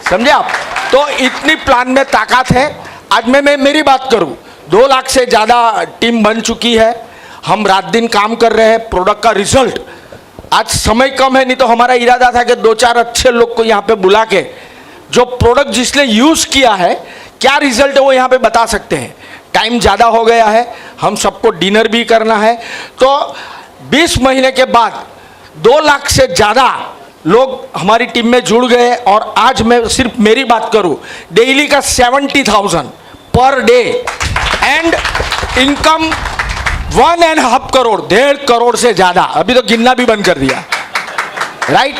समझे आप। तो इतनी प्लान में ताकत है। आज मैं मेरी बात करूं, 2 लाख से ज्यादा टीम बन चुकी है, हम रात दिन काम कर रहे हैं। प्रोडक्ट का रिजल्ट, आज समय कम है, नहीं तो हमारा इरादा था कि 2-4 अच्छे लोग को यहाँ पे बुला के जो प्रोडक्ट जिसने यूज किया है क्या रिजल्ट है वो यहाँ पे बता सकते हैं। टाइम ज़्यादा हो गया है, हम सबको डिनर भी करना है। तो 20 महीने के बाद 2 लाख से ज़्यादा लोग हमारी टीम में जुड़ गए। और आज मैं सिर्फ मेरी बात करूं, डेली का 70,000 per day and income 1.5 crore, 1.5 crore से ज़्यादा, अभी तो गिनना भी बंद कर दिया, राइट।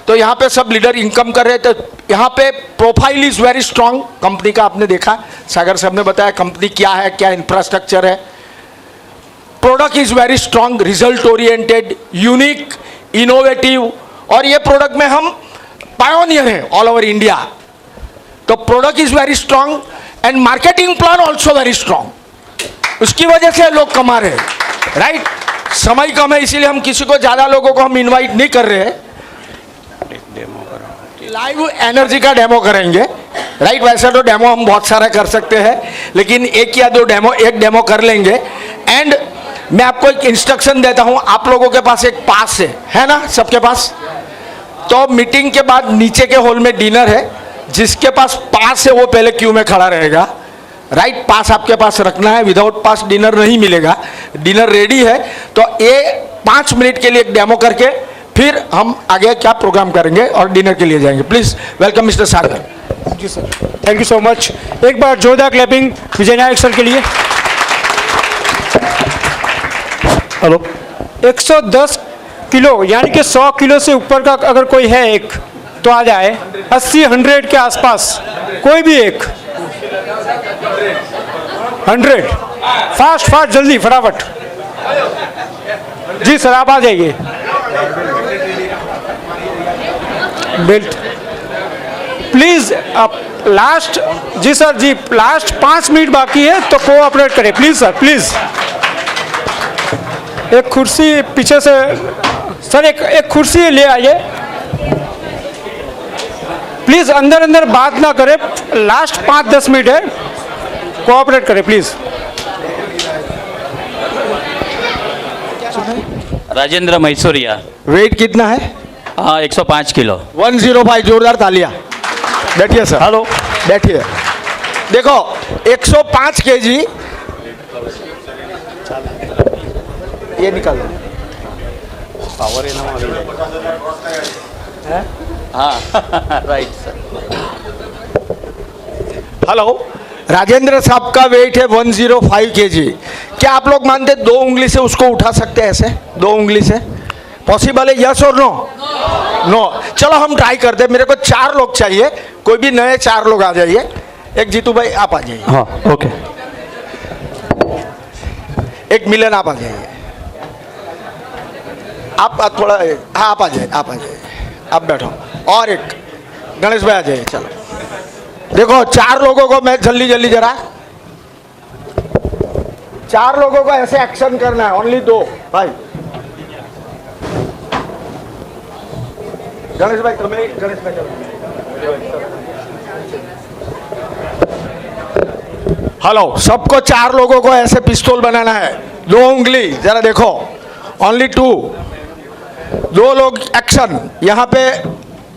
तो यहाँ पे सब लीडर इनकम कर रहे थे। यहाँ पे profile is very strong company का, आपने देखा, सागर साहब ने बताया कंपनी क्या है, क्या इंफ्रास्ट्रक्चर है। Product is very strong, result oriented, unique, innovative, और ये प्रोडक्ट में हम पायोनियर है ऑल ओवर इंडिया। तो product is very strong and marketing plan also very strong, उसकी वजह से लोग कमा रहे हैं, राइट। समय कम है इसीलिए हम किसी को ज्यादा लोगों को हम इनवाइट नहीं कर रहे हैं। लाइव एनर्जी का डेमो करेंगे, राइट। वैसे तो डेमो हम बहुत सारा कर सकते हैं, लेकिन 1 या 2 डेमो, एक डेमो कर लेंगे। एंड मैं आपको एक इंस्ट्रक्शन देता हूं, आप लोगों के पास एक पास है ना सबके पास। तो मीटिंग के बाद नीचे के हॉल में डिनर है, जिसके पास पास है वो पहले क्यू में खड़ा रहेगा, राइट। पास आपके पास रखना है, विदाउट पास डिनर नहीं मिलेगा। डिनर रेडी है तो ये 5 मिनट के लिए एक डेमो करके फिर हम आगे क्या प्रोग्राम करेंगे और डिनर के लिए जाएंगे। Please welcome mister Sagar. जी sir, thank you so much. एक बार जोरदार क्लैपिंग विजय नायक सर के लिए। हेलो। 110 किलो यानी कि 100 किलो से ऊपर का अगर कोई है एक तो आ जाए, 80-100 के आसपास कोई भी एक, 100 फास्ट जल्दी फटाफट। जी सर आप आ जाइए। बेल्ट प्लीज आप लास्ट, जी सर जी लास्ट 5 मिनट बाकी है तो कोऑपरेट करें प्लीज सर, प्लीज। एक कुर्सी पीछे से सर, एक कुर्सी ले आइए प्लीज। अंदर बात ना करें, लास्ट 5-10 मिनट है, कोऑपरेट करें प्लीज। राजेंद्र मैसूरिया। वेट कितना है? हाँ 105 किलो। 105, जोरदार तालियां। बैठिए सर। हेलो, बैठिए। देखो 105 केजी, ये निकाल दो। पावर है ना, हाँ राइट सर। हेलो, राजेंद्र साहब का वेट है 105 केजी। क्या आप लोग मानते 2 उंगली से उसको उठा सकते हैं? ऐसे 2 उंगली से पॉसिबल है? यस और नो? नो। चलो हम ट्राई करते हैं। मेरे को 4 लोग चाहिए, कोई भी नए 4 लोग आ जाइए। एक जीतू भाई आप आ जाइए। हाँ ओके। एक मिलन आप आ जाइए। आप थोड़ा, हाँ आप आ जाइए, आप आ जाइए, आप बैठो। और एक गणेश भाई आ जाइए। चलो देखो 4 लोगों को मैं जल्दी जरा 4 लोगों को ऐसे एक्शन करना है, ओनली 2 भाई। गणेश भाई तुम्हें, गणेश भाई हेलो, सबको 4 लोगों को ऐसे पिस्तौल बनाना है, 2 उंगली, जरा देखो, ओनली 2। 2 लोग एक्शन, यहाँ पे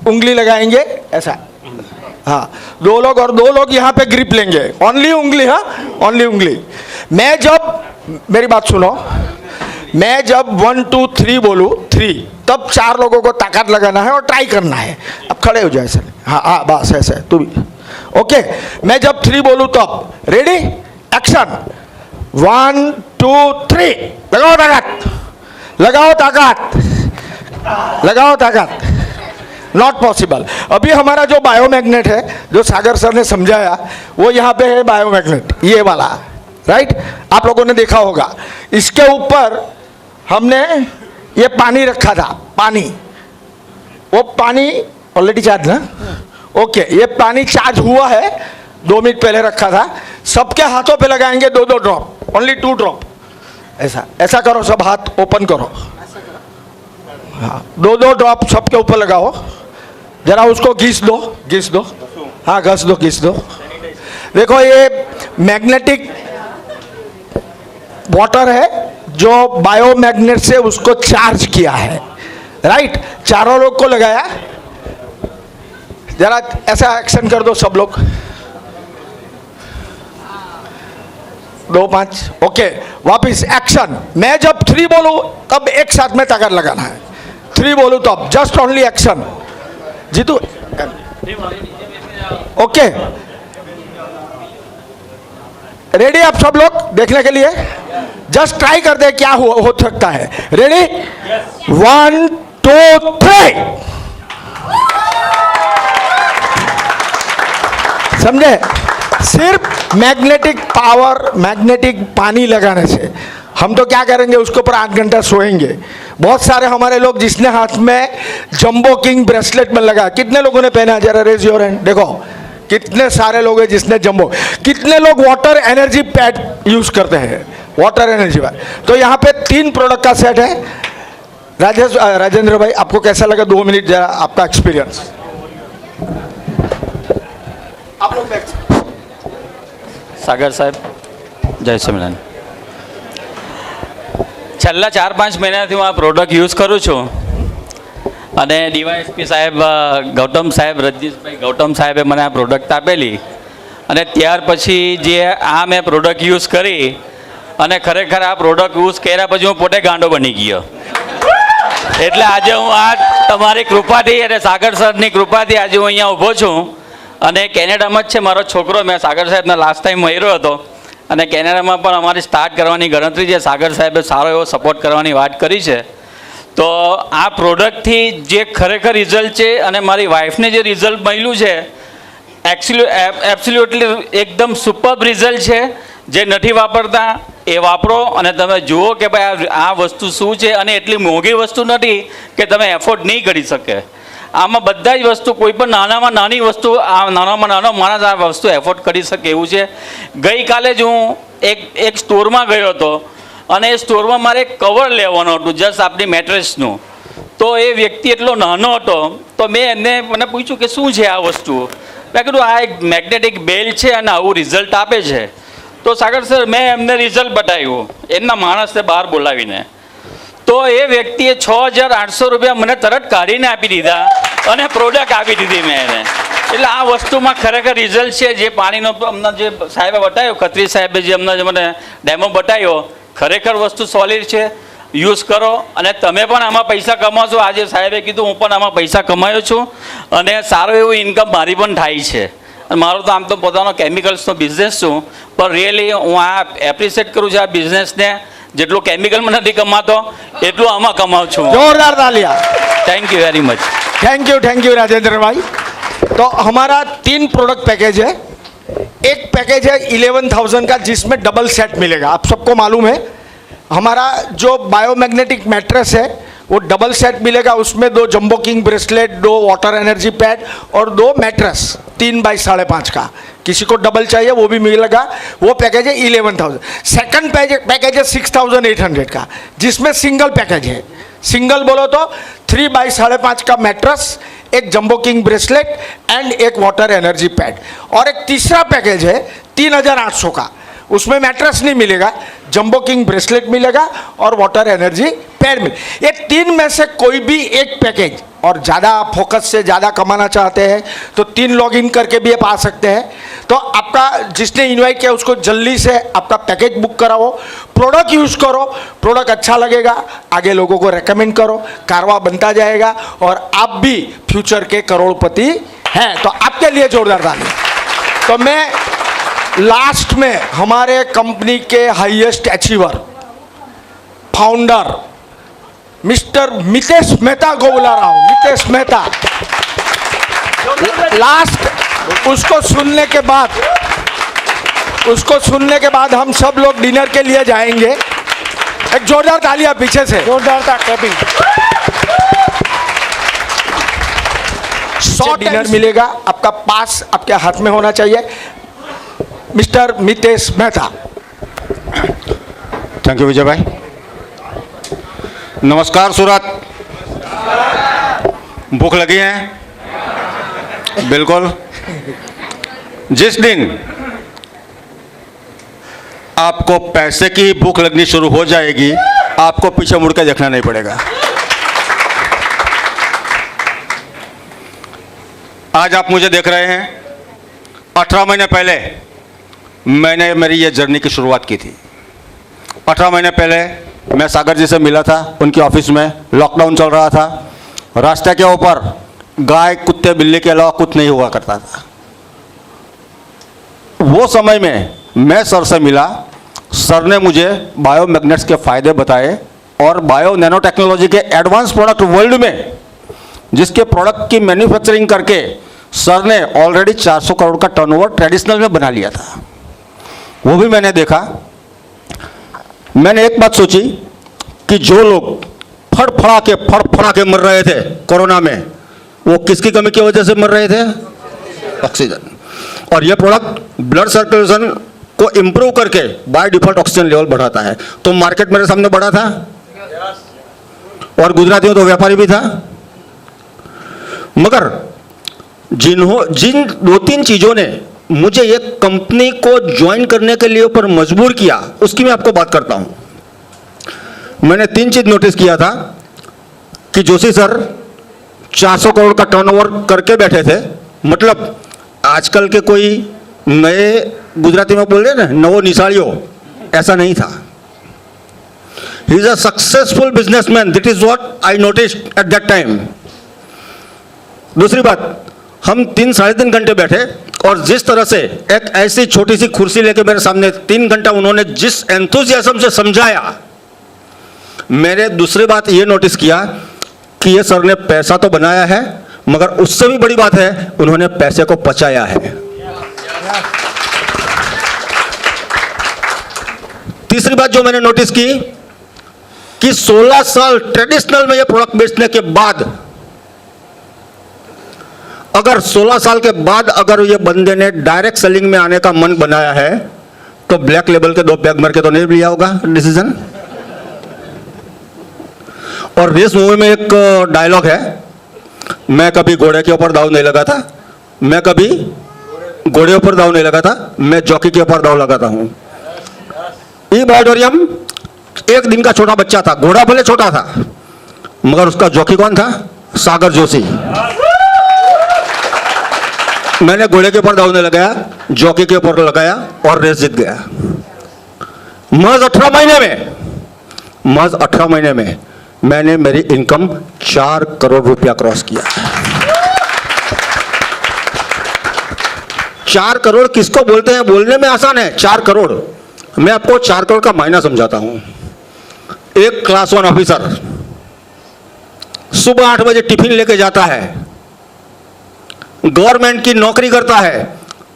उंगली लगाएंगे ऐसा, हाँ 2 लोग, और 2 लोग यहाँ पे ग्रिप लेंगे, ओनली उंगली, हाँ ओनली उंगली। मैं जब, मेरी बात सुनो, मैं जब 1 2 3 बोलूँ 3 तब 4 लोगों को ताकत लगाना है और ट्राई करना है। अब खड़े हो जाए सर, हाँ हाँ बस ऐसे तू भी ओके। मैं जब 3 बोलूँ तब रेडी एक्शन 1 2 3 लगाओ ताकत, लगाओ ताकत, लगाओ ताकत। Not possible. अभी हमारा जो बायोमैग्नेट है जो सागर सर ने समझाया वो यहाँ पे है बायोमैग्नेट, ये वाला राइट, आप लोगों ने देखा होगा। इसके ऊपर हमने ये पानी रखा था, पानी, वो पानी ऑलरेडी चार्ज ना, ओके ये पानी चार्ज हुआ है, 2 मिनट पहले रखा था। सबके हाथों पे लगाएंगे 2-2 ड्रॉप, ओनली 2 ड्रॉप। ऐसा ऐसा करो, सब हाथ ओपन करो, हाँ 2-2 ड्रॉप सबके ऊपर लगाओ। जरा उसको घिस दो, घिस दो, हाँ घस दो, घिस दो। देखो ये मैग्नेटिक वाटर है जो बायोमैग्नेट से उसको चार्ज किया है, राइट। चारों लोग को लगाया, जरा ऐसा एक्शन कर दो सब लोग, 2 5 ओके। वापिस एक्शन, मैं जब 3 बोलूं तब एक साथ में ताकत लगाना है, 3 बोलूं तब just only action. Jitu okay, ready आप सब लोग देखने के लिए? जस्ट ट्राई कर दे क्या हो सकता है। रेडी 1 2 3 समझे? सिर्फ मैग्नेटिक पावर, मैग्नेटिक पानी लगाने से हम तो क्या करेंगे, उसके ऊपर 8 घंटा सोएंगे। बहुत सारे हमारे लोग जिसने हाथ में जंबो किंग ब्रेसलेट में लगा, कितने लोगों ने पहना? जरा रेज योर हैंड, देखो कितने सारे लोग हैं जिसने जंबो। कितने लोग वाटर एनर्जी पैड यूज करते हैं, वाटर एनर्जी पैड? तो यहाँ पे 3 प्रोडक्ट का सेट है। राजेंद्र भाई आपको कैसा लगा? 2 मिनट जरा आपका एक्सपीरियंस। आप लोग સાગર સાહેબ જય સ્વામિનારાયણ। છેલ્લા 4-5 મહિનાથી હું આ પ્રોડક્ટ યુઝ કરું છું અને ડીવાયએસપી સાહેબ ગૌતમ સાહેબ, રજનીશભાઈ ગૌતમ સાહેબે મને આ પ્રોડક્ટ આપેલી અને ત્યાર પછી જે આ મેં પ્રોડક્ટ યુઝ કરી અને ખરેખર આ પ્રોડક્ટ યુઝ કર્યા પછી હું પોતે ગાંડો બની ગયો। એટલે આજે હું આ તમારી કૃપાથી અને સાગર સરની કૃપાથી આજે હું અહીંયા ઊભો છું। અને કેનેડામાં જ છે મારો છોકરો, મેં સાગર સાહેબને લાસ્ટ ટાઈમ મળ્યો હતો અને કેનેડામાં પણ અમારી સ્ટાર્ટ કરવાની ગણતરી છે। સાગર સાહેબે સારો એવો સપોર્ટ કરવાની વાત કરી છે। તો આ પ્રોડક્ટથી જે ખરેખર રિઝલ્ટ છે અને મારી વાઈફને જે રિઝલ્ટ મળ્યું છે એબ્સોલ્યુટલી એકદમ સુપર્બ રિઝલ્ટ છે। જે નથી વાપરતા એ વાપરો અને તમે જુઓ કે ભાઈ આ વસ્તુ શું છે। અને એટલી મોંઘી વસ્તુ નથી કે તમે એફોર્ડ નહીં કરી શકે। આમાં બધા જ વસ્તુ, કોઈ પણ નાનામાં નાની વસ્તુ, આ નાનામાં નાનો માણસ આ વસ્તુ એફોર્ડ કરી શકે એવું છે। ગઈકાલે જ હું એક સ્ટોરમાં ગયો હતો અને એ સ્ટોરમાં મારે એક કવર લેવાનું હતું જસ્ટ આપણી મેટ્રેસનું। તો એ વ્યક્તિ એટલો નાનો હતો તો મેં એમને મને પૂછ્યું કે શું છે આ વસ્તુ? મેં કીધું આ એક મેગ્નેટિક બેલ છે અને આવું રિઝલ્ટ આપે છે। તો સાગર સર મેં એમને રિઝલ્ટ બતાવ્યું એમના માણસને બહાર બોલાવીને। તો એ વ્યક્તિએ 6800 રૂપિયા મને તરત કાઢીને આપી દીધા અને પ્રોડક્ટ આપી દીધી મેં એને। એટલે આ વસ્તુમાં ખરેખર રિઝલ્ટ છે। જે પાણીનો અમને જે સાહેબે બતાવ્યો, ખત્રી સાહેબે જે અમને મને ડેમો બતાવ્યો, ખરેખર વસ્તુ સોલિડ છે। યુઝ કરો અને તમે પણ આમાં પૈસા કમાશો। આજે સાહેબે કીધું હું પણ આમાં પૈસા કમાયો છું અને સારું એવું ઇન્કમ મારી પણ થાય છે। અને મારો તો આમ તો પોતાનો કેમિકલ્સનો બિઝનેસ છું, પણ રિયલી હું આ એપ્રિશિએટ કરું છું આ બિઝનેસને। જેટલું કેમિકલમાં નથી કમાતો એટલું આમાં કમાઉં છું। जोरदार तालियां। Thank you very much. Thank you Rajendra भाई। तो हमारा 3 प्रोडक्ट पैकेज है। एक पैकेज है 11,000 का जिसमें डबल सेट मिलेगा। आप सबको मालूम है हमारा जो बायोमैग्नेटिक मैट्रेस है वो डबल सेट मिलेगा। उसमें 2 jumbo king bracelet, 2 water energy pad और 2 मैट्रेस 3 बाई 5.5 का। किसी को डबल चाहिए वो भी मिलेगा। वो पैकेज है 11,000। सेकंड पैकेज है 6,800 का, जिसमें सिंगल पैकेज है। सिंगल बोलो तो 3 बाई 5.5 का मैट्रेस, एक जंबो किंग ब्रेसलेट एंड एक वाटर एनर्जी पैड। और एक तीसरा पैकेज है 3,800 का। उसमें मैट्रेस नहीं मिलेगा, जंबो किंग ब्रेसलेट मिलेगा और वाटर एनर्जी पैड पेड मील, ये 3 में से कोई भी एक पैकेज, और ज़्यादा फोकस से ज़्यादा कमाना चाहते हैं तो 3 लॉगिन करके भी आप आ सकते हैं। तो आपका जिसने इनवाइट किया उसको जल्दी से आपका पैकेज बुक कराओ, प्रोडक्ट यूज़ करो, प्रोडक्ट अच्छा लगेगा, आगे लोगों को रेकमेंड करो, कारवा बनता जाएगा और आप भी फ्यूचर के करोड़पति हैं। तो आपके लिए जोरदार ताली। तो मैं लास्ट में हमारे कंपनी के highest achiever founder mister Mitesh Mehta को बुला रहा हूं। मितेश मेहता लास्ट, उसको सुनने के बाद हम सब लोग डिनर के लिए जाएंगे। एक जोरदार तालियां पीछे से, जोरदार क्लैपिंग। डिनर मिलेगा, आपका पास आपके हाथ में होना चाहिए। Mister Mitesh Mehta. Thank you Vijay bhai. नमस्कार सूरत, भूख लगी है? बिल्कुल। जिस दिन आपको पैसे की भूख लगनी शुरू हो जाएगी, आपको पीछे मुड़ के देखना नहीं पड़ेगा। आज आप मुझे देख रहे हैं, 18 महीने पहले मैंने मेरी ये जर्नी की शुरुआत की थी। 18 महीने पहले मैं सागर जी से मिला था, उनकी ऑफिस में। लॉकडाउन चल रहा था, रास्ते के ऊपर गाय कुत्ते बिल्ली के अलावा कुछ नहीं हुआ करता था। वो समय में मैं सर से मिला, सर ने मुझे बायोमैग्नेट्स के फायदे बताए और बायो नैनो टेक्नोलॉजी के एडवांस प्रोडक्ट वर्ल्ड में जिसके प्रोडक्ट की मैन्युफैक्चरिंग करके सर ने ऑलरेडी 400 करोड़ का टर्नओवर ट्रेडिशनल में बना लिया था। वो भी मैंने देखा। मैंने एक बात सोची कि जो लोग फड़फड़ा के मर रहे थे कोरोना में, वो किसकी कमी की वजह से मर रहे थे? ऑक्सीजन। और ये प्रोडक्ट ब्लड सर्कुलेशन को इंप्रूव करके बाय डिफॉल्ट ऑक्सीजन लेवल बढ़ाता है। तो मार्केट मेरे सामने बढ़ा था और गुजराती में तो व्यापारी भी था। मगर जिन 2-3 चीजों ने मुझे ये कंपनी को ज्वाइन करने के लिए ऊपर मजबूर किया, उसकी मैं आपको बात करता हूं। मैंने 3 चीज नोटिस किया था कि जोशी सर 400 करोड़ का टर्नओवर करके बैठे थे। मतलब आजकल के कोई नए, गुजराती में बोल रहे ना, नवो निशालियो, ऐसा नहीं था। He is a successful businessman, that is what I noticed at that time. दूसरी बात, हम 3-3.5 घंटे बैठे और जिस तरह से एक ऐसी छोटी सी कुर्सी लेके मेरे सामने 3 घंटा उन्होंने जिस एंथुसियाज्म से समझाया, मैंने दूसरी बात ये नोटिस किया कि ये सर ने पैसा तो बनाया है, मगर उससे भी बड़ी बात है उन्होंने पैसे को पचाया है। तीसरी बात जो मैंने नोटिस की कि 16 साल ट्रेडिशनल में ये प्रोडक्ट बेचने के बाद, अगर 16 साल के बाद अगर ये बंदे ने डायरेक्ट सेलिंग में आने का मन बनाया है, तो ब्लैक लेबल के 2 पैक मार के तो नहीं लिया होगा डिसीजन। और रेस मूवी में एक डायलॉग है, मैं कभी घोड़े के ऊपर दाव नहीं लगा था, मैं कभी घोड़े ऊपर दाव नहीं लगा था, मैं जॉकी के ऊपर दाव लगाता हूं। ई ऑडिटोरियम एक दिन का छोटा बच्चा था, घोड़ा भले छोटा था, मगर उसका जॉकी कौन था? सागर जोशी। मैंने घोड़े के ऊपर दाव नहीं लगाया, जॉकी के ऊपर लगाया और रेस जीत गया। महज 18 महीने में मैंने मेरी इनकम 4 करोड़ रुपया क्रॉस किया। 4 करोड़ किसको बोलते हैं? बोलने में आसान है। 4 करोड़, मैं आपको 4 करोड़ का मायना समझाता हूं। एक क्लास 1 ऑफिसर सुबह 8 बजे टिफिन लेके जाता है, गवर्नमेंट की नौकरी करता है,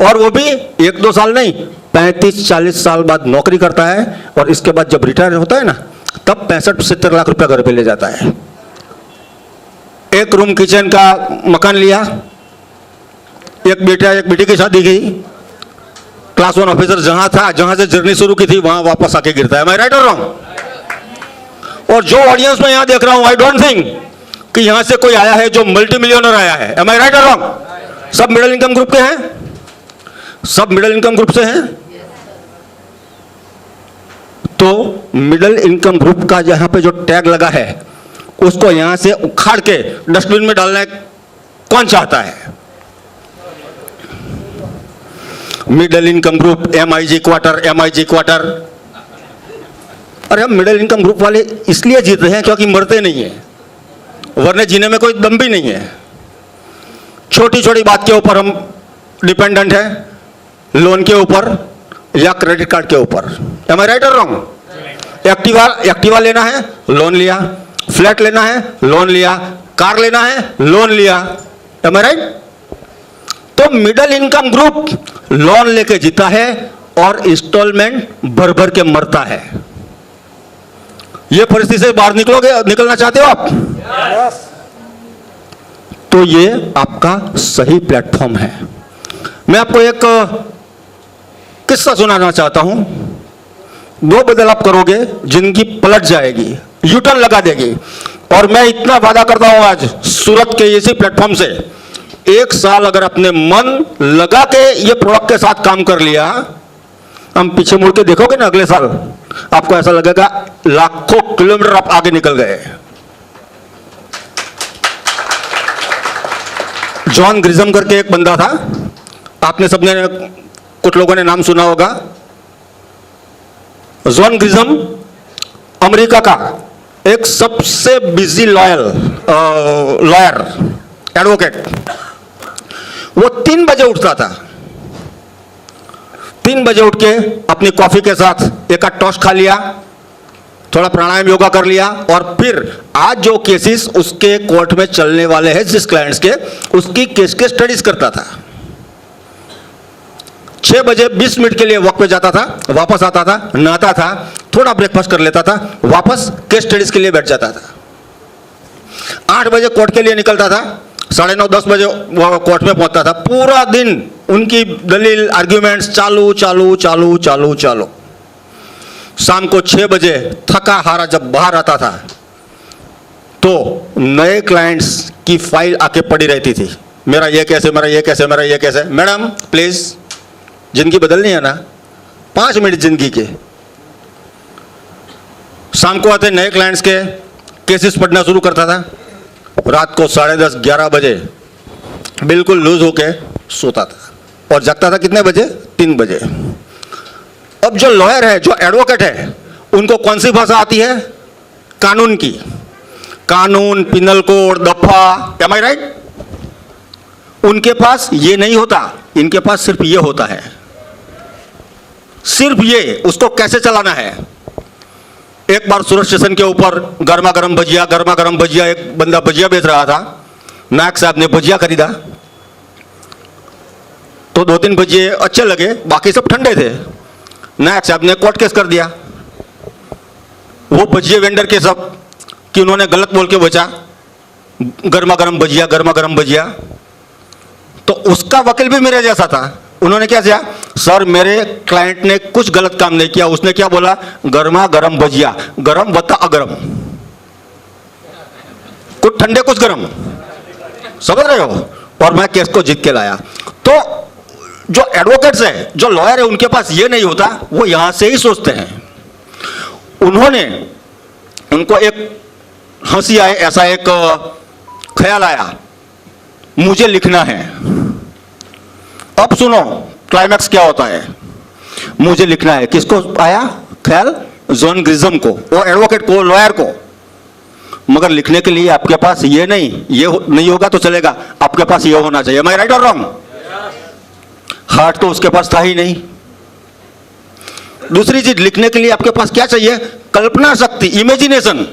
और वो भी 1-2 साल नहीं, 35-40 साल बाद नौकरी करता है, और इसके बाद जब रिटायर होता है ना, तब 65-70 लाख रुपया घर पे ले जाता है। एक रूम किचन का मकान लिया, एक बेटा एक बेटी की शादी की, क्लास 1 ऑफिसर जहां था, जहां से जर्नी शुरू की थी, वहां वापस आके गिरता है। मैं राइट और रॉन्ग? और जो ऑडियंस में यहां देख रहा हूं, आई डोंट थिंक कि यहां से कोई आया है जो मल्टी मिलियनर आया है। एम आई राइट और रॉन्ग? सब मिडिल इनकम ग्रुप के हैं, सब मिडिल इनकम ग्रुप से हैं। तो मिडिल इनकम ग्रुप का यहाँ पे जो टैग लगा है उसको यहाँ से उखाड़ के डस्टबिन में डालना कौन चाहता है? Middle income group, MIG quarter, MIG quarter. अरे हम मिडिल इनकम ग्रुप वाले इसलिए जीत रहे हैं क्योंकि मरते नहीं हैं, वरना जीने में कोई दम भी नहीं है। छोटी छोटी बात के ऊपर हम डिपेंडेंट हैं, लोन के ऊपर या क्रेडिट कार्ड के ऊपर। एम आई राइट और रॉन्ग? एक्टिवा लेना है, लोन लिया, फ्लैट लेना है, लोन लिया, कार लेना है, लोन लिया। एम आई राइट? तो मिडिल इनकम ग्रुप लोन लेके जीता है और इंस्टॉलमेंट भर भर के मरता है। ये परिस्थिति से बाहर निकलना चाहते हो आप? तो ये आपका सही प्लेटफॉर्म है। मैं आपको एक किस्सा सुनाना चाहता हूं। 2 बदल आप करोगे, जिंदगी पलट जाएगी, यूटर्न लगा देगी। और मैं इतना वादा करता हूं आज सूरत के इसी प्लेटफॉर्म से, 1 साल अगर अपने मन लगा के ये प्रोडक्ट के साथ काम कर लिया, हम पीछे मुड़ के देखोगे ना अगले साल, आपको ऐसा लगेगा लाखों किलोमीटर आप आगे निकल गए। जॉन ग्रिजम करके एक बंदा था, आपने सबने, कुछ लोगों ने नाम सुना होगा। जॉन ग्रिजम अमेरिका का एक सबसे बिजी लॉयर, एडवोकेट। वो 3 बजे उठता था। 3 बजे उठ के अपनी कॉफी के साथ एक टोस्ट खा लिया, थोड़ा प्राणायाम योगा कर लिया, और फिर आज जो केसेस उसके कोर्ट में चलने वाले हैं, जिस क्लाइंट्स के, उसकी केस के स्टडीज करता था। 6 बजे 20 मिनट के लिए वॉक पे जाता था, वापस आता था, नहाता था, थोड़ा ब्रेकफास्ट कर लेता था, वापस केस स्टडीज के लिए बैठ जाता था। 8 बजे कोर्ट के लिए निकलता था, 9:30 10 बजे वो कोर्ट में पहुंचता था। पूरा दिन उनकी दलील, आर्ग्यूमेंट्स चालू चालू चालू चालू चालू। शाम को 6 बजे थका हारा जब बाहर आता था, तो नए क्लाइंट्स की फाइल आके पड़ी रहती थी। मेरा ये कैसे, मेरा ये कैसे, मेरा ये कैसे। मैडम प्लीज, जिंदगी बदलनी है ना, 5 मिनट जिंदगी के। शाम को आते नए क्लाइंट्स के केसेस पढ़ना शुरू करता था। रात को 10:30 11 बजे बिल्कुल लूज होके सोता था और जगता था कितने बजे? 3 बजे। अब जो लॉयर है, जो एडवोकेट है, उनको कौन सी भाषा आती है? कानून की। कानून, पिनल कोड, दफा। एम आई राइट? उनके पास ये नहीं होता, इनके पास सिर्फ ये होता है, सिर्फ ये। उसको कैसे चलाना है? एक बार सूरत स्टेशन के ऊपर गर्मा गर्म भजिया, एक बंदा भजिया बेच रहा था। नायक साहब ने भजिया खरीदा तो 2-3 भजिए अच्छे लगे, बाकी सब ठंडे थे। नायक साहब ने कोर्ट केस कर दिया वो भजिए वेंडर के सब, कि उन्होंने गलत बोल के बेचा गर्मा गर्म भजिया। तो उसका वकील भी मेरे जैसा था। उन्होंने क्या किया? सर, मेरे क्लाइंट ने कुछ गलत काम नहीं किया। उसने क्या बोला? गर्मा गर्म भजिया, गरम बता अगरम, कुछ ठंडे कुछ गरम। समझ रहे हो? और मैं केस को जीत के लाया। तो जो एडवोकेट्स हैं, जो लॉयर है, उनके पास ये नहीं होता, वो यहां से ही सोचते हैं। उनको एक हंसी आए, ऐसा एक ख्याल आया, मुझे लिखना है। अब सुनो क्लाइमैक्स क्या होता है। मुझे लिखना है, किसको आया ख्याल? जॉन ग्रिजम को, वो एडवोकेट को, लॉयर को। मगर लिखने के लिए आपके पास ये नहीं होगा तो चलेगा, आपके पास ये होना चाहिए। मैं राइट और रॉन्ग? हार्ट तो उसके पास था ही नहीं। दूसरी चीज, लिखने के लिए आपके पास क्या चाहिए? कल्पना शक्ति, इमेजिनेशन।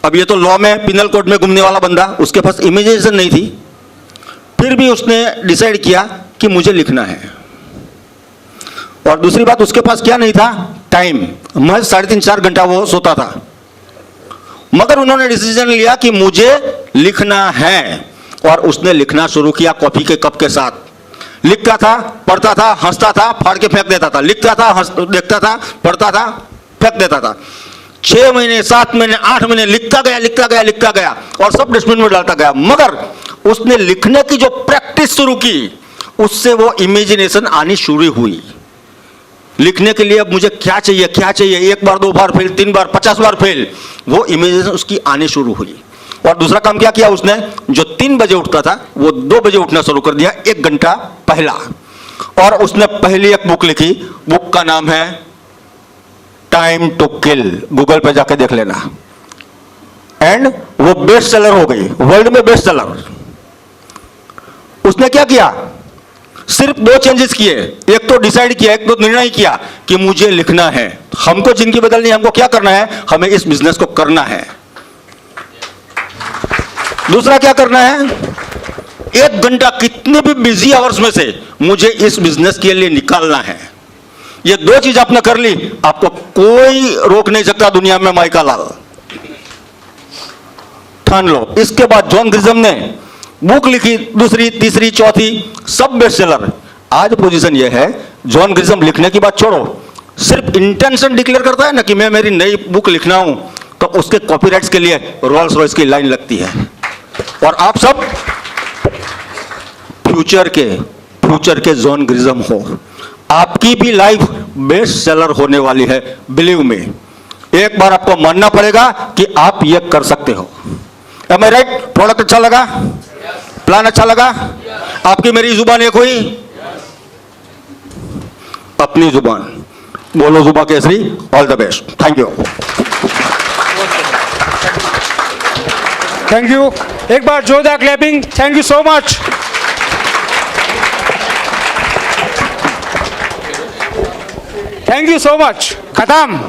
अब ये तो लॉ में, पिनल कोड में घूमने वाला बंदा, उसके पास इमेजिनेशन नहीं थी, फिर भी उसने डिसाइड किया कि मुझे लिखना है। और दूसरी बात, उसके पास क्या नहीं था? टाइम। मैं 3.5-4 घंटा वो सोता था, मगर उन्होंने डिसीजन लिया कि मुझे लिखना है। और उसने लिखना शुरू किया कॉफी के कप के साथ। लिखता था, पढ़ता था, हंसता था, फाड़ के फेंक देता था, लिखता था, देखता था, पढ़ता था, फेंक देता था। 6 महीने, 7 महीने, 8 महीने लिखता गया और सब डस्टबिन में डालता गया। मगर उसने लिखने की जो प्रैक्टिस शुरू की, उससे वो इमेजिनेशन आनी शुरू हुई। लिखने के लिए अब मुझे क्या चाहिए, एक बार 2 बार फेल, 3 बार 50 बार फेल, वो इमेजिनेशन उसकी आनी शुरू हुई। और दूसरा काम क्या किया उसने, जो 3 बजे उठता था वो 2 बजे उठना शुरू कर दिया, 1 घंटा पहला। और उसने पहली एक बुक लिखी, बुक का नाम है टाइम टू किल, गूगल पे जाके देख लेना। एंड वो बेस्ट सेलर हो गई, वर्ल्ड में बेस्ट सेलर। उसने क्या किया, सिर्फ 2 चेंजेस किए, एक तो डिसाइड किया, एक तो निर्णय किया कि मुझे लिखना है। हमको जिंदगी बदलनी है, हमको क्या करना है, हमें इस बिजनेस को करना है। दूसरा क्या करना है, 1 घंटा कितने भी बिजी आवर्स में से मुझे इस बिजनेस के लिए निकालना है। ये 2 चीज आपने कर ली, आपको कोई रोक नहीं सकता दुनिया में, माइका लाल ठान लो। इसके बाद जॉन ग्रिज़म ने बुक लिखी, दूसरी, तीसरी, चौथी, सब बेस्ट सेलर। आज पोजीशन ये है, जॉन ग्रिज़म लिखने की बात छोड़ो, सिर्फ इंटेंशन डिक्लेयर करता है ना कि मैं मेरी नई बुक लिखना हूं, तो उसके कॉपीराइट्स के लिए रोल्स रॉयस की लाइन लगती है। और आप सब फ्यूचर के जॉन ग्रिज़म हो, आपकी भी लाइफ बेस्ट सेलर होने वाली है, बिलीव में। एक बार आपको मानना पड़ेगा कि आप ये कर सकते हो। Am I right? प्रोडक्ट अच्छा लगा, प्लान अच्छा लगा, आपकी मेरी जुबान एक हुई, अपनी जुबान बोलो, जुबा Kesari. All the best, thank you. Thank you, एक बार जोरदार clapping. Thank you so much. Thank you so much. खत्म।